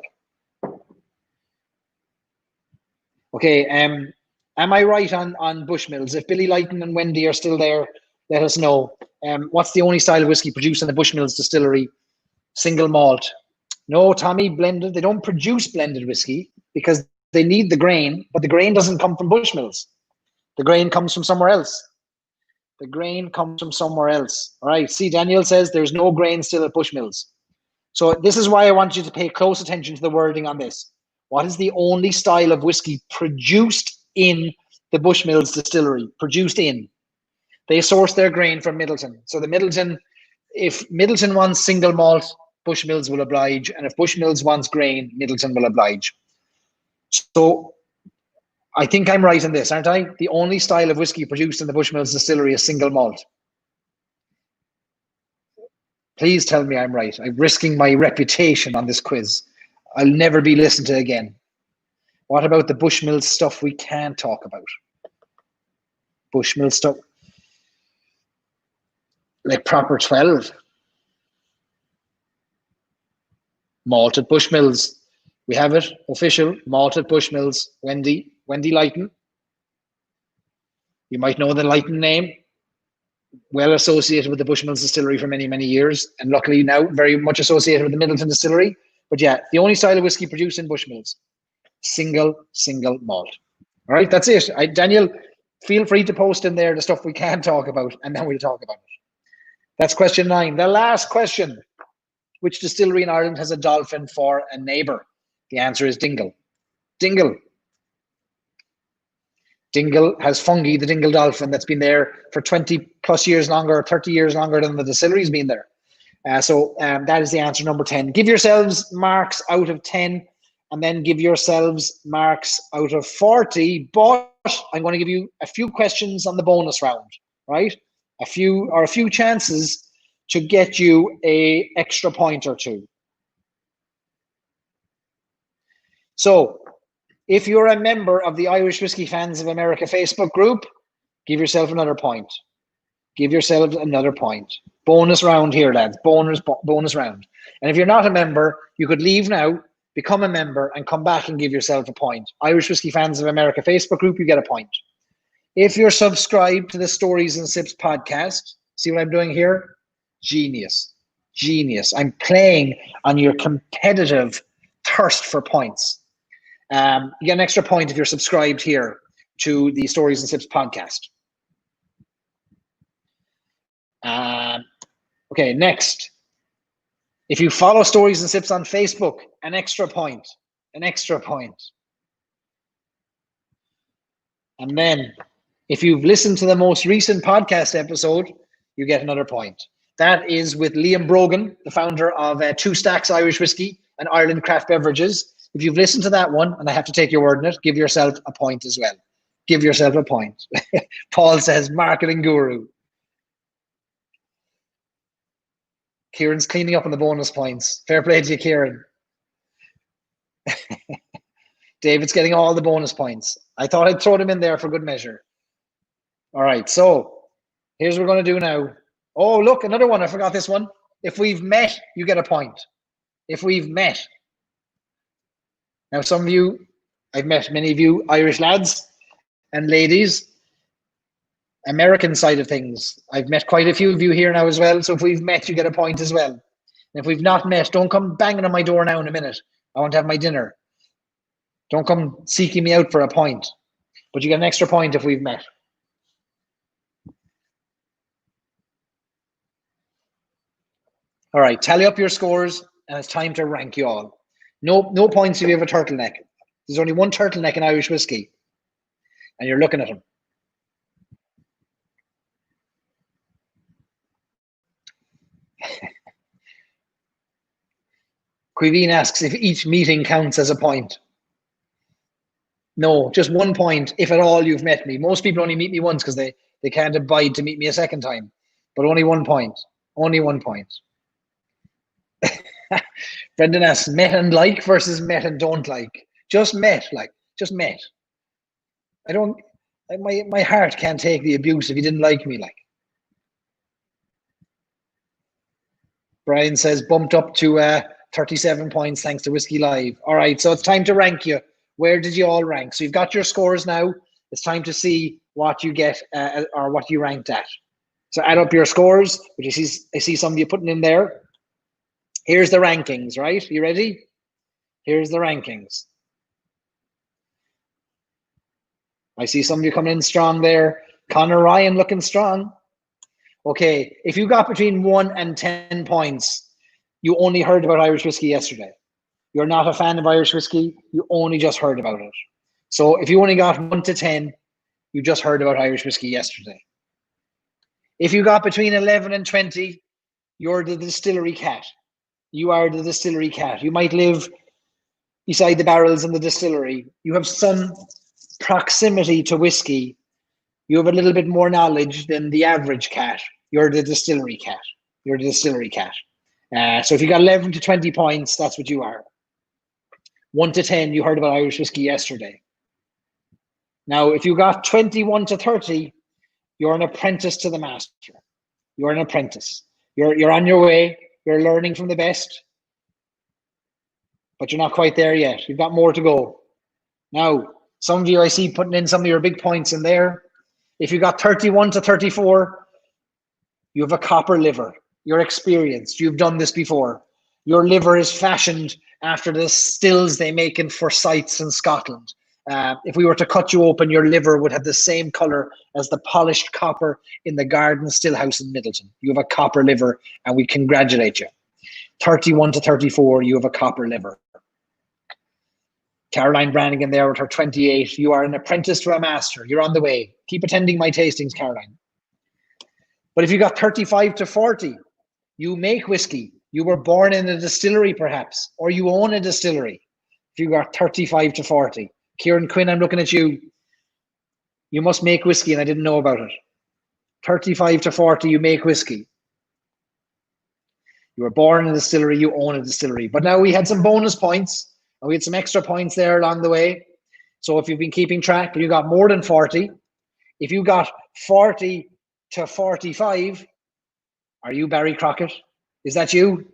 Okay, am I right on Bushmills? If Billy Lighton and Wendy are still there, let us know. What's the only style of whiskey produced in the Bushmills distillery? Single malt. No, Tommy, blended. They don't produce blended whiskey because they need the grain, but the grain doesn't come from Bushmills. The grain comes from somewhere else. The grain comes from somewhere else. All right, see, Daniel says there's no grain still at Bushmills. So this is why I want you to pay close attention to the wording on this. What is the only style of whiskey produced in the Bushmills distillery? Produced in. They source their grain from Middleton. So the Middleton, if Middleton wants single malt, Bushmills will oblige. And if Bushmills wants grain, Middleton will oblige. So I think I'm right in this, aren't I? The only style of whiskey produced in the Bushmills distillery is single malt. Please tell me I'm right. I'm risking my reputation on this quiz. I'll never be listened to again. What about the Bushmills stuff we can't talk about? Bushmill stuff. Like proper 12. Malted Bushmills. We have it. Official. Malted Bushmills. Wendy Lighton. You might know the Lighton name. Well associated with the Bushmills distillery for many, many years. And luckily now very much associated with the Middleton distillery. But yeah, the only style of whiskey produced in Bushmills. Single malt. All right, that's it. Daniel, feel free to post in there the stuff we can talk about, and then we'll talk about it. That's question 9. The last question. Which distillery in Ireland has a dolphin for a neighbour? The answer is Dingle. Dingle. Dingle has Fungi, the Dingle dolphin, that's been there for 20 plus years longer, 30 years longer than the distillery's been there. So that is the answer, number 10. Give yourselves marks out of 10, and then give yourselves marks out of 40. But I'm going to give you a few questions on the bonus round, right? A few chances to get you a extra point or two. So if you're a member of the Irish Whiskey Fans of America Facebook group, give yourself another point. Give yourselves another point. Bonus round here, lads. Bonus round. And if you're not a member, you could leave now, become a member, and come back and give yourself a point. Irish Whiskey Fans of America Facebook group, you get a point. If you're subscribed to the Stories and Sips podcast, see what I'm doing here? Genius. Genius. I'm playing on your competitive thirst for points. You get an extra point if you're subscribed here to the Stories and Sips podcast. Okay, next. If you follow Stories and Sips on Facebook, an extra point. An extra point. And then, if you've listened to the most recent podcast episode, you get another point. That is with Liam Brogan, the founder of Two Stacks Irish Whiskey and Ireland Craft Beverages. If you've listened to that one, and I have to take your word on it, give yourself a point as well. Give yourself a point. Paul says, marketing guru. Kieran's cleaning up on the bonus points. Fair play to you, Kieran. David's getting all the bonus points. I thought I'd throw them in there for good measure. All right, so here's what we're going to do now. Oh, look, another one. I forgot this one. If we've met, you get a point. If we've met. Now, some of you, I've met many of you Irish lads and ladies, American side of things. I've met quite a few of you here now as well. So if we've met, you get a point as well. And if we've not met, don't come banging on my door now in a minute. I want to have my dinner. Don't come seeking me out for a point. But you get an extra point if we've met. All right, tally up your scores, and it's time to rank you all. No points if you have a turtleneck. There's only one turtleneck in Irish whiskey, and you're looking at him. Quiveen asks if each meeting counts as a point. No, just 1 point if at all you've met me. Most people only meet me once because they can't abide to meet me a second time. But only 1 point. Only 1 point. Brendan asks, met and like versus met and don't like. Just met, like, just met. I don't, my heart can't take the abuse if you didn't like me, like. Brian says, bumped up to 37 points thanks to Whiskey Live. All right, so it's time to rank you. Where did you all rank? So you've got your scores now. It's time to see what you get or what you ranked at. So add up your scores, which I see some of you putting in there. Here's the rankings, right? You ready? Here's the rankings. I see some of you coming in strong there. Connor Ryan looking strong. Okay, if you got between 1 and 10 points, You only heard about Irish whiskey yesterday. You're not a fan of Irish whiskey. You only just heard about it. So if you only got 1 to 10, you just heard about Irish whiskey yesterday. If you got between 11 and 20, you're the distillery cat. You are the distillery cat. You might live beside the barrels in the distillery. You have some proximity to whiskey. You have a little bit more knowledge than the average cat. You're the distillery cat. You're the distillery cat. So if you got 11 to 20 points, that's what you are. 1 to 10, you heard about Irish whiskey yesterday. Now, if you got 21 to 30, you're an apprentice to the master. You're an apprentice. You're on your way. You're learning from the best. But you're not quite there yet. You've got more to go. Now, some of you I see putting in some of your big points in there. If you got 31 to 34, you have a copper liver. You're experienced. You've done this before. Your liver is fashioned after the stills they make in Forsyths in Scotland. If we were to cut you open, your liver would have the same color as the polished copper in the Garden Still House in Middleton. You have a copper liver, and we congratulate you. 31 to 34, you have a copper liver. Caroline Brannigan there with her 28. You are an apprentice to a master. You're on the way. Keep attending my tastings, Caroline. But if you got 35 to 40, you make whiskey. You were born in a distillery, perhaps, or you own a distillery. If you got 35 to 40. Kieran Quinn, I'm looking at you. You must make whiskey, and I didn't know about it. 35 to 40, you make whiskey. You were born in a distillery, you own a distillery. But now we had some bonus points, and we had some extra points there along the way. So if you've been keeping track, you got more than 40. If you got 40 to 45, are you Barry Crockett? Is that you?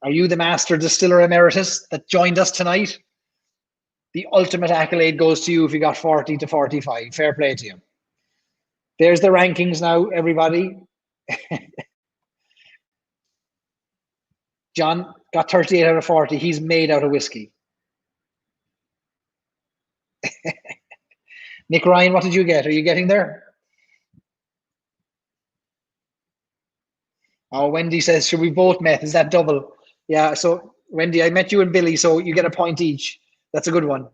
Are you the master distiller emeritus that joined us tonight? The ultimate accolade goes to you if you got 40 to 45. Fair play to you. There's the rankings now, everybody. John got 38 out of 40. He's made out of whiskey. Nick Ryan, what did you get? Are you getting there? Oh, Wendy says, should we both met? Is that double? Yeah, so Wendy, I met you and Billy, so you get a point each. That's a good one.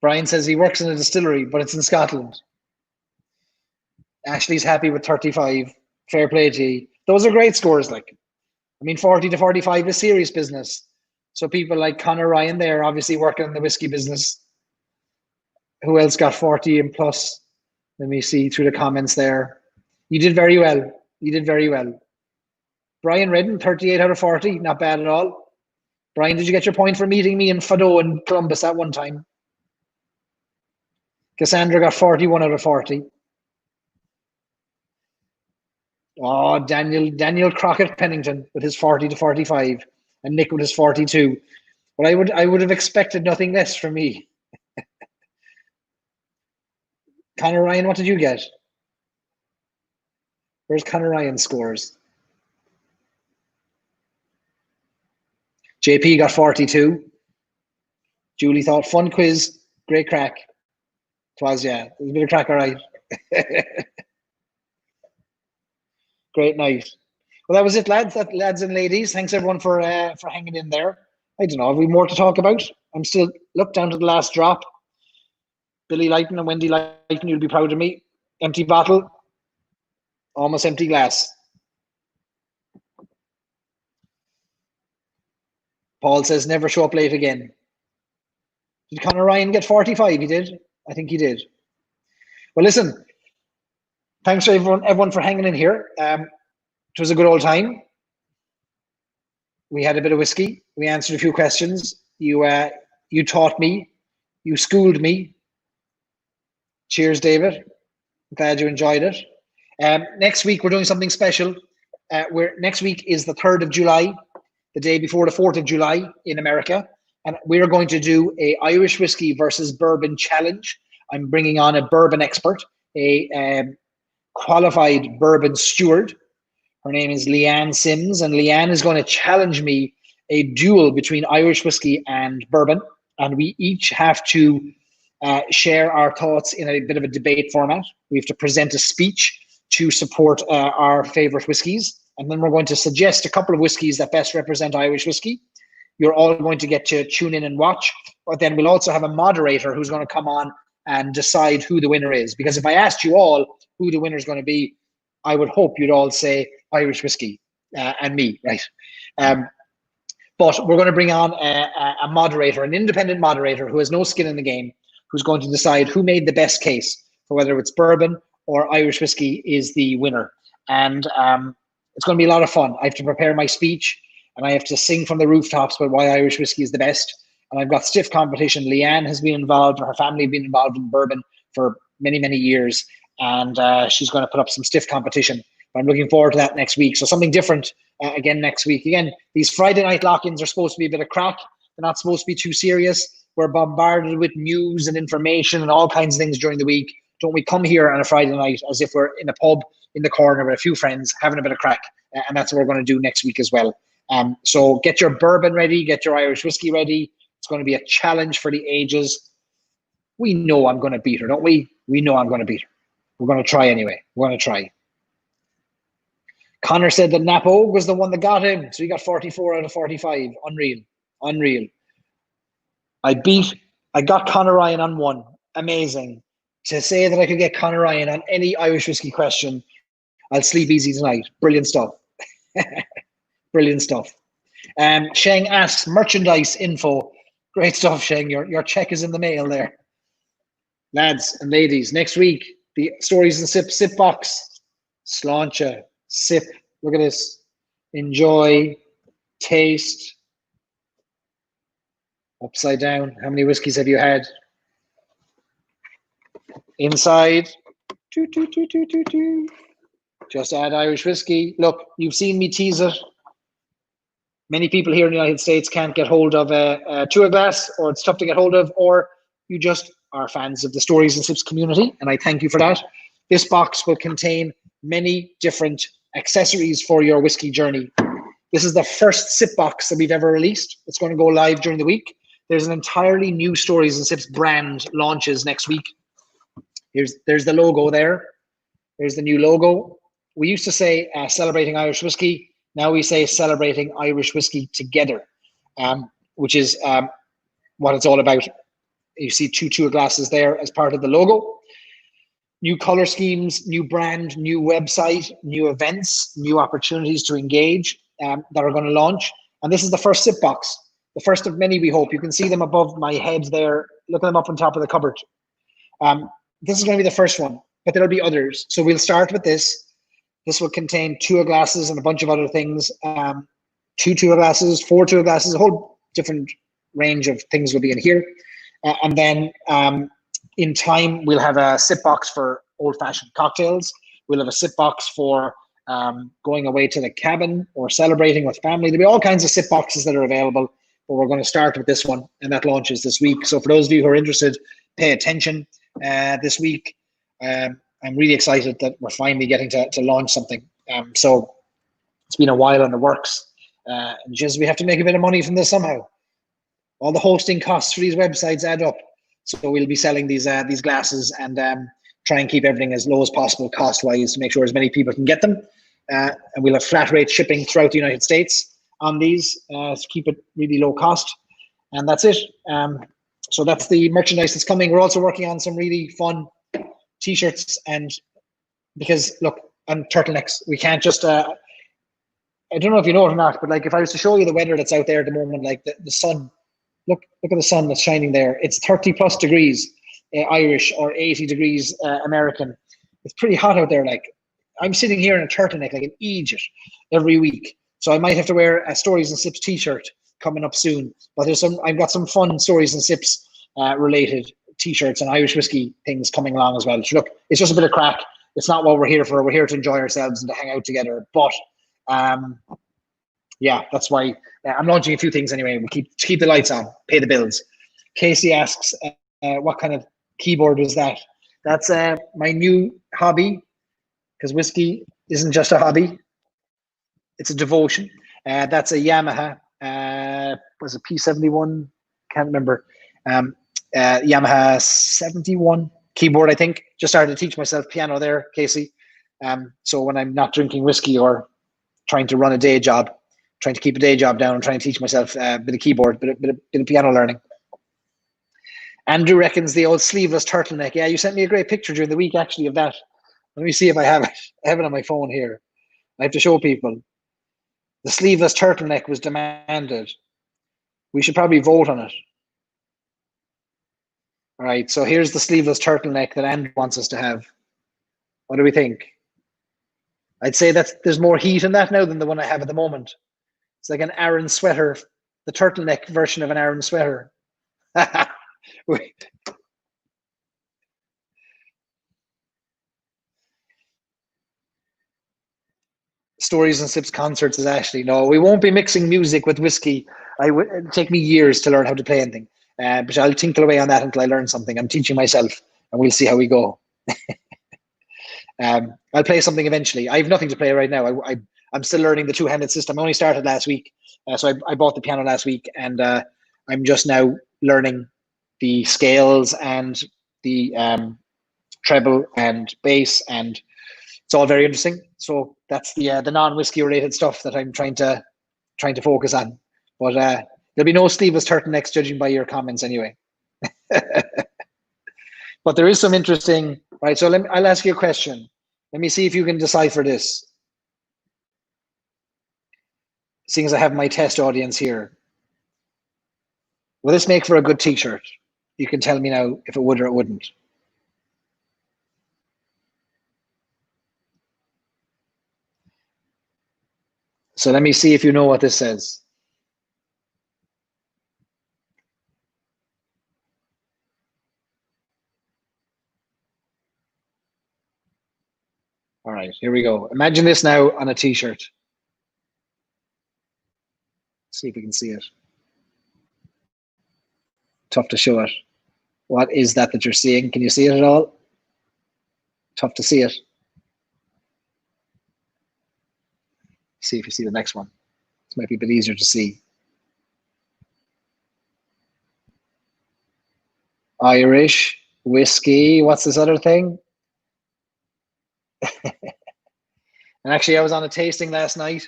Brian says he works in a distillery, but it's in Scotland. Ashley's happy with 35. Fair play to you. Those are great scores. Like, I mean, 40 to 45 is serious business. So people like Conor Ryan there, obviously working in the whiskey business. Who else got 40 and plus? Let me see through the comments there. You did very well. You did very well. Brian Redden, 38 out of 40. Not bad at all. Brian, did you get your point for meeting me in Fado in Columbus at one time? Cassandra got 41 out of 40. Oh, Daniel Crockett Pennington with his 40 to 45, and Nick with his 42. But I would have expected nothing less from me. Conor Ryan, what did you get? Where's Conor Ryan's scores? JP got 42. Julie thought, fun quiz, great crack. It was, yeah. It was a bit of crack, all right. Great night. Well, that was it, lads. Lads and ladies. Thanks everyone for hanging in there. I don't know. Have we more to talk about? I'm still look down to the last drop. Billy Lighton and Wendy Lighton, you'll be proud of me. Empty bottle, almost empty glass. Paul says never show up late again. Did Conor Ryan get 45? He did. I think he did. Well, listen. Thanks for everyone for hanging in here. It was a good old time. We had a bit of whiskey. We answered a few questions. You taught me. You schooled me. Cheers, David. Glad you enjoyed it. Next week, we're doing something special. Next week is the 3rd of July, the day before the 4th of July in America. And we're going to do a Irish whiskey versus bourbon challenge. I'm bringing on a bourbon expert, a qualified bourbon steward. Her name is Leanne Sims, and Leanne is going to challenge me a duel between Irish whiskey and bourbon. And we each have to share our thoughts in a bit of a debate format. We have to present a speech to support our favorite whiskies. And then we're going to suggest a couple of whiskies that best represent Irish whiskey. You're all going to get to tune in and watch. But then we'll also have a moderator who's going to come on and decide who the winner is. Because if I asked you all who the winner is going to be, I would hope you'd all say Irish whiskey and me, right? But we're going to bring on a moderator, an independent moderator who has no skin in the game, who's going to decide who made the best case for whether it's bourbon or Irish whiskey is the winner. And it's going to be a lot of fun. I have to prepare my speech and I have to sing from the rooftops about why Irish whiskey is the best. And I've got stiff competition. Leanne has been involved, her family have been involved in bourbon for many, many years. And she's going to put up some stiff competition. I'm looking forward to that next week. So something different again next week. Again, these Friday night lock-ins are supposed to be a bit of crack. They're not supposed to be too serious. We're bombarded with news and information and all kinds of things during the week. Don't we come here on a Friday night as if we're in a pub in the corner with a few friends having a bit of crack? And that's what we're going to do next week as well. So get your bourbon ready, get your Irish whiskey ready. It's going to be a challenge for the ages. We know I'm going to beat her, don't we? We know I'm going to beat her. We're going to try anyway. We're going to try. Connor said that Napo was the one that got him. So he got 44 out of 45. Unreal. Unreal. I got Connor Ryan on one. Amazing. To say that I could get Connor Ryan on any Irish whiskey question, I'll sleep easy tonight. Brilliant stuff. Brilliant stuff. Sheng asks, merchandise info. Great stuff, Sheng. Your check is in the mail there. Lads and ladies, next week, the Stories and Sips sip box. Sláinte. Sip. Look at this. Enjoy. Taste. Upside down. How many whiskeys have you had? Inside. Just add Irish whiskey. Look, you've seen me tease it. Many people here in the United States can't get hold of a tour glass, or it's tough to get hold of, or you just are fans of the Stories and Sips community, and I thank you for that. This box will contain many different accessories for your whiskey journey. This is the first sip box that we've ever released. It's going to go live during the week. There's an entirely new Stories and Sips brand launches next week. There's the logo there. There's the new logo. We used to say celebrating Irish whiskey. Now we say celebrating Irish whiskey together, which is what it's all about. You see two tour glasses there as part of the logo. New color schemes, new brand, new website, new events, new opportunities to engage that are going to launch. And this is the first sip box, the first of many, we hope. You can see them above my head there. Look at them up on top of the cupboard. This is going to be the first one, but there'll be others. So we'll start with this. This will contain tour glasses and a bunch of other things. 2 tour glasses, 4 tour glasses, a whole different range of things will be in here. And then in time, we'll have a sip box for old-fashioned cocktails. We'll have a sip box for going away to the cabin or celebrating with family. There'll be all kinds of sip boxes that are available, but we're going to start with this one, and that launches this week. So for those of you who are interested, pay attention this week. I'm really excited that we're finally getting to launch something. So it's been a while in the works. And just we have to make a bit of money from this somehow. All the hosting costs for these websites add up. So we'll be selling these glasses and try and keep everything as low as possible cost-wise to make sure as many people can get them. And we'll have flat rate shipping throughout the United States on these to keep it really low cost. And that's it. So that's the merchandise that's coming. We're also working on some really fun t-shirts, and because look, and turtlenecks, we can't just I don't know if you know it or not, but like if I was to show you the weather that's out there at the moment, like the sun, look at the sun that's shining there. It's 30+ degrees Irish or 80 degrees American. It's pretty hot out there. Like I'm sitting here in a turtleneck like an Egypt every week, so I might have to wear a Stories and Sips t-shirt coming up soon. But I've got some fun Stories and Sips related t-shirts and Irish whiskey things coming along as well. So look, it's just a bit of crack. It's not what we're here for. We're here to enjoy ourselves and to hang out together. But yeah, that's why I'm launching a few things anyway. We'll keep the lights on, pay the bills. Casey asks, what kind of keyboard is that? That's my new hobby, because whiskey isn't just a hobby. It's a devotion. That's a Yamaha. Was it P71? Can't remember. Yamaha 71 keyboard, I think. Just started to teach myself piano there, Casey. So when I'm not drinking whiskey or trying to run a day job, trying to keep a day job down and trying to teach myself a bit of keyboard, bit of piano learning. Andrew reckons the old sleeveless turtleneck. Yeah, you sent me a great picture during the week, actually, of that. Let me see if I have it. I have it on my phone here. I have to show people. The sleeveless turtleneck was demanded. We should probably vote on it. All right, so here's the sleeveless turtleneck that Andrew wants us to have. What do we think? I'd say that there's more heat in that now than the one I have at the moment. It's like an Aran sweater, the turtleneck version of an Aran sweater. Stories and Sips concerts is Ashley. No, we won't be mixing music with whiskey. It'd take me years to learn how to play anything. But I'll tinkle away on that until I learn something. I'm teaching myself, and we'll see how we go. I'll play something eventually. I have nothing to play right now. I'm still learning the two-handed system. I only started last week, so I bought the piano last week, and I'm just now learning the scales and the treble and bass, and it's all very interesting. So that's the non-whiskey related stuff that I'm trying to focus on. But there'll be no sleeveless turtlenecks, judging by your comments anyway. But there is some interesting, right? So I'll ask you a question. Let me see if you can decipher this. Seeing as I have my test audience here. Will this make for a good t-shirt? You can tell me now if it would or it wouldn't. So let me see if you know what this says. All right, here we go. Imagine this now on a t-shirt. See if you can see it. Tough to show it. What is that you're seeing? Can you see it at all? Tough to see it. See if you see the next one. This might be a bit easier to see. Irish whiskey. What's this other thing? And actually, I was on a tasting last night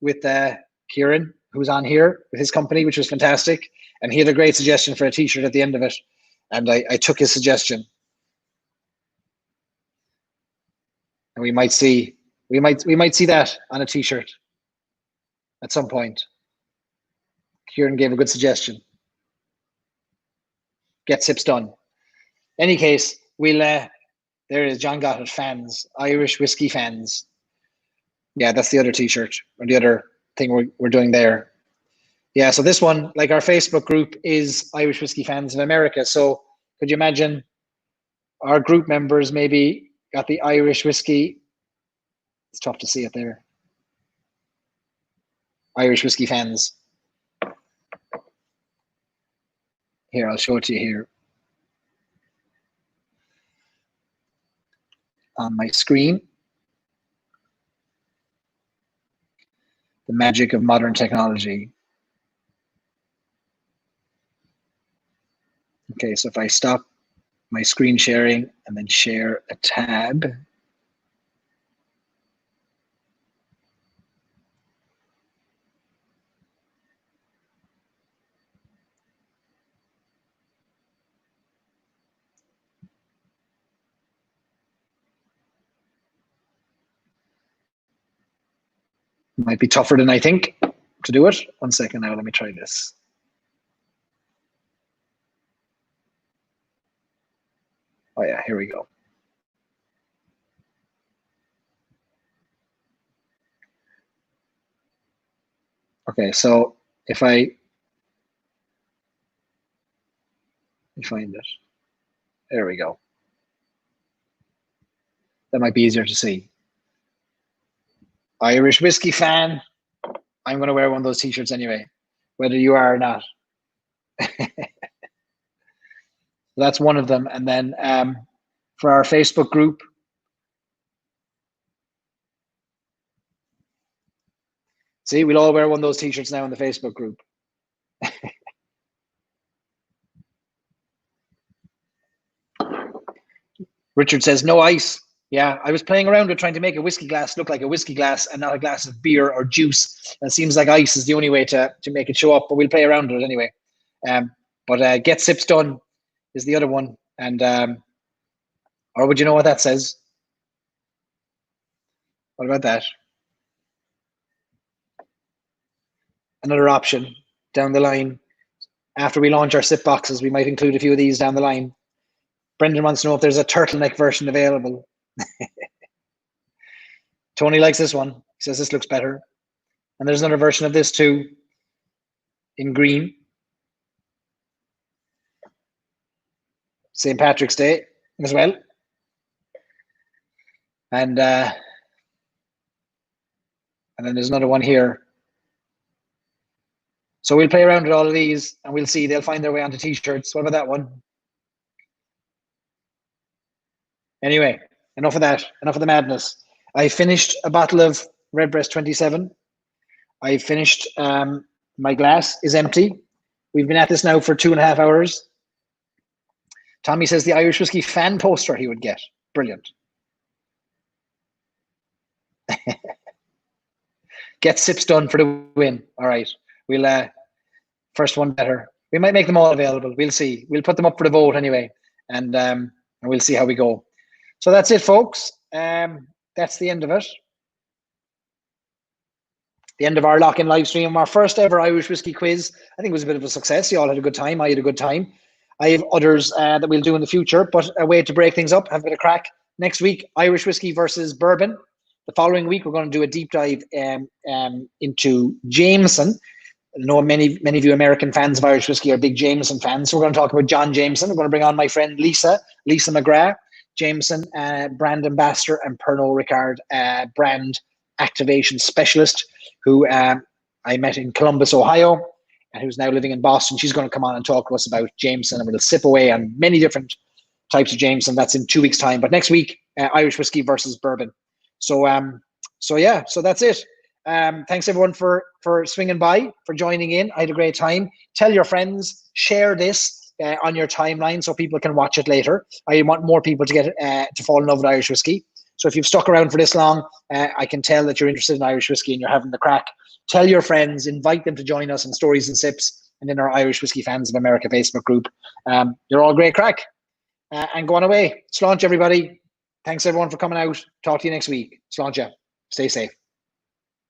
with Kieran, who's on here with his company, which was fantastic. And he had a great suggestion for a t-shirt at the end of it. And I took his suggestion. And we might see that on a t-shirt at some point. Kieran gave a good suggestion. Get sips done. Any case, we'll there is John got it, fans, Irish whiskey fans. Yeah, that's the other t-shirt or the other thing we're doing there. Yeah, so this one, like our Facebook group is Irish Whiskey Fans of America. So could you imagine our group members maybe got the Irish whiskey? It's tough to see it there. Irish Whiskey Fans. Here, I'll show it to you here. On my screen. The magic of modern technology. Okay, so if I stop my screen sharing and then share a tab. Might be tougher than I think to do it. 1 second now, let me try this. Oh yeah, here we go. Okay, so if I find it, there we go. That might be easier to see. Irish whiskey fan. I'm going to wear one of those t-shirts anyway, whether you are or not. That's one of them. And then for our Facebook group, see, we'll all wear one of those t-shirts now in the Facebook group. Richard says, no ice. Yeah, I was playing around with trying to make a whiskey glass look like a whiskey glass and not a glass of beer or juice. And it seems like ice is the only way to make it show up, but we'll play around with it anyway. But get sips done is the other one. And or would you know what that says? What about that? Another option down the line. After we launch our sip boxes, we might include a few of these down the line. Brendan wants to know if there's a turtleneck version available. Tony likes this one. He says this looks better. And there's another version of this too in green. St. Patrick's Day as well. And then there's another one here. So we'll play around with all of these and we'll see. They'll find their way onto t-shirts. What about that one? Anyway, enough of that. Enough of the madness. I finished a bottle of Redbreast 27. I finished, my glass is empty. We've been at this now for 2.5 hours. Tommy says the Irish whiskey fan poster he would get. Brilliant. Get sips done for the win. All right. We'll first one better. We might make them all available. We'll see. We'll put them up for the vote anyway, and we'll see how we go. So that's it, folks. That's the end of it. The end of our lock-in live stream, our first ever Irish whiskey quiz. I think it was a bit of a success. You all had a good time. I had a good time. I have others that we'll do in the future, but a way to break things up, have a bit of crack. Next week, Irish whiskey versus bourbon. The following week, we're going to do a deep dive into Jameson. I know many of you American fans of Irish whiskey are big Jameson fans. So we're going to talk about John Jameson. We're going to bring on my friend Lisa McGrath, Jameson brand ambassador and Pernod Ricard brand activation specialist, who I met in Columbus, Ohio, and who's now living in Boston. She's going to come on and talk to us about Jameson, and we'll sip away on many different types of Jameson. That's in 2 weeks' time. But next week, Irish whiskey versus bourbon. So yeah, so that's it. Thanks everyone for swinging by, for joining in. I had a great time. Tell your friends, share this on your timeline so people can watch it later. I want more people to get to fall in love with Irish whiskey. So if you've stuck around for this long, I can tell that you're interested in Irish whiskey and you're having the crack. Tell your friends, invite them to join us in Stories and Sips and in our Irish Whiskey Fans of America Facebook group. You're all great crack. And go on away. Sláinte, everybody. Thanks everyone for coming out. Talk to you next week. Sláinte. Stay safe.